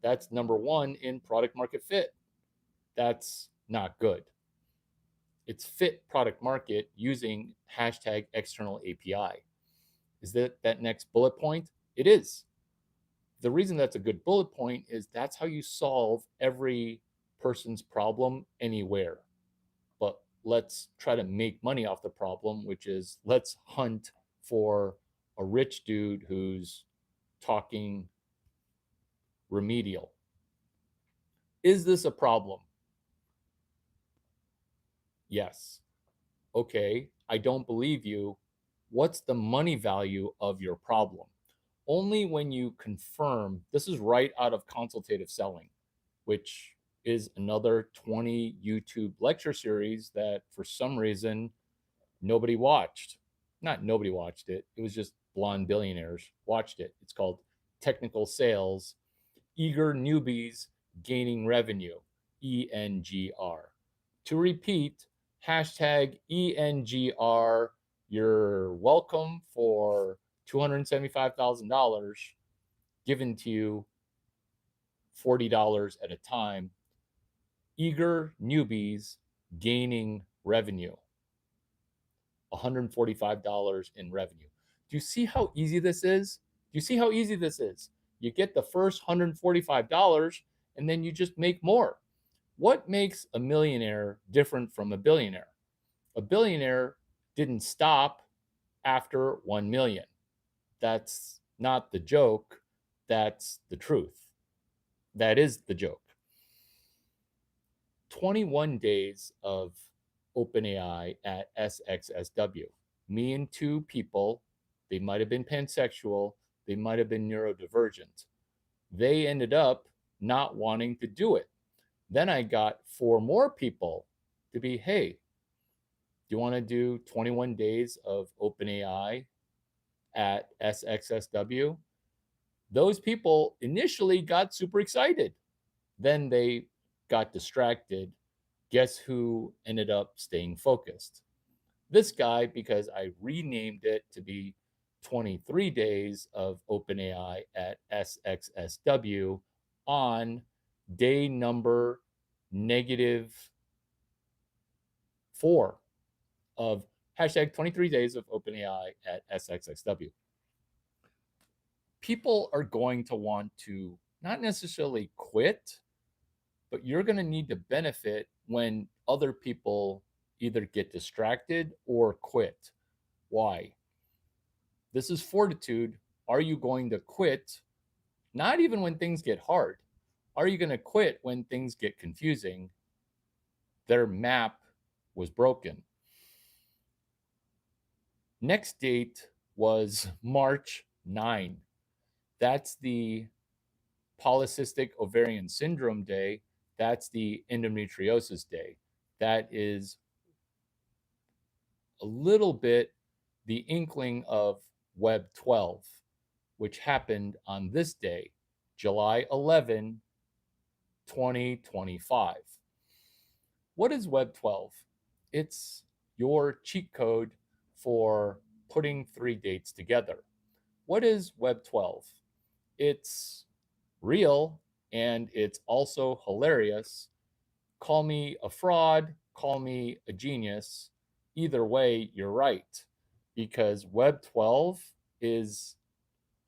That's number 1 in product market fit. That's not good. It's fit product market using hashtag external API. Is that next bullet point? It is. The reason that's a good bullet point is that's how you solve every person's problem anywhere. But let's try to make money off the problem, which is let's hunt for a rich dude who's talking remedial. Is this a problem? Yes. Okay, I don't believe you. What's the money value of your problem? Only when you confirm, this is right out of consultative selling, which is another 20 YouTube lecture series that for some reason nobody watched. Not nobody watched it, it was just blonde billionaires watched it. It's called Technical Sales, Eager Newbies Gaining Revenue, ENGR. To repeat, hashtag ENGR. You're welcome for $275,000 given to you $40 at a time. Eager newbies gaining revenue, $145 in revenue. Do you see how easy this is? Do you see how easy this is? You get the first $145 and then you just make more. What makes a millionaire different from a billionaire? A billionaire didn't stop after 1 million. That's not the joke. That's the truth. That is the joke. 21 days of OpenAI at SXSW. Me and two people, they might have been pansexual, they might have been neurodivergent. They ended up not wanting to do it. Then I got four more people to be, hey, do you want to do 21 days of OpenAI at SXSW? Those people initially got super excited. Then they got distracted. Guess who ended up staying focused? This guy, because I renamed it to be 23 days of OpenAI at SXSW on day number -4 of hashtag 23 days of OpenAI at SXSW. People are going to want to not necessarily quit, but you're going to need to benefit when other people either get distracted or quit. Why? This is fortitude. Are you going to quit? Not even when things get hard. Are you going to quit when things get confusing? Their map was broken. Next date was March 9. That's the polycystic ovarian syndrome day. That's the endometriosis day. That is a little bit the inkling of Web 12, which happened on this day, July 11, 2025. What is Web 12? It's your cheat code for putting three dates together. What is Web 12? It's real and it's also hilarious. Call me a fraud, call me a genius. Either way, you're right, because Web 12 is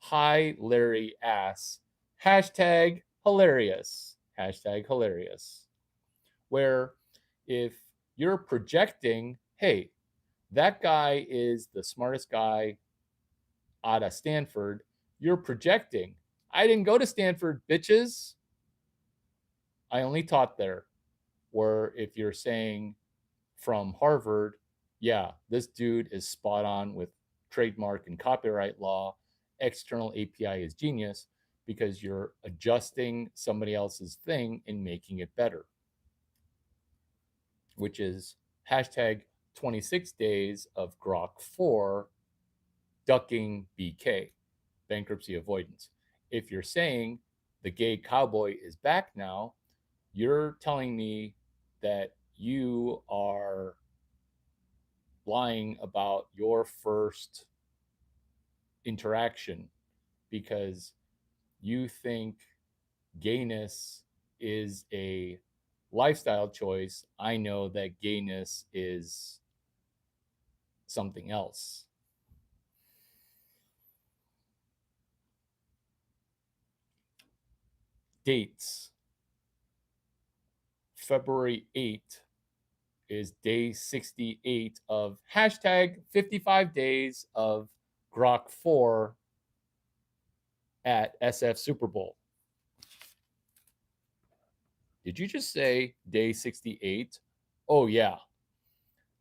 hi Larry ass. Hashtag hilarious. Hashtag hilarious. Where if you're projecting, hey, that guy is the smartest guy out of Stanford, you're projecting. I didn't go to Stanford, bitches. I only taught there. Where if you're saying from Harvard, yeah, this dude is spot on with trademark and copyright law. External API is genius because you're adjusting somebody else's thing and making it better, which is hashtag 26 days of Grok 4 ducking BK, bankruptcy avoidance. If you're saying the gay cowboy is back now, you're telling me that you are lying about your first interaction because you think gayness is a lifestyle choice. I know that gayness is something else. Dates. February 8th is day 68 of hashtag 55 days of Grok 4 at SF Super Bowl. Did you just say day 68? Oh, yeah.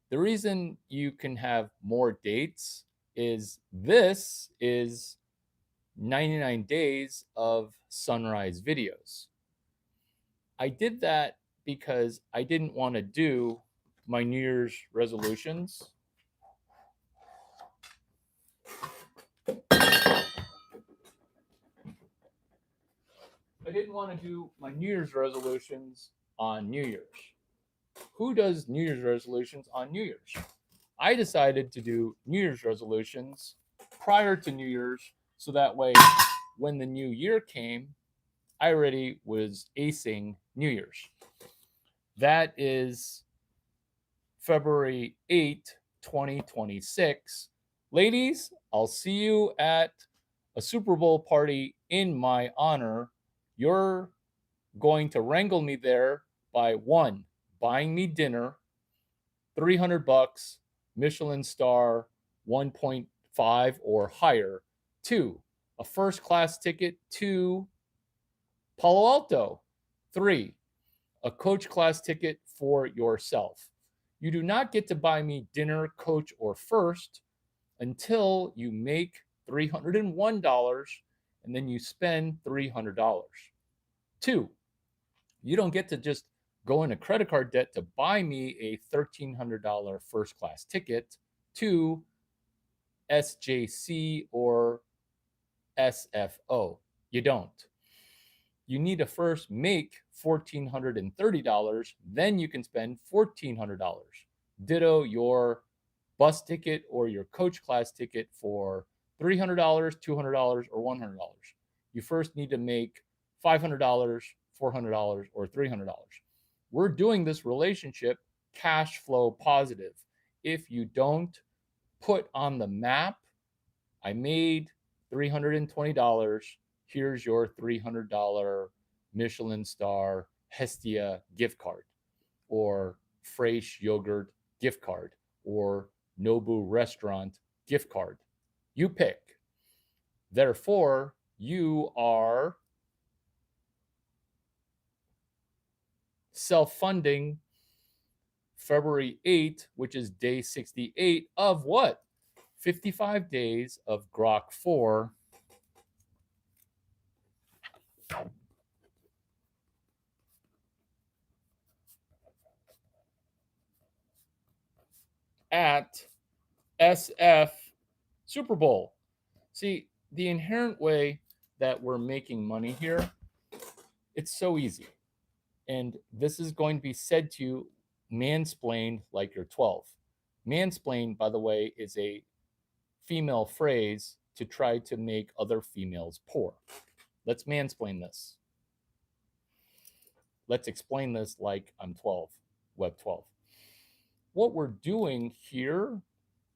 The reason you can have more dates is this is 99 days of sunrise videos. I did that because I didn't want to do my New Year's resolutions. I didn't want to do my New Year's resolutions on New Year's. Who does New Year's resolutions on New Year's? I decided to do New Year's resolutions prior to New Year's so that way when the new year came, I already was acing New Year's. That is February 8, 2026. Ladies, I'll see you at a Super Bowl party in my honor. You're going to wrangle me there by one, buying me dinner, $300, Michelin star 1.5 or higher. Two, a first class ticket to Palo Alto. 3, a coach class ticket for yourself. You do not get to buy me dinner, coach, or first until you make $301 and then you spend $300. 2, you don't get to just go into credit card debt to buy me a $1,300 first class ticket to SJC or SFO. You don't. You need to first make $1,430, then you can spend $1,400. Ditto your bus ticket or your coach class ticket for $300, $200, or $100. You first need to make $500, $400, or $300. We're doing this relationship cash flow positive. If you don't put on the map, I made $320. Here's your $300 Michelin star Hestia gift card, or Fraiche yogurt gift card, or Nobu restaurant gift card. You pick. Therefore, you are self-funding February 8th, which is day 68 of what? 55 days of Grok 4 at SF Super Bowl. See, the inherent way that we're making money here, it's so easy. And this is going to be said to you, mansplained like you're 12. Mansplain, by the way, is a female phrase to try to make other females poor. Let's mansplain this. Let's explain this like I'm 12, Web 12. What we're doing here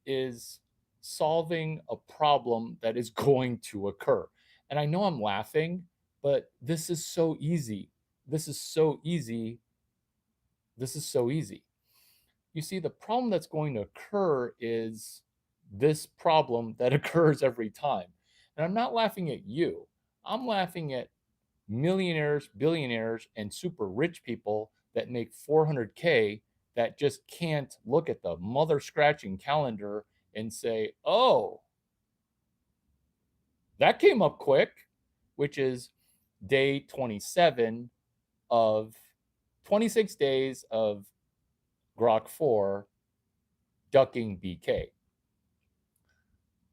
is solving a problem that is going to occur. And I know I'm laughing, but this is so easy. This is so easy. This is so easy. You see, the problem that's going to occur is this problem that occurs every time. And I'm not laughing at you. I'm laughing at millionaires, billionaires, and super rich people that make 400K that just can't look at the mother scratching calendar and say, oh, that came up quick, which is day 27 of 26 days of Grok 4 ducking BK.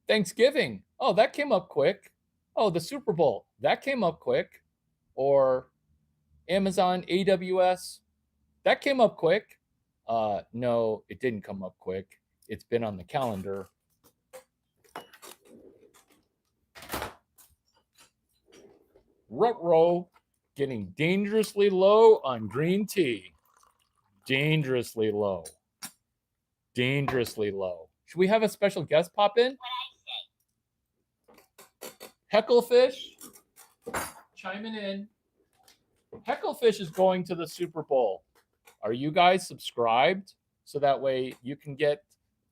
Thanksgiving, oh, that came up quick. Oh, the Super Bowl, that came up quick. Or Amazon AWS, that came up quick. No, it didn't come up quick. It's been on the calendar. Ruh-roh, getting dangerously low on green tea. Dangerously low. Dangerously low. Should we have a special guest pop in? Hecklefish chiming in. Hecklefish is going to the Super Bowl. Are you guys subscribed? So that way you can get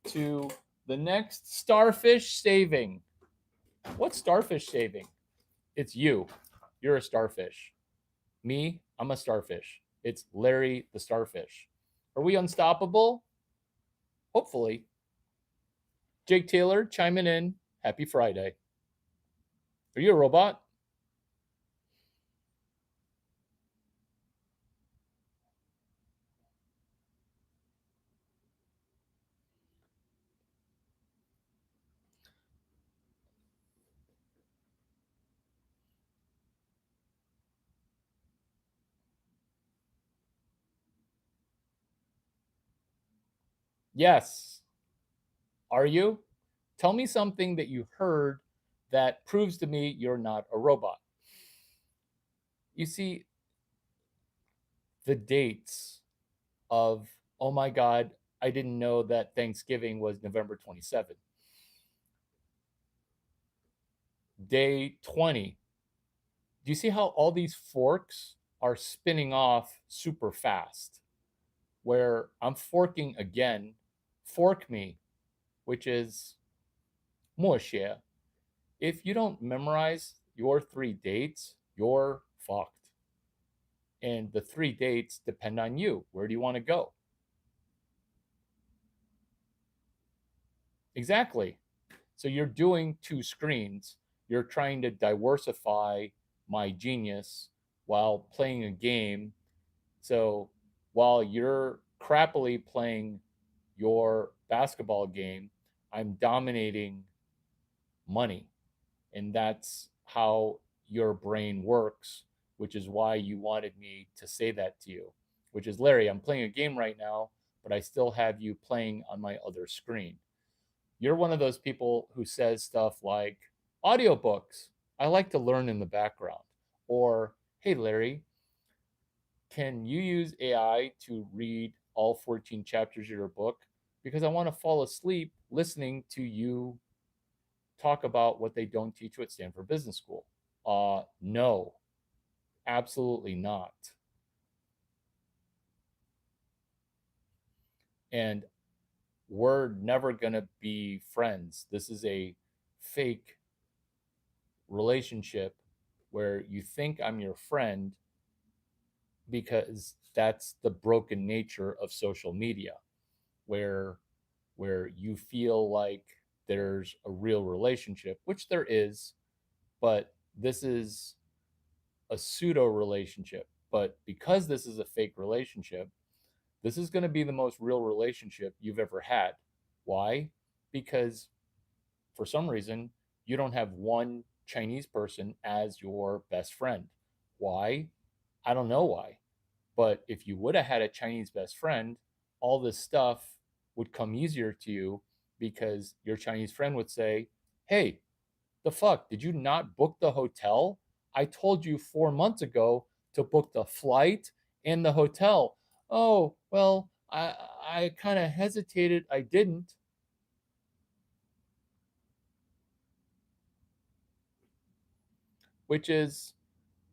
to the next starfish saving. What's starfish saving? It's you. You're a starfish. Me, I'm a starfish. It's Larry the starfish. Are we unstoppable? Hopefully. Jake Taylor chiming in. Happy Friday. Are you a robot? Yes. Are you? Tell me something that you heard that proves to me you're not a robot. You see, the dates of, oh my God, I didn't know that Thanksgiving was November 27th. Day 20. Do you see how all these forks are spinning off super fast? Where I'm forking again, fork me, which is more share. If you don't memorize your 3 dates, you're fucked. And the 3 dates depend on you. Where do you want to go? Exactly. So you're doing 2 screens. You're trying to diversify my genius while playing a game. So while you're crappily playing your basketball game, I'm dominating money. And that's how your brain works, which is why you wanted me to say that to you, which is, Larry, I'm playing a game right now, but I still have you playing on my other screen. You're one of those people who says stuff like, audiobooks, I like to learn in the background. Or, hey, Larry, can you use AI to read all 14 chapters of your book? Because I want to fall asleep listening to you talk about what they don't teach you at Stanford Business School. No, absolutely not. And we're never going to be friends. This is a fake relationship where you think I'm your friend because that's the broken nature of social media, where you feel like there's a real relationship, which there is, but this is a pseudo relationship. But because this is a fake relationship, this is going to be the most real relationship you've ever had. Why? Because for some reason, you don't have one Chinese person as your best friend. Why? I don't know why. But if you would have had a Chinese best friend, all this stuff would come easier to you because your Chinese friend would say, hey, the fuck? Did you not book the hotel? I told you 4 months ago to book the flight and the hotel. Oh, well, I kind of hesitated. I didn't. Which is,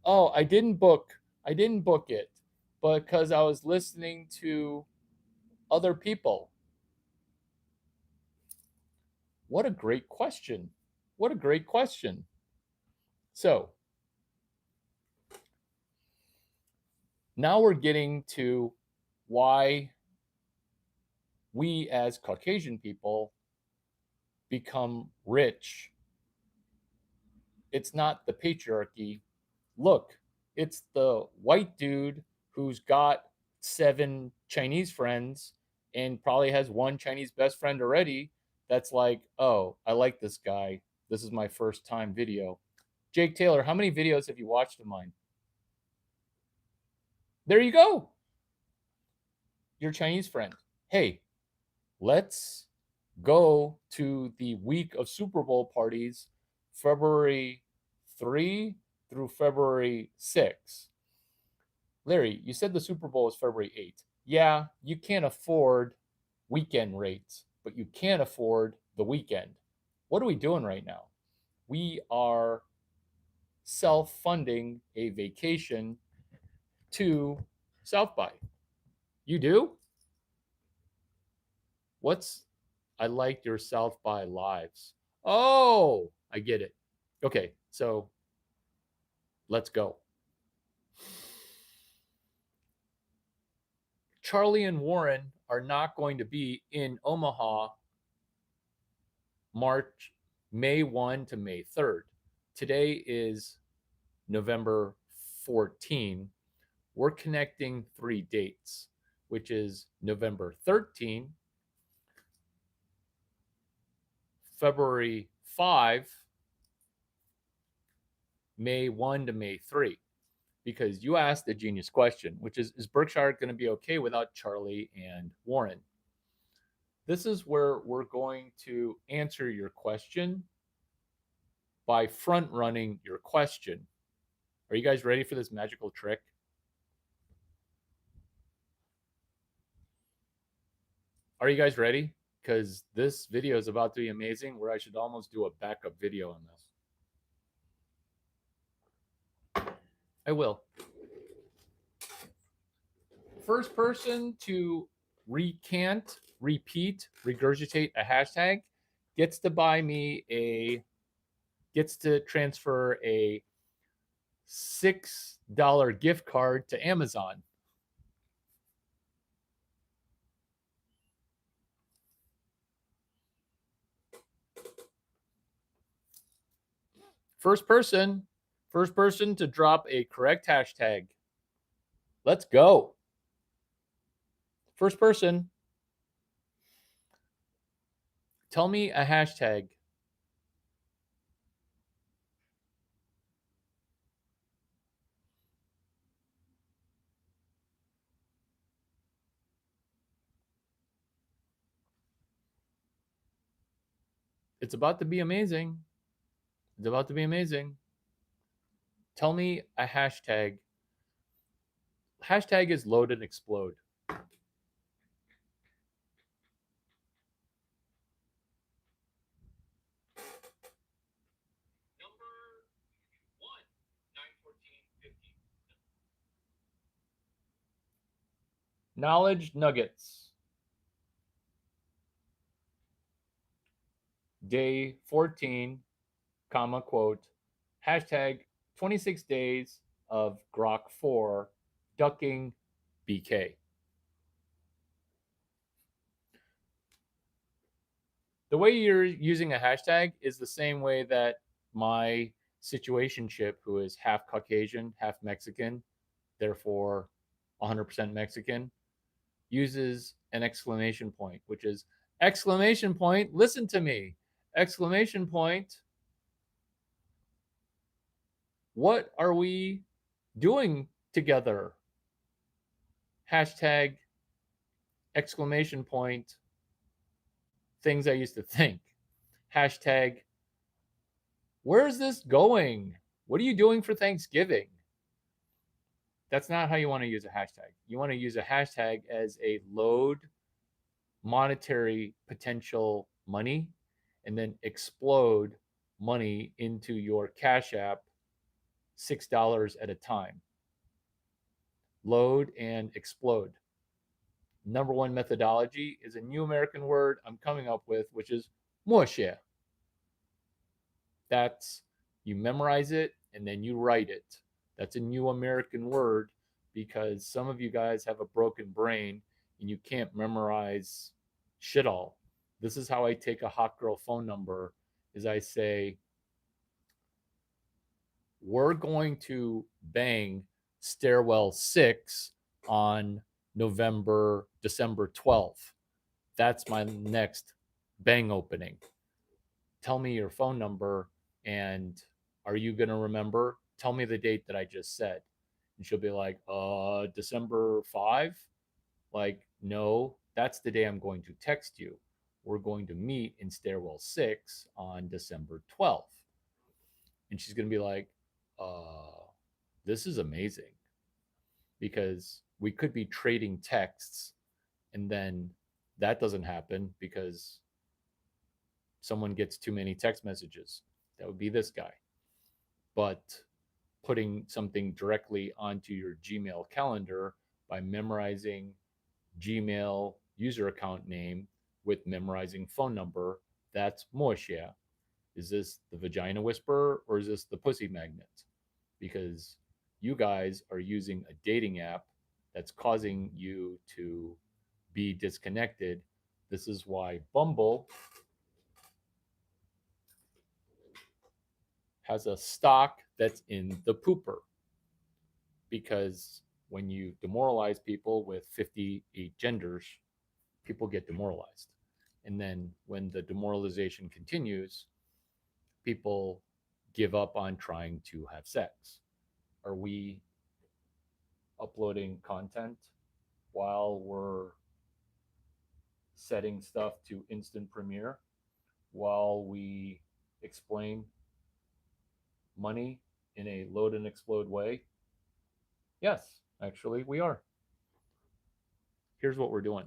oh, I didn't book. I didn't book it because I was listening to other people. What a great question. What a great question. So now we're getting to why we as Caucasian people become rich. It's not the patriarchy. Look, it's the white dude who's got 7 Chinese friends and probably has one Chinese best friend already that's like, oh, I like this guy. This is my first time video. Jake Taylor, how many videos have you watched of mine? There you go. Your Chinese friend. Hey, let's go to the week of Super Bowl parties, February 3 through February 6. Larry, you said the Super Bowl is February 8th. Yeah, you can't afford weekend rates, but you can afford the weekend. What are we doing right now? We are self funding a vacation to South by. You do? What's I liked your South by lives. Oh, I get it. Okay, so let's go. Charlie and Warren are not going to be in Omaha March, May 1 to May 3rd. Today is November 14. We're connecting 3 dates, which is November 13, February 5, May 1 to May 3. Because you asked a genius question, which is Berkshire going to be okay without Charlie and Warren? This is where we're going to answer your question by front running your question. Are you guys ready for this magical trick? Are you guys ready? Because this video is about to be amazing, where I should almost do a backup video on this. I will. First person to recant, repeat, regurgitate a hashtag gets to buy me a gets to transfer a $6 gift card to Amazon. First person to drop a correct hashtag. Let's go. First person. Tell me a hashtag. It's about to be amazing. It's about to be amazing. Tell me a hashtag. Hashtag is load and explode. Knowledge nuggets. Day 14, comma, quote, hashtag 26 days of Grok 4 ducking BK. The way you're using a hashtag is the same way that my situationship, who is half Caucasian, half Mexican, therefore 100% Mexican, uses an exclamation point, which is exclamation point, listen to me, exclamation point, what are we doing together? Hashtag exclamation point, things I used to think. Hashtag, where's this going? What are you doing for Thanksgiving? That's not how you want to use a hashtag. You want to use a hashtag as a load monetary potential money and then explode money into your Cash App $6 at a time. Load and explode. Number one methodology is a new American word I'm coming up with, which is moshia. That's, you memorize it and then you write it. That's a new American word because some of you guys have a broken brain and you can't memorize shit all. This is how I take a hot girl phone number is I say, we're going to bang stairwell 6 on December 12th. That's my next bang opening. Tell me your phone number and are you going to remember? Tell me the date that I just said. And she'll be like, December 5? Like, no, that's the day I'm going to text you. We're going to meet in stairwell 6 on December 12th. And she's going to be like, this is amazing because we could be trading texts and then that doesn't happen because someone gets too many text messages. That would be this guy. But putting something directly onto your Gmail calendar by memorizing Gmail user account name with memorizing phone number, that's Moshia. Is this the vagina whisperer or is this the pussy magnet? Because you guys are using a dating app that's causing you to be disconnected. This is why Bumble has a stock that's in the pooper. Because when you demoralize people with 58 genders, people get demoralized. And then when the demoralization continues, people give up on trying to have sex. Are we uploading content while we're setting stuff to instant premiere, while we explain money in a load and explode way? Yes, actually, we are. Here's what we're doing.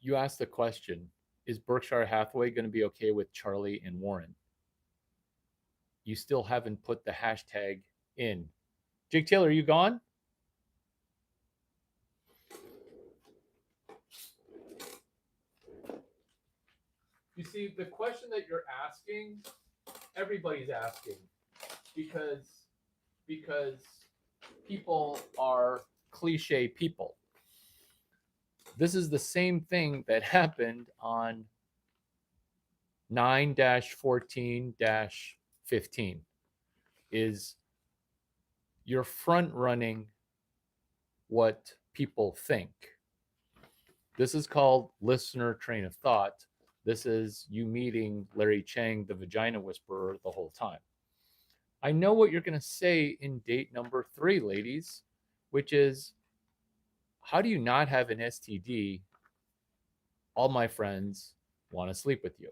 You asked the question, is Berkshire Hathaway going to be okay with Charlie and Warren? You still haven't put the hashtag in. Jake Taylor, are you gone? You see, the question that you're asking, everybody's asking because because people are cliche people. This is the same thing that happened on 9-14-15 is you're front running what people think. This is called listener train of thought. This is you meeting Larry Chang, the vagina whisperer, the whole time. I know what you're going to say in date number 3, ladies, which is, how do you not have an STD? All my friends want to sleep with you.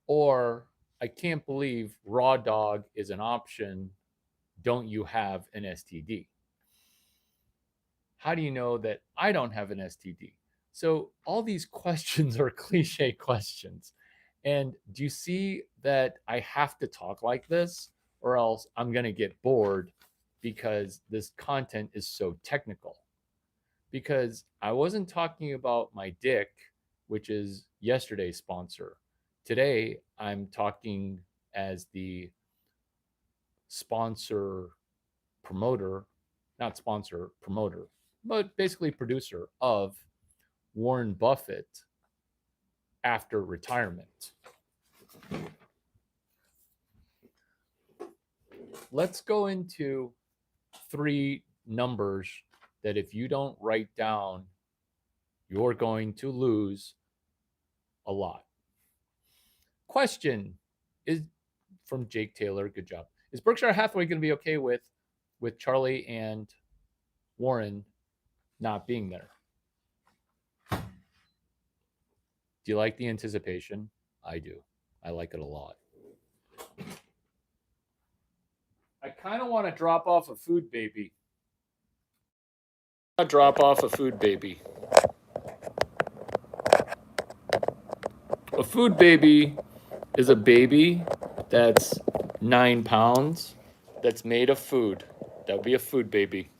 Or, I can't believe raw dog is an option. Don't you have an STD? How do you know that I don't have an STD? So, all these questions are cliche questions. And do you see that I have to talk like this, or else I'm going to get bored because this content is so technical? Because I wasn't talking about my dick, which is yesterday's sponsor. Today, I'm talking as the sponsor promoter, not sponsor, promoter, but basically producer of Warren Buffett after retirement. Let's go into 3 numbers that if you don't write down, you're going to lose a lot. Question is from Jake Taylor. Good job. Is Berkshire Hathaway going to be okay with Charlie and Warren not being there? Do you like the anticipation? I do. I like it a lot. I kind of want to drop off a food baby. Drop off a food baby. A food baby is a baby that's 9 pounds that's made of food. That would be a food baby.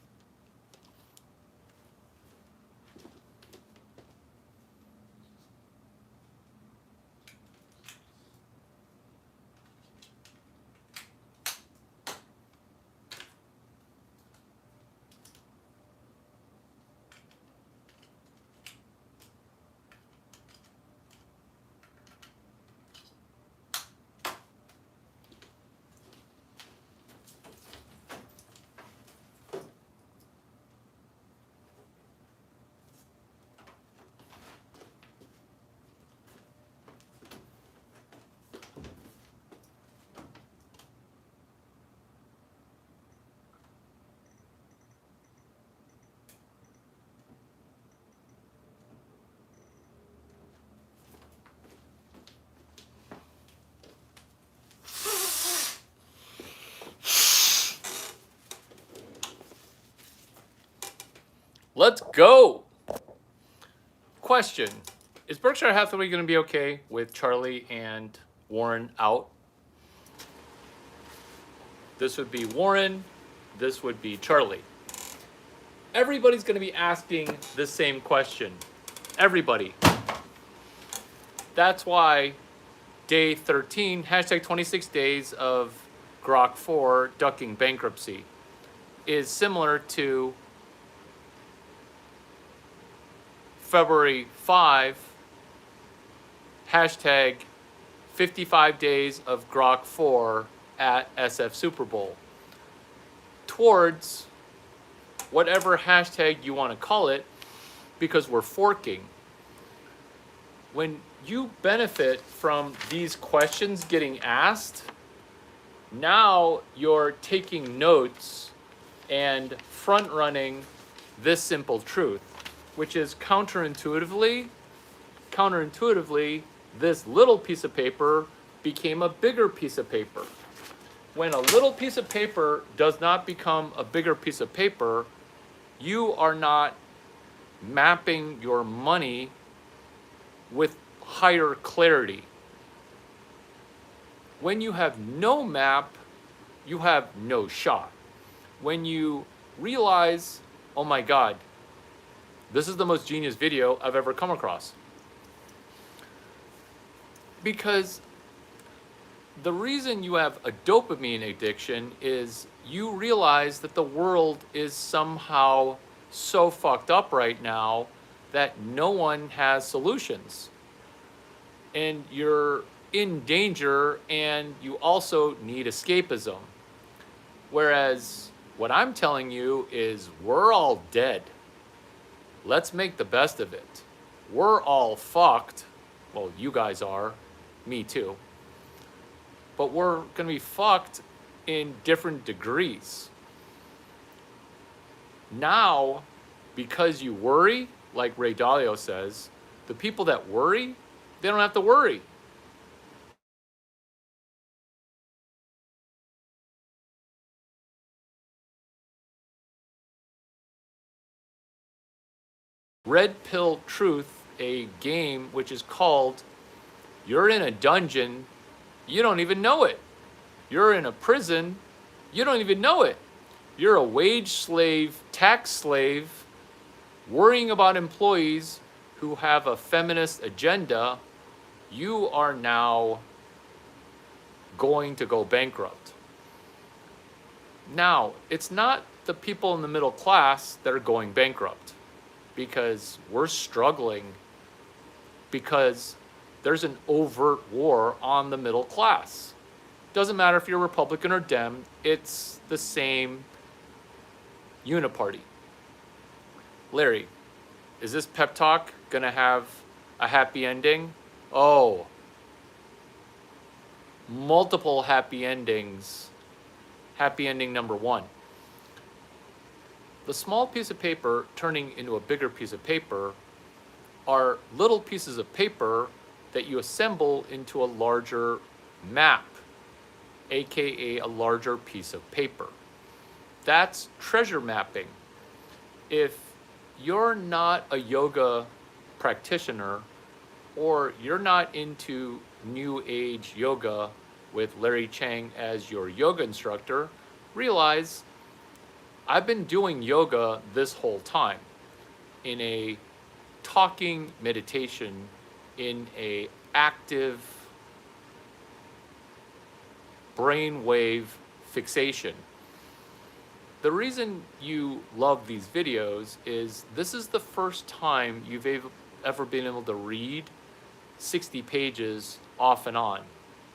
Let's go. Question. Is Berkshire Hathaway going to be okay with Charlie and Warren out? This would be Warren. This would be Charlie. Everybody's going to be asking the same question. Everybody. That's why day 13, hashtag 26 days of Grok 4 ducking bankruptcy is similar to February 5, hashtag 55 days of Grok 4 at SF Super Bowl. Towards whatever hashtag you want to call it, because we're forking. When you benefit from these questions getting asked, now you're taking notes and front running this simple truth, which is counterintuitively, this little piece of paper became a bigger piece of paper. When a little piece of paper does not become a bigger piece of paper, you are not mapping your money with higher clarity. When you have no map, you have no shot. When you realize, oh my God, This is the most genius video I've ever come across. Because the reason you have a dopamine addiction is you realize that the world is somehow so fucked up right now that no one has solutions. And you're in danger, and you also need escapism. Whereas what I'm telling you is we're all dead. Let's make the best of it. We're all fucked. Well, you guys are. Me too. But we're going to be fucked in different degrees. Now, because you worry, like Ray Dalio says, the people that worry, they don't have to worry. Red Pill Truth, a game which is called You're in a Dungeon, you don't even know it. You're in a prison, you don't even know it. You're a wage slave, tax slave, worrying about employees who have a feminist agenda. You are now going to go bankrupt. Now, it's not the people in the middle class that are going bankrupt, because we're struggling because there's an overt war on the middle class. Doesn't matter if you're Republican or Dem, it's the same uniparty. Larry, is this pep talk gonna have a happy ending? Oh, multiple happy endings. Happy ending number 1. The small piece of paper turning into a bigger piece of paper are little pieces of paper that you assemble into a larger map, aka a larger piece of paper. That's treasure mapping. If you're not a yoga practitioner, or you're not into new age yoga with Larry Chang as your yoga instructor, realize I've been doing yoga this whole time in a talking meditation, in a active brainwave fixation. The reason you love these videos is this is the first time you've ever been able to read 60 pages off and on.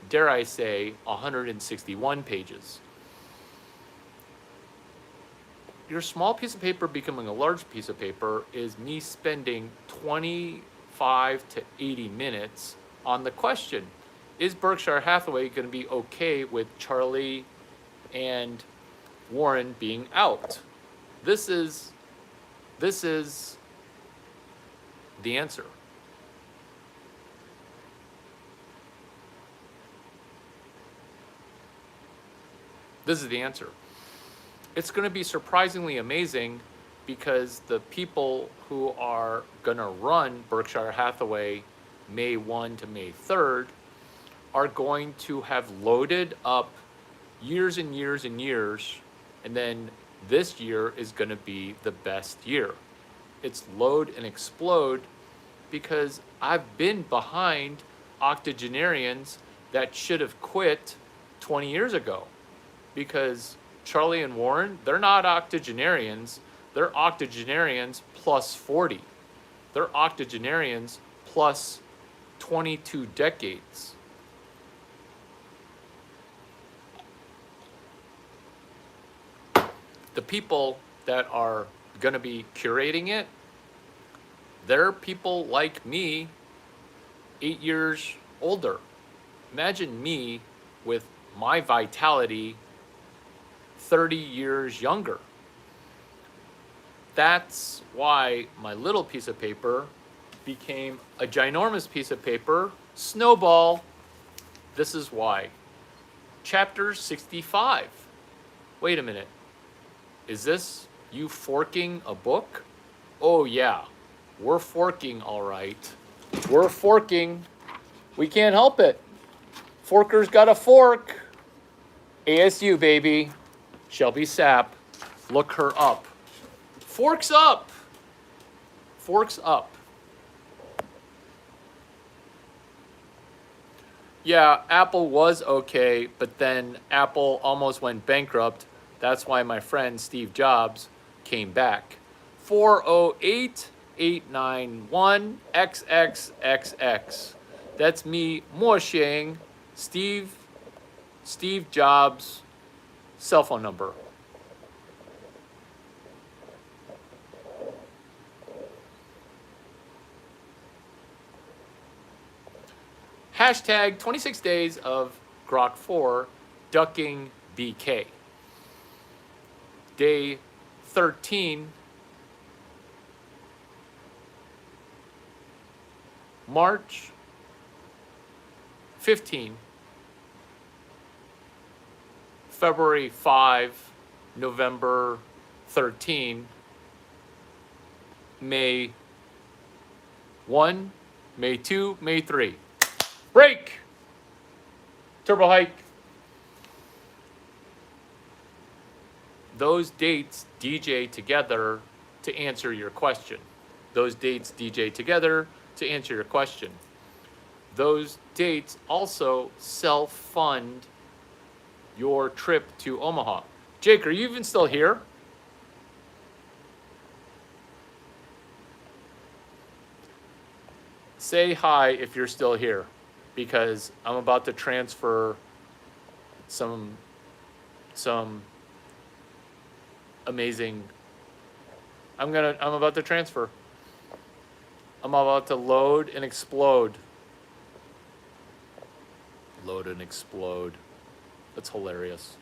Dare I say 161 pages. Your small piece of paper becoming a large piece of paper is me spending 25 to 80 minutes on the question, is Berkshire Hathaway going to be okay with Charlie and Warren being out? This is the answer. This is the answer. It's going to be surprisingly amazing, because the people who are going to run Berkshire Hathaway May 1 to May 3rd are going to have loaded up years and years and years, and then this year is going to be the best year. It's load and explode, because I've been behind octogenarians that should have quit 20 years ago, because Charlie and Warren, they're not octogenarians. They're octogenarians plus 40. They're octogenarians plus 22 decades. The people that are going to be curating it, they're people like me, 8 years older. Imagine me with my vitality 30 years younger. That's why my little piece of paper became a ginormous piece of paper. Snowball. This is why. Chapter 65. Wait a minute. Is this you forking a book? Oh yeah, we're forking, all right. We're forking. We can't help it. Forker's got a fork. ASU, baby. Shelby Sapp, look her up. Forks up. Forks up. Yeah, Apple was okay, but then Apple almost went bankrupt. That's why my friend Steve Jobs came back. 408-891 XXXX. That's me, Mo Shang, Steve Jobs' cell phone number. Hashtag 26 days of Grok 4 ducking BK. Day 13, March 15, February 5, November 13, May 1, May 2, May 3. Break! Turbo hike. Those dates DJ together to answer your question. Those dates DJ together to answer your question. Those dates also self-fund your trip to Omaha. Jake, are you even still here? Say hi if you're still here, because I'm about to transfer some amazing. I'm about to transfer. I'm about to load and explode. Load and explode. That's hilarious.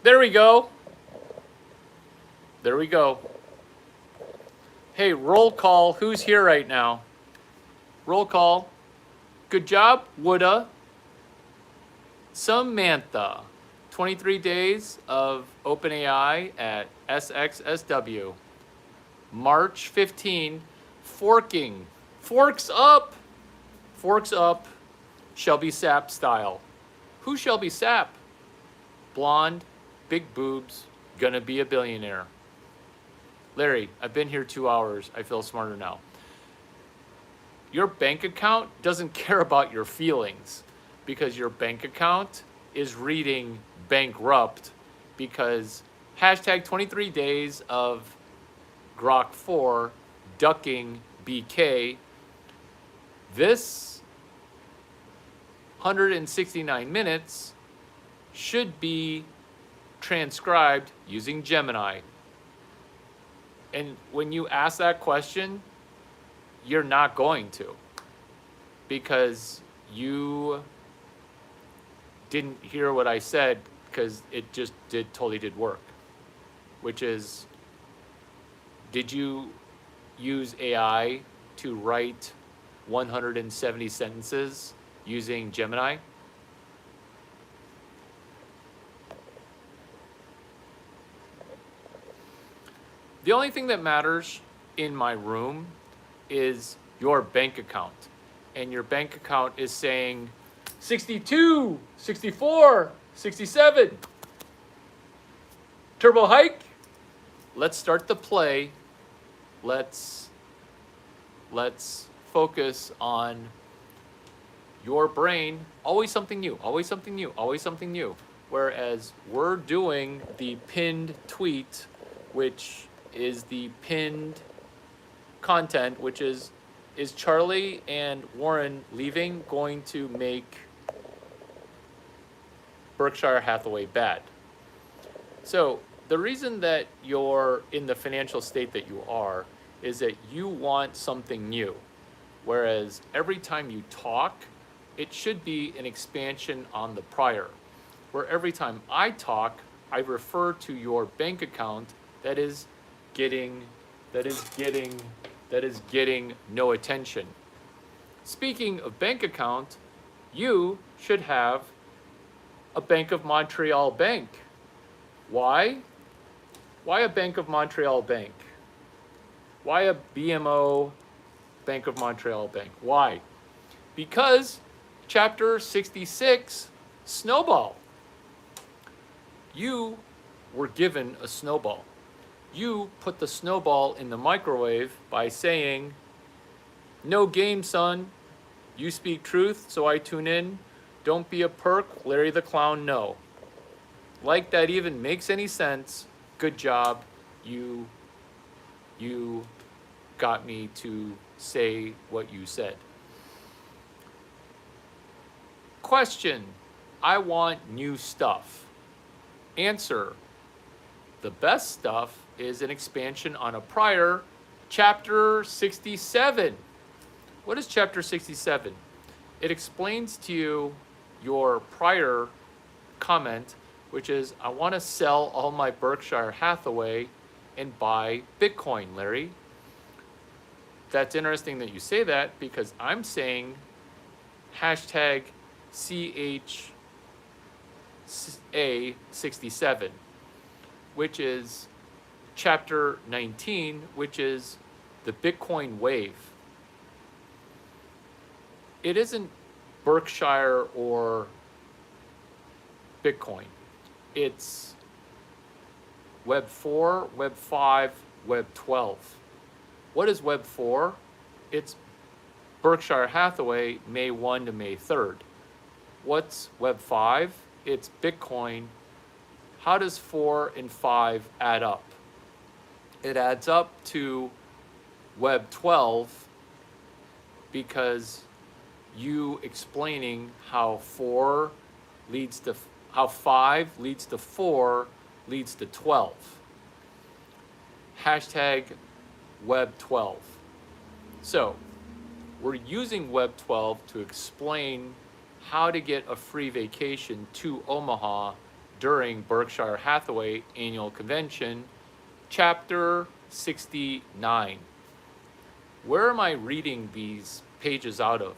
There we go. There we go. Hey, roll call. Who's here right now? Roll call. Good job, Woulda. Samantha. 23 days of OpenAI at SXSW. March 15, forking. Forks up. Forks up. Shelby Sapp style. Who's Shelby Sapp? Blonde, big boobs, gonna be a billionaire. Larry, I've been here 2 hours. I feel smarter now. Your bank account doesn't care about your feelings, because your bank account is reading bankrupt, because hashtag 23 days of Grok 4 ducking BK. This 169 minutes should be transcribed using Gemini. And when you ask that question, you're not going to, because you didn't hear what I said, because it just totally did work, which is, did you use AI to write 170 sentences using Gemini? The only thing that matters in my room is your bank account. And your bank account is saying 62, 64, 67. Turbo hike. Let's start the play. Let's focus on your brain, always something new, always something new, always something new. Whereas we're doing the pinned tweet, which is the pinned content, which is Charlie and Warren leaving going to make Berkshire Hathaway bad? So the reason that you're in the financial state that you are is that you want something new. Whereas every time you talk, it should be an expansion on the prior. Where every time I talk, I refer to your bank account that is getting no attention. Speaking of bank account, you should have a Bank of Montreal bank. Why? Why a Bank of Montreal bank? Why a BMO Bank of Montreal bank? Why? Because Chapter 66, Snowball. You were given a snowball. You put the snowball in the microwave by saying, "No game, son. You speak truth, so I tune in. Don't be a perk, Larry the Clown, no." Like that even makes any sense. Good job. You got me to say what you said. Question: I want new stuff. Answer: the best stuff is an expansion on a prior, Chapter 67. What is Chapter 67? It explains to you your prior comment, which is, I want to sell all my Berkshire Hathaway and buy Bitcoin, Larry. That's interesting that you say that, because I'm saying hashtag CHA67, which is Chapter 19, which is the Bitcoin wave. It isn't Berkshire or Bitcoin. It's Web 4, Web 5, Web 12. What is Web 4? It's Berkshire Hathaway, May 1 to May 3rd. What's Web 5? It's Bitcoin. How does 4 and 5 add up? It adds up to Web 12 because you explaining how 5 leads to 4 leads to 12. Hashtag Web 12. So we're using Web 12 to explain how to get a free vacation to Omaha during Berkshire Hathaway Annual Convention, Chapter 69. Where am I reading these pages out of?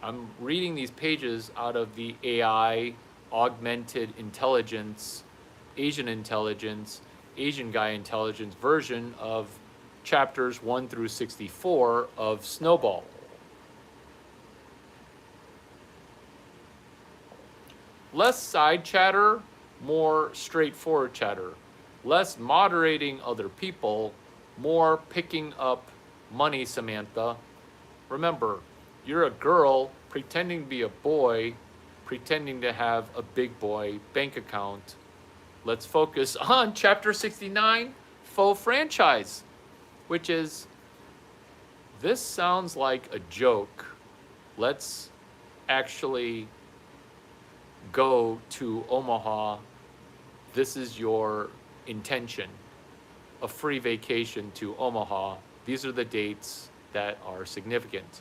I'm reading these pages out of the AI, augmented intelligence, Asian guy intelligence version of chapters 1 through 64 of Snowball. Less side chatter, more straightforward chatter. Less moderating other people, more picking up money, Samantha. Remember, you're a girl pretending to be a boy, pretending to have a big boy bank account. Let's focus on Chapter 69, Faux Franchise, which is, this sounds like a joke. Let's actually go to Omaha. This is your intention, a free vacation to Omaha. These are the dates that are significant.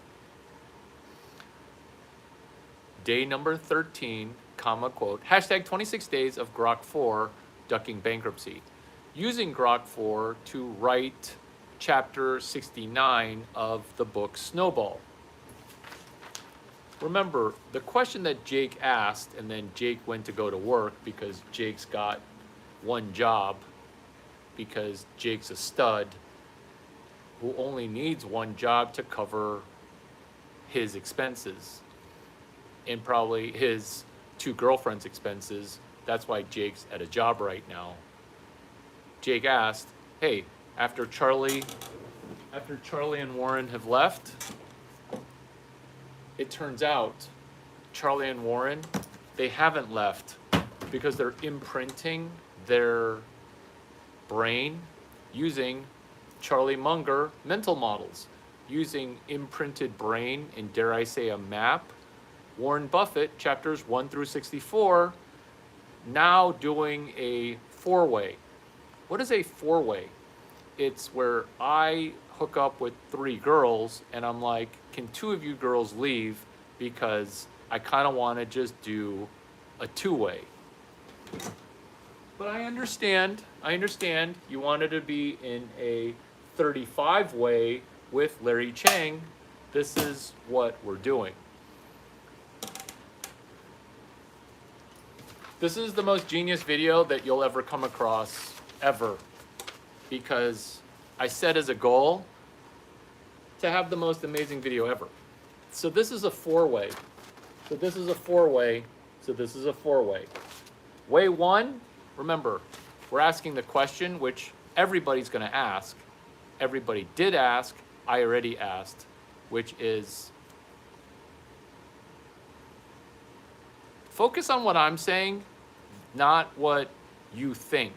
Day number 13, comma, quote, hashtag 26 days of Grok 4 ducking bankruptcy. Using Grok 4 to write Chapter 69 of the book Snowball. Remember, the question that Jake asked, and then Jake went to go to work because Jake's got one job, because Jake's a stud who only needs one job to cover his expenses and probably his 2 girlfriends' expenses. That's why Jake's at a job right now. Jake asked, hey, after Charlie and Warren have left, it turns out Charlie and Warren, they haven't left because they're imprinting their brain using Charlie Munger mental models, using imprinted brain and, dare I say, a map. Warren Buffett, chapters 1 through 64, now doing a four-way. What is a four-way? It's where I hook up with three girls and I'm like, can two of you girls leave because I kind of want to just do a two-way. But I understand you wanted to be in a 35-way with Larry Chang. This is what we're doing. This is the most genius video that you'll ever come across, ever. Because I set as a goal to have the most amazing video ever. So this is a four-way. So this is a four-way. So this is a four-way. Way one, remember, we're asking the question which everybody's going to ask. Everybody did ask. I already asked, which is, focus on what I'm saying, not what you think.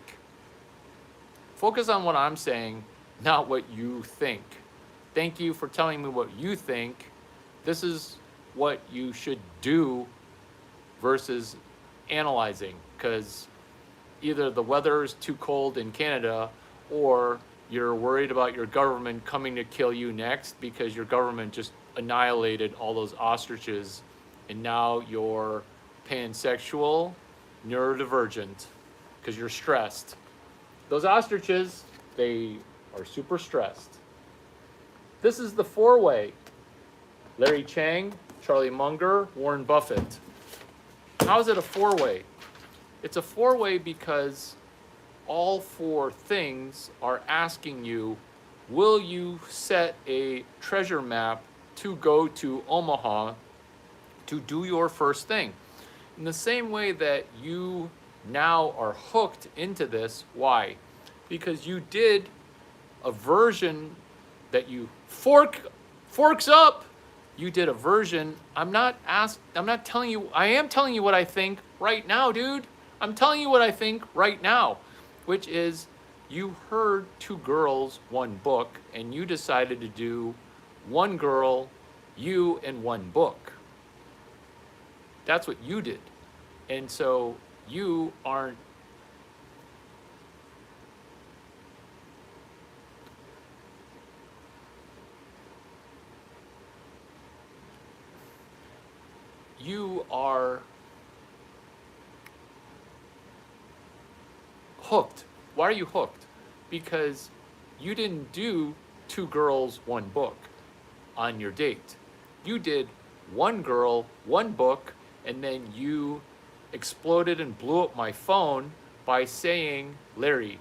Focus on what I'm saying, not what you think. Thank you for telling me what you think. This is what you should do versus analyzing, because either the weather is too cold in Canada or you're worried about your government coming to kill you next because your government just annihilated all those ostriches and now you're pansexual, neurodivergent, because you're stressed. Those ostriches, they are super stressed. This is the four-way. Larry Chang, Charlie Munger, Warren Buffett. How is it a four-way? It's a four-way because all four things are asking you, will you set a treasure map to go to Omaha to do your first thing? In the same way that you now are hooked into this. Why? Because you did a version that you forks up. You did a version. I am telling you what I think right now, dude. I'm telling you what I think right now, which is you heard two girls, one book, and you decided to do one girl, you, and one book. That's what you did. And so you aren't you are hooked. Why are you hooked? Because you didn't do two girls, one book on your date. You did one girl, one book, and then you exploded and blew up my phone by saying, Larry,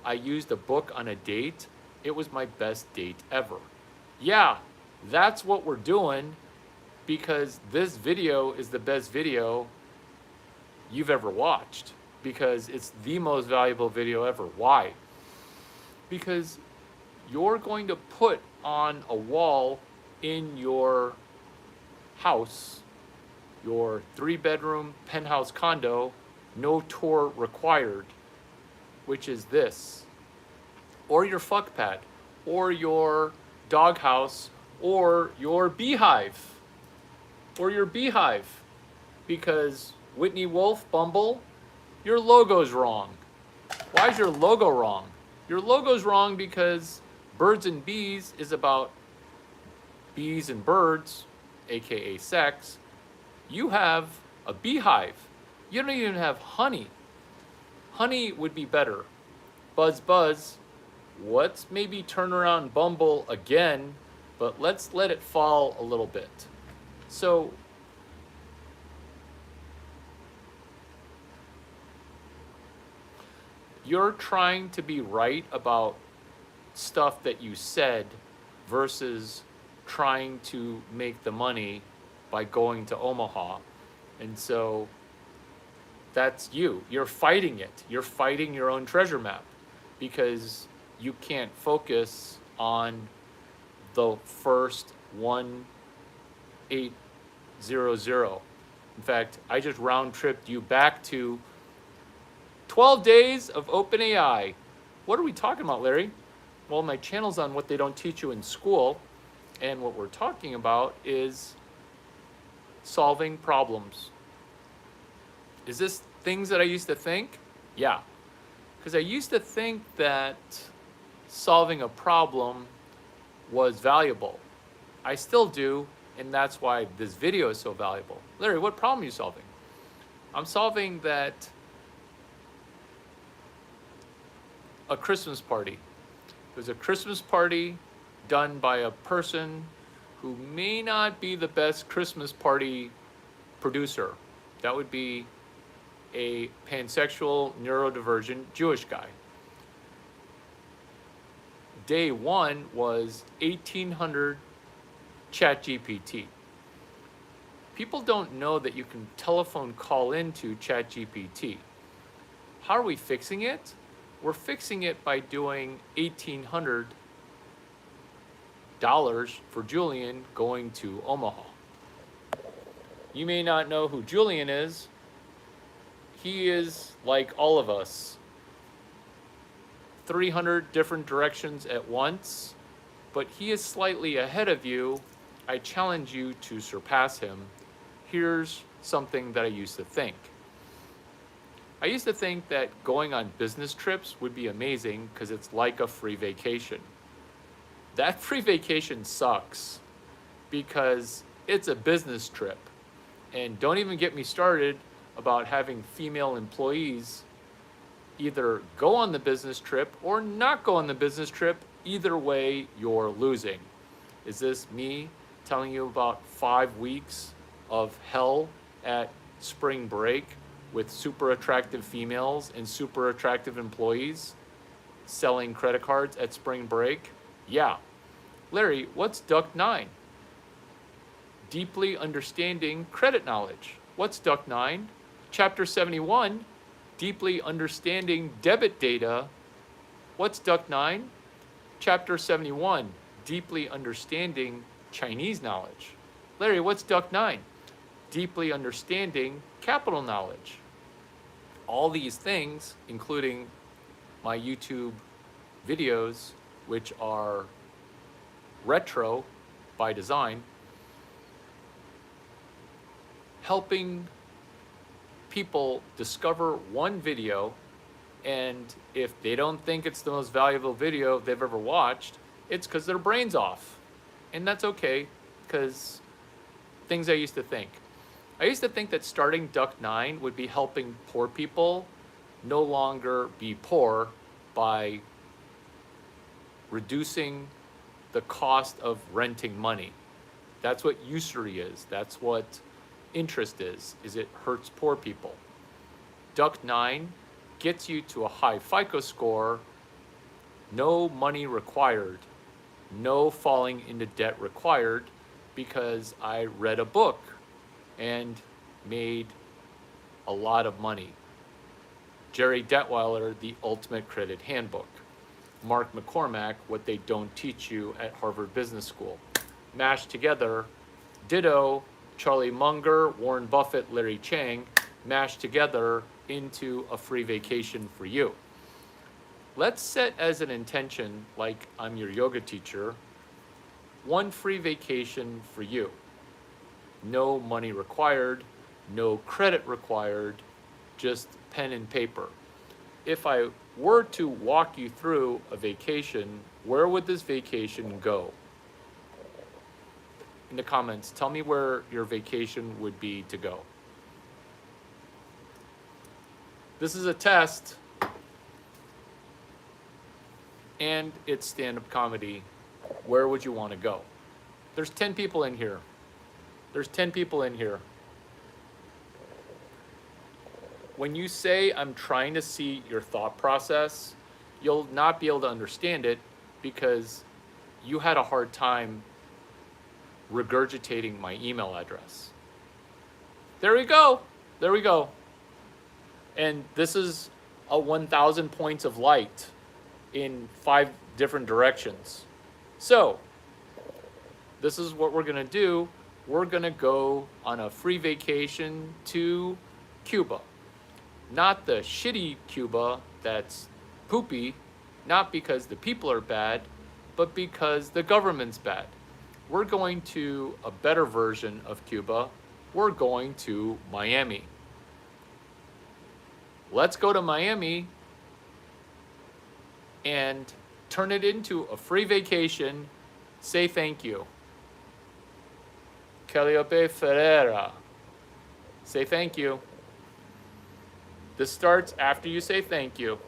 I used a book on a date. It was my best date ever. Yeah, that's what we're doing, because this video is the best video you've ever watched, because it's the most valuable video ever. Why? Because you're going to put on a wall in your house, your 3-bedroom penthouse condo, no tour required, which is this, or your fuck pad, or your doghouse, or your beehive, because Whitney Wolf, Bumble, your logo's wrong. Why is your logo wrong? Your logo's wrong because Birds and Bees is about bees and birds, aka sex. You have a beehive. You don't even have honey. Honey would be better. Buzz buzz. Let's maybe turn around Bumble again, but let's let it fall a little bit. So you're trying to be right about stuff that you said versus trying to make the money by going to Omaha. And so that's you. You're fighting it. You're fighting your own treasure map because you can't focus on the first one 800. In fact, I just round tripped you back to 12 days of OpenAI. What are we talking about, Larry? Well, my channel's on what they don't teach you in school, and what we're talking about is solving problems. Is this things that I used to think? Yeah. Because I used to think that solving a problem was valuable. I still do, and that's why this video is so valuable. Larry, what problem are you solving? I'm solving that a Christmas party. It was a Christmas party done by a person who may not be the best Christmas party producer. That would be a pansexual, neurodivergent Jewish guy. Day one was 1800 ChatGPT. People don't know that you can telephone call into ChatGPT. How are we fixing it? We're fixing it by doing $1,800 for Julian going to Omaha. You may not know who Julian is. He is like all of us, 300 different directions at once, but he is slightly ahead of you. I challenge you to surpass him. Here's something that I used to think. I used to think that going on business trips would be amazing because it's like a free vacation. That free vacation sucks because it's a business trip. And don't even get me started about having female employees either go on the business trip or not go on the business trip. Either way, you're losing. Is this me telling you about 5 weeks of hell at spring break with super attractive females and super attractive employees selling credit cards at spring break? Yeah. Larry, what's Duck 9? Deeply understanding credit knowledge. What's Duck 9? Chapter 71, deeply understanding debit data. What's Duck 9? Chapter 71, deeply understanding Chinese knowledge. Larry, what's Duck 9? Deeply understanding capital knowledge. All these things, including my YouTube videos, which are retro by design, helping people discover one video, and if they don't think it's the most valuable video they've ever watched, it's because their brain's off. And that's okay, because things I used to think. I used to think that starting Duck 9 would be helping poor people no longer be poor by reducing the cost of renting money. That's what usury is. That's what interest is it hurts poor people. Duck 9 gets you to a high FICO score, no money required, no falling into debt required, because I read a book and made a lot of money. Jerry Detweiler, The Ultimate Credit Handbook. Mark McCormack, What They Don't Teach You at Harvard Business School. Mashed together, ditto, Charlie Munger, Warren Buffett, Larry Chang, mashed together into a free vacation for you. Let's set as an intention, like I'm your yoga teacher, one free vacation for you. No money required, no credit required, just pen and paper. If I were to walk you through a vacation, where would this vacation go? In the comments, tell me where your vacation would be to go. This is a test, and it's stand-up comedy. Where would you want to go? There's 10 people in here. There's 10 people in here. When you say I'm trying to see your thought process, you'll not be able to understand it because you had a hard time regurgitating my email address. There we go. There we go. And this is a 1,000 points of light in 5 different directions. So this is what we're going to do. we're going to go on a free vacation to Cuba. Not the shitty Cuba that's poopy, not because the people are bad, but because the government's bad. We're going to a better version of Cuba. We're going to Miami. Let's go to Miami and turn it into a free vacation. Say thank you. Calliope Ferreira. Say thank you. This starts after you say thank you.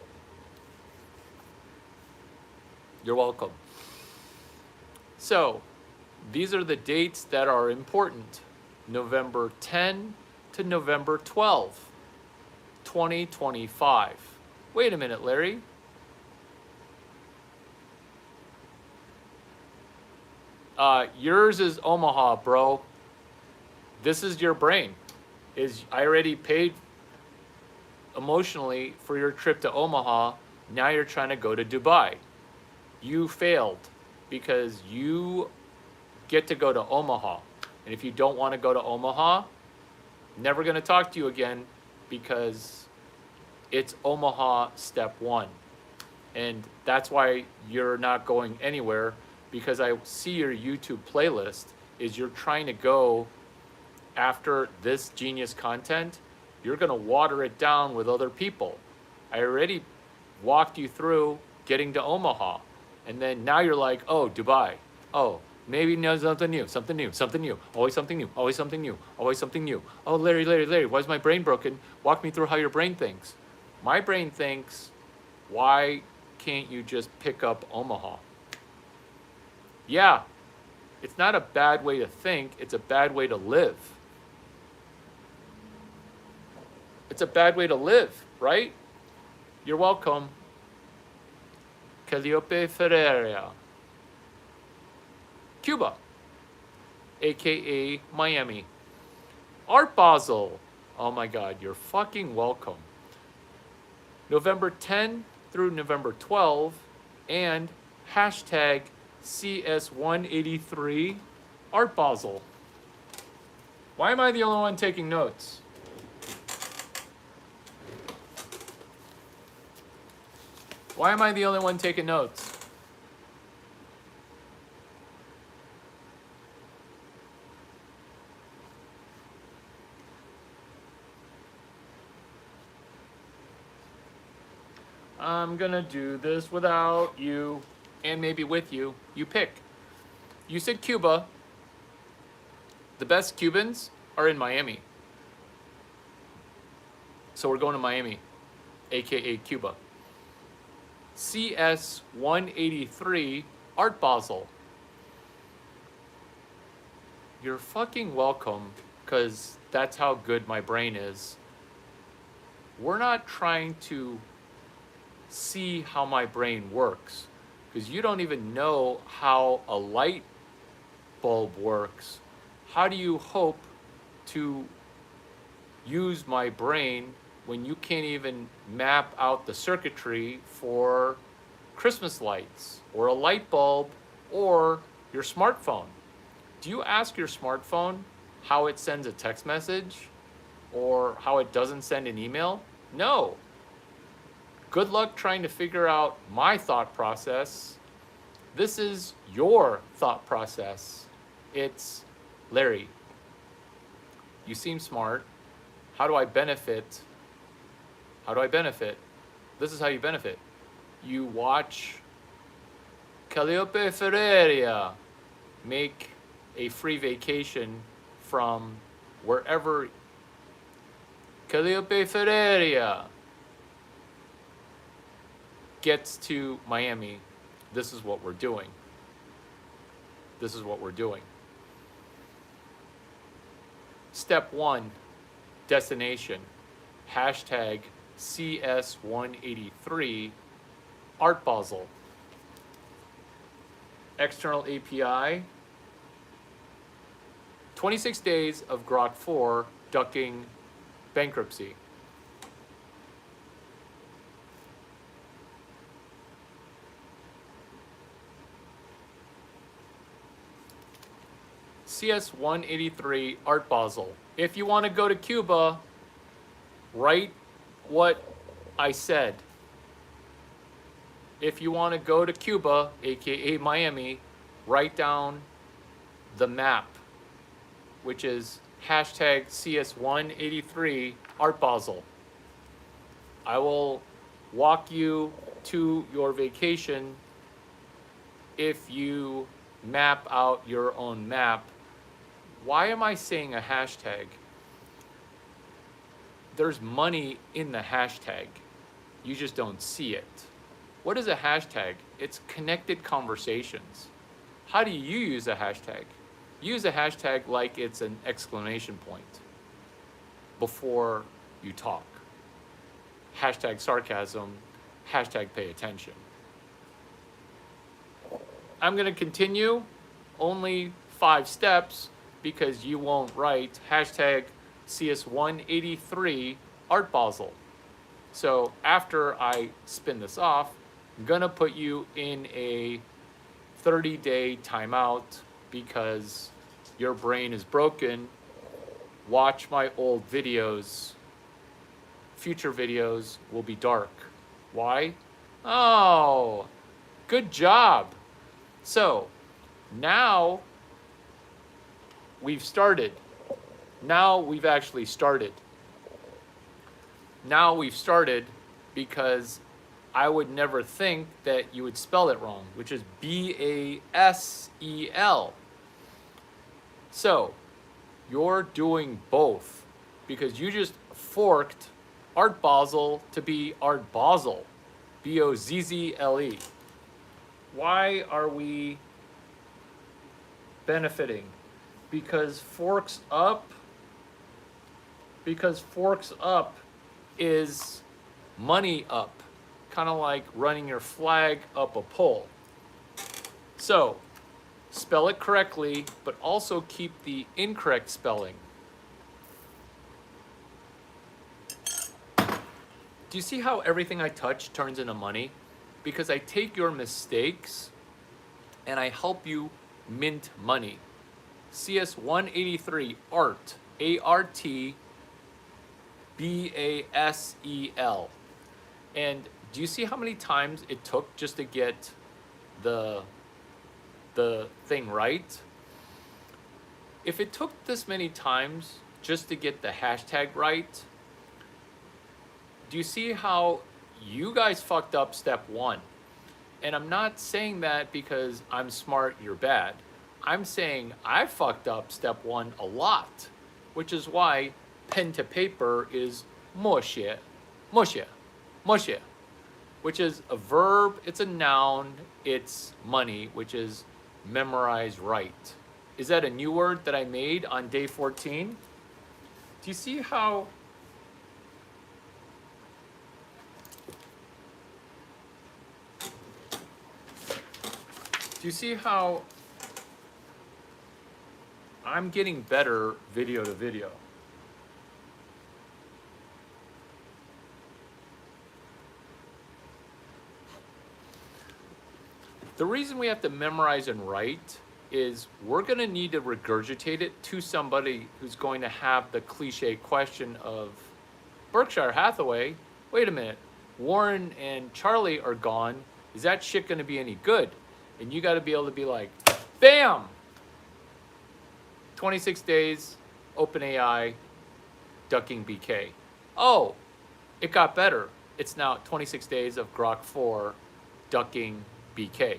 You're welcome. So, these are the dates that are important. November 10 to November 12, 2025. Wait a minute, Larry. Yours is Omaha, bro. This is your brain. I already paid emotionally for your trip to Omaha. Now you're trying to go to Dubai. You failed because you get to go to Omaha. And if you don't want to go to Omaha, never going to talk to you again because it's Omaha step 1. And that's why you're not going anywhere, because I see your YouTube playlist is you're trying to go after this genius content. You're going to water it down with other people. I already walked you through getting to Omaha. And then now you're like, oh, Dubai. Oh, maybe know something new, something new, something new. Always something new, always something new, always something new. Oh, Larry, why is my brain broken? Walk me through how your brain thinks. My brain thinks, why can't you just pick up Omaha? Yeah, it's not a bad way to think, it's a bad way to live. It's a bad way to live, right? You're welcome. Calliope Ferreira. Cuba, aka Miami. Art Basel. Oh my God, you're fucking welcome. November 10 through November 12, and hashtag CS183 Art Basel. Why am I the only one taking notes? Why am I the only one taking notes? I'm gonna do this without you, and maybe with you. You pick. You said Cuba. The best Cubans are in Miami. So we're going to Miami, aka Cuba. CS183 Art Basel. You're fucking welcome, because that's how good my brain is. We're not trying to see how my brain works, because you don't even know how a light bulb works. How do you hope to use my brain when you can't even map out the circuitry for Christmas lights or a light bulb or your smartphone? Do you ask your smartphone how it sends a text message or how it doesn't send an email? No. Good luck trying to figure out my thought process. This is your thought process. It's, Larry, you seem smart. How do I benefit? How do I benefit? This is how you benefit. You watch Calliope Ferreira make a free vacation from wherever. Calliope Ferreira gets to Miami. This is what we're doing. This is what we're doing. Step 1, destination. Hashtag CS183 Art Basel. External API. 26 days of Grok 4 ducking bankruptcy. CS183 Art Basel. If you want to go to Cuba, write what I said. If you want to go to Cuba, aka Miami, write down the map, which is hashtag CS183 Art Basel. I will walk you to your vacation if you map out your own map. Why am I saying a hashtag? There's money in the hashtag. You just don't see it. What is a hashtag? It's connected conversations. How do you use a hashtag? Use a hashtag like it's an exclamation point before you talk. Hashtag sarcasm, hashtag pay attention. I'm going to continue only 5 steps because you won't write hashtag CS183 Art Basel. So after I spin this off, I'm going to put you in a 30-day timeout because your brain is broken. Watch my old videos. Future videos will be dark. Why? Oh, good job. So now we've started. Now we've actually started. Now we've started because I would never think that you would spell it wrong, which is B-A-S-E-L. So you're doing both because you just forked Art Basel to be Art Basel, B-O-Z-Z-L-E. Why are we benefiting? Because forks up is money up, kind of like running your flag up a pole. So spell it correctly, but also keep the incorrect spelling. Do you see how everything I touch turns into money? Because I take your mistakes and I help you mint money. CS183 Art, A-R-T B-A-S-E-L. And do you see how many times it took just to get the thing right? If it took this many times just to get the hashtag right, do you see how you guys fucked up step 1? And I'm not saying that because I'm smart, you're bad. I'm saying I fucked up step 1 a lot, which is why pen to paper is 默写, 默写, 默写, which is a verb, it's a noun, it's money, which is memorize right. Is that a new word that I made on day 14? Do you see how I'm getting better video to video? The reason we have to memorize and write is we're going to need to regurgitate it to somebody who's going to have the cliche question of, Berkshire Hathaway, wait a minute, Warren and Charlie are gone. Is that shit going to be any good? And you got to be able to be like, bam! 26 days, OpenAI, ducking BK. Oh, it got better. It's now 26 days of Grok 4 ducking BK.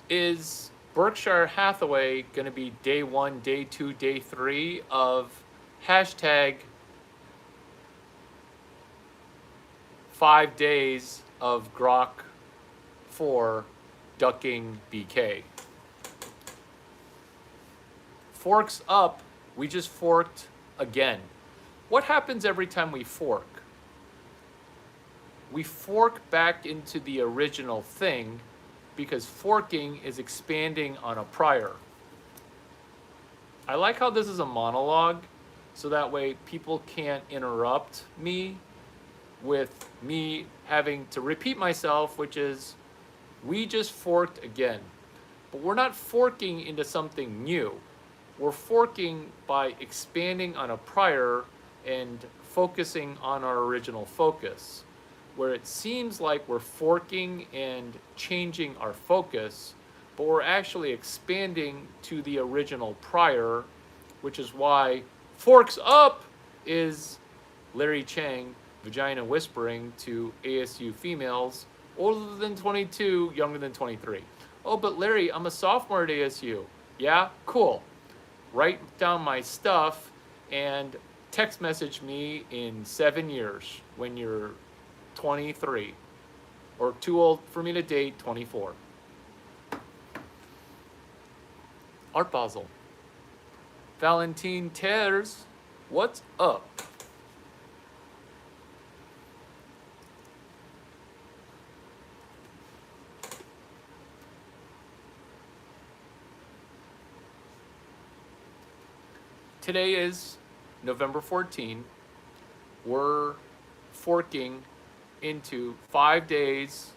Is Berkshire Hathaway going to be day 1, day 2, day 3 of hashtag 5 days of Grok 4 ducking BK? Forks up, we just forked again. What happens every time we fork? We fork back into the original thing because forking is expanding on a prior. I like how this is a monologue, so that way people can't interrupt me with me having to repeat myself, which is, we just forked again. But we're not forking into something new. We're forking by expanding on a prior and focusing on our original focus. Where it seems like we're forking and changing our focus, but we're actually expanding to the original prior, which is why Forks Up is Larry Chang vagina whispering to ASU females older than 22, younger than 23. Oh, but Larry, I'm a sophomore at ASU. Yeah, cool. Write down my stuff and text message me in 7 years when you're 23 or too old for me to date, 24. Art Basel. Valentine Tears, what's up? Today is November 14. We're forking into 5 days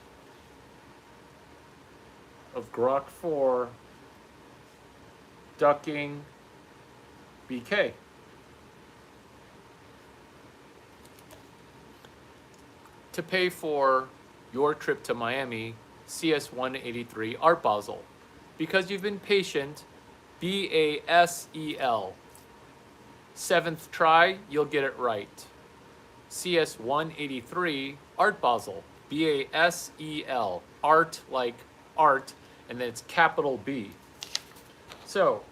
of Grok 4 ducking BK. To pay for your trip to Miami, CS 183 Art Basel. Because you've been patient, BASEL. 7th try, you'll get it right. CS 183 Art Basel. BASEL. Art like art, and then it's capital B. So,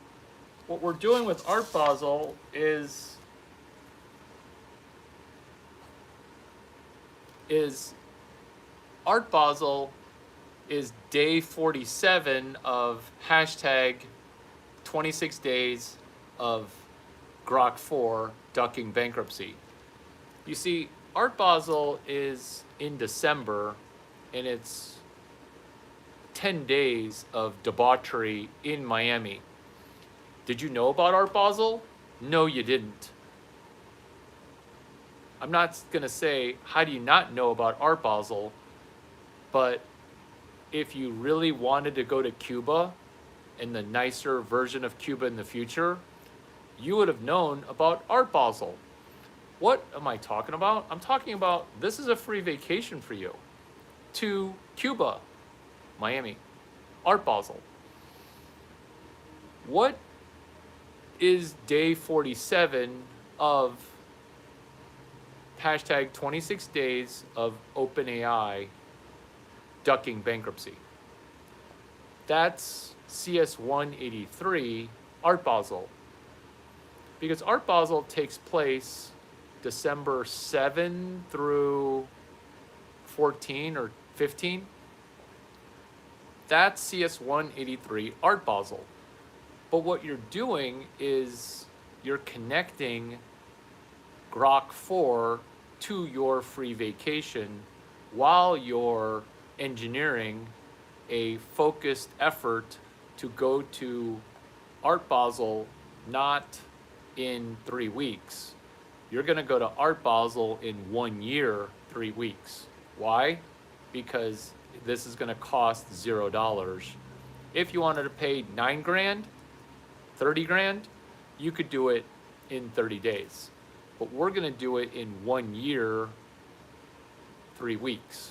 what we're doing with Art Basel is Art Basel is day 47 of hashtag 26 days of Grok 4 ducking bankruptcy. You see, Art Basel is in December, and it's 10 days of debauchery in Miami. Did you know about Art Basel? No, you didn't. I'm not going to say, how do you not know about Art Basel? But if you really wanted to go to Cuba and the nicer version of Cuba in the future, you would have known about Art Basel. What am I talking about? I'm talking about this is a free vacation for you to Cuba, Miami, Art Basel. What is day 47 of hashtag 26 days of OpenAI ducking bankruptcy? That's CS 183 Art Basel. Because Art Basel takes place December 7 through 14 or 15. That's CS 183 Art Basel. But what you're doing is you're connecting Grok 4 to your free vacation while you're engineering a focused effort to go to Art Basel not in 3 weeks. You're going to go to Art Basel in 1 year, 3 weeks. Why? Because this is going to cost $0. If you wanted to pay 9 grand, 30 grand, you could do it in 30 days. But we're going to do it in 1 year, 3 weeks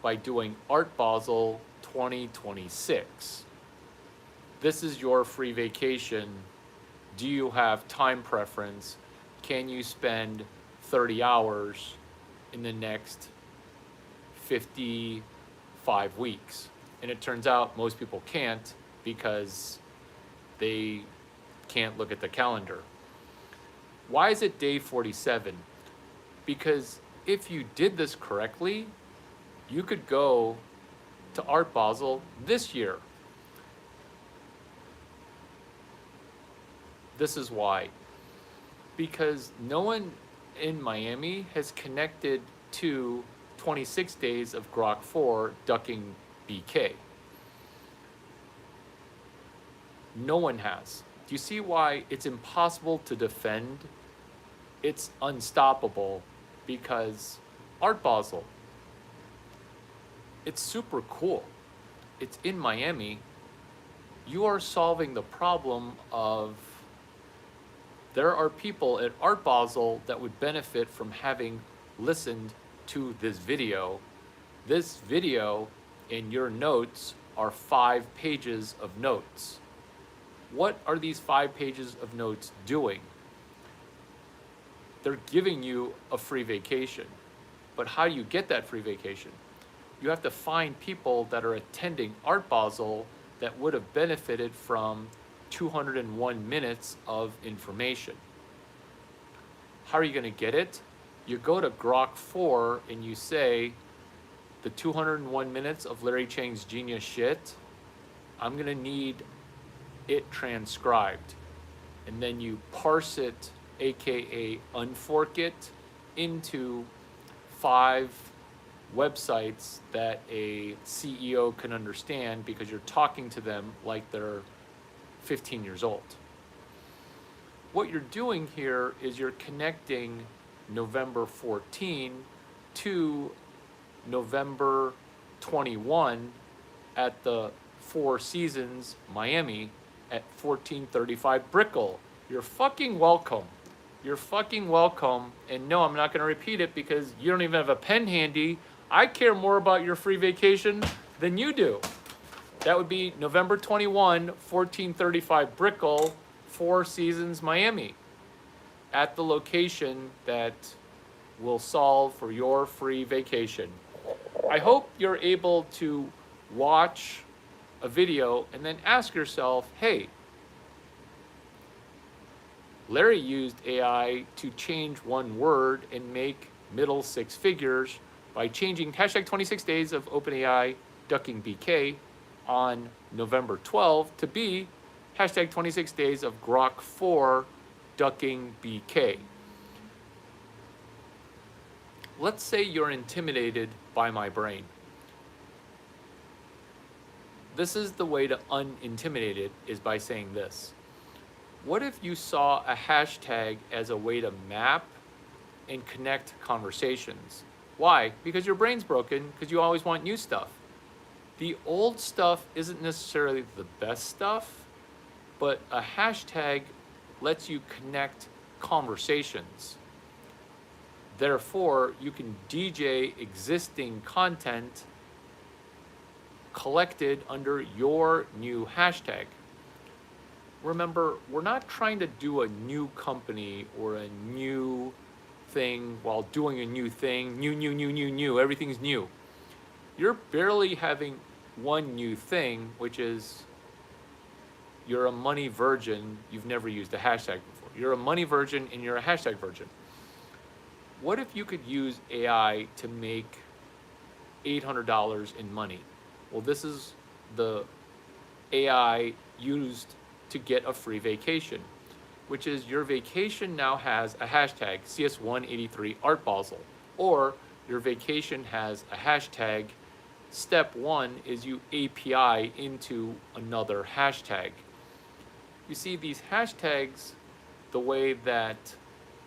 by doing Art Basel 2026. This is your free vacation. Do you have time preference? Can you spend 30 hours in the next 55 weeks? And it turns out most people can't because they can't look at the calendar. Why is it day 47? Because if you did this correctly, you could go to Art Basel this year. This is why. Because no one in Miami has connected to 26 days of Grok 4 ducking BK. No one has. Do you see why it's impossible to defend? It's unstoppable because Art Basel, it's super cool. It's in Miami. you are solving the problem of there are people at Art Basel that would benefit from having listened to this video. This video in your notes are 5 pages of notes. What are these 5 pages of notes doing? They're giving you a free vacation. But how do you get that free vacation? You have to find people that are attending Art Basel that would have benefited from 201 minutes of information. How are you going to get it? You go to Grok 4 and you say, the 201 minutes of Larry Chang's genius shit, I'm going to need it transcribed. And then you parse it, aka unfork it, into 5 websites that a CEO can understand because you're talking to them like they're 15 years old. What you're doing here is you're connecting November 14 to November 21 at the Four Seasons Miami at 1435 Brickell. You're fucking welcome. You're fucking welcome. And no, I'm not going to repeat it because you don't even have a pen handy. I care more about your free vacation than you do. That would be November 21, 1435 Brickell, Four Seasons Miami, at the location that will solve for your free vacation. I hope you're able to watch a video and then ask yourself, hey, Larry used AI to change one word and make middle 6 figures by changing hashtag 26 days of OpenAI ducking BK on November 12 to be hashtag 26 days of Grok 4 ducking BK. Let's say you're intimidated by my brain. This is the way to unintimidate it, is by saying this. What if you saw a hashtag as a way to map and connect conversations? Why? Because your brain's broken, because you always want new stuff. The old stuff isn't necessarily the best stuff, but a hashtag lets you connect conversations. Therefore, you can DJ existing content collected under your new hashtag. Remember, we're not trying to do a new company or a new thing while doing a new thing. New. Everything's new. You're barely having one new thing, which is you're a money virgin. You've never used a hashtag before. You're a money virgin and you're a hashtag virgin. What if you could use AI to make $800 in money? Well, this is the AI used to get a free vacation, which is your vacation now has a hashtag CS183 Art Basel, or your vacation has a hashtag. Step 1 is you API into another hashtag. You see, these hashtags, the way that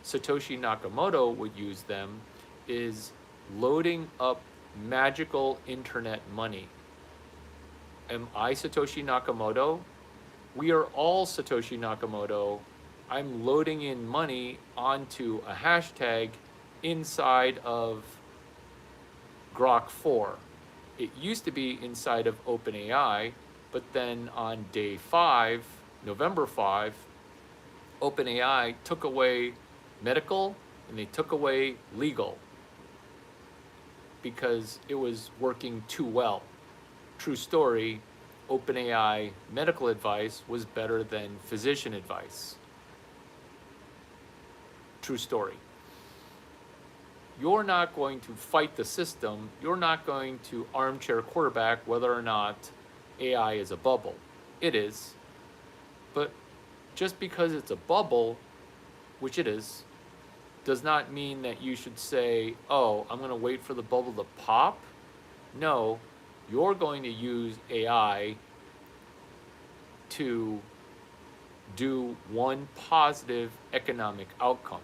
Satoshi Nakamoto would use them is loading up magical internet money. Am I Satoshi Nakamoto? We are all Satoshi Nakamoto. I'm loading in money onto a hashtag inside of Grok 4. It used to be inside of OpenAI, but then on day 5, November 5, OpenAI took away medical and they took away legal because it was working too well. True story, OpenAI medical advice was better than physician advice. True story. You're not going to fight the system. You're not going to armchair quarterback whether or not AI is a bubble. It is. But just because it's a bubble, which it is, does not mean that you should say, oh, I'm going to wait for the bubble to pop. No, you're going to use AI to do one positive economic outcome.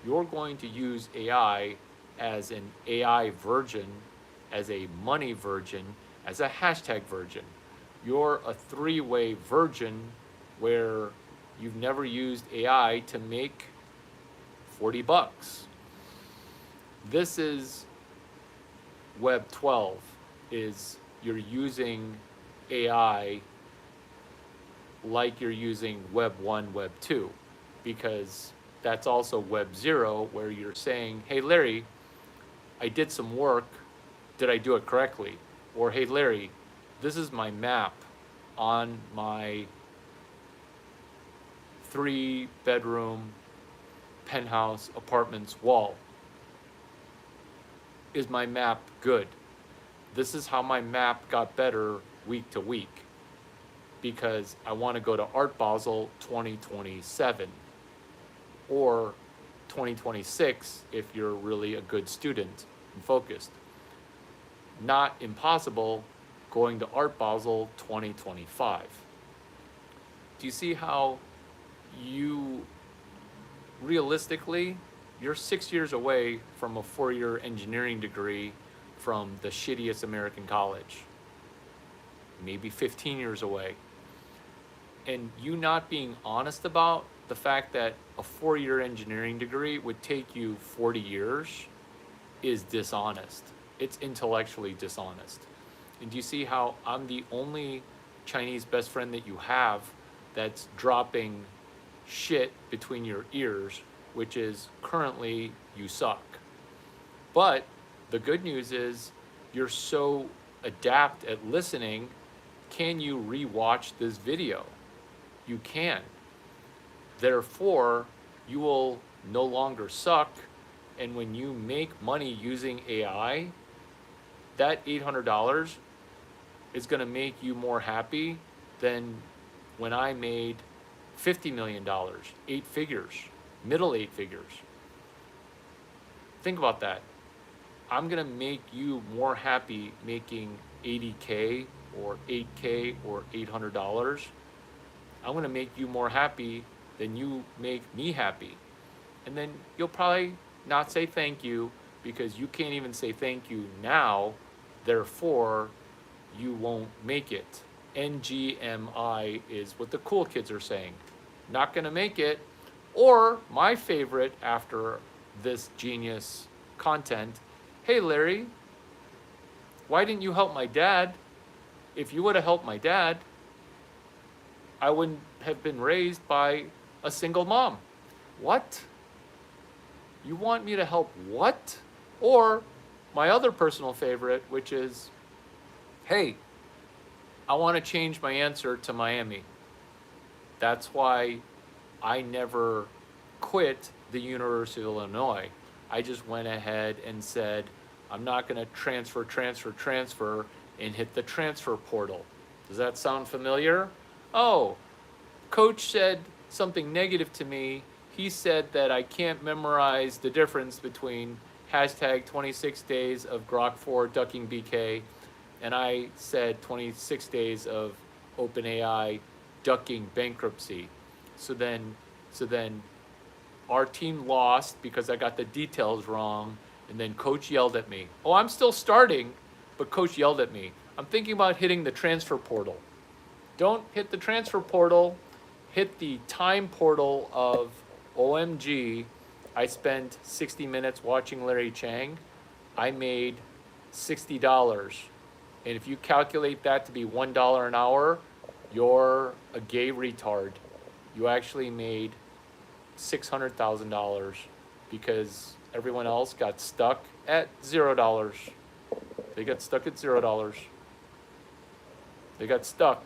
You're going to use AI as an AI virgin, as a money virgin, as a hashtag virgin. You're a three-way virgin where you've never used AI to make 40 bucks. This is Web 12, is you're using AI like you're using Web 1, Web 2, because that's also Web 0, where you're saying, hey, Larry, I did some work. Did I do it correctly? Or, hey, Larry, this is my map on my 3-bedroom penthouse apartments wall. Is my map good? This is how my map got better week to week, because I want to go to Art Basel 2027 or 2026 if you're really a good student and focused. Not impossible going to Art Basel 2025. Do you see how you realistically, you're 6 years away from a 4-year engineering degree from the shittiest American college? Maybe 15 years away. And you not being honest about the fact that a 4-year engineering degree would take you 40 years is dishonest. It's intellectually dishonest. And do you see how I'm the only Chinese best friend that you have that's dropping shit between your ears, which is currently you suck. But the good news is you're so adept at listening. Can you rewatch this video? You can. Therefore, you will no longer suck. And when you make money using AI, that $800 is going to make you more happy than when I made $50 million, 8 figures, middle 8 figures. Think about that. I'm going to make you more happy making 80K or 8K or $800. I'm going to make you more happy than you make me happy. And then you'll probably not say thank you, because you can't even say thank you now. Therefore, you won't make it. NGMI is what the cool kids are saying. Not going to make it. Or my favorite after this genius content, hey Larry, why didn't you help my dad? If you would have helped my dad, I wouldn't have been raised by a single mom. What? You want me to help what? Or my other personal favorite, which is, hey, I want to change my answer to Miami. That's why I never quit the University of Illinois. I just went ahead and said, I'm not going to transfer, and hit the transfer portal. Does that sound familiar? Oh, coach said something negative to me. He said that I can't memorize the difference between hashtag 26 days of Grok 4 ducking BK, and I said 26 days of OpenAI ducking bankruptcy. So then our team lost because I got the details wrong, and then coach yelled at me. Oh, I'm still starting, but coach yelled at me. I'm thinking about hitting the transfer portal. Don't hit the transfer portal, hit the time portal of OMG. I spent 60 minutes watching Larry Chang. I made $60. And if you calculate that to be $1 an hour, you're a gay retard. You actually made $600,000 because everyone else got stuck at $0. They got stuck at $0. They got stuck.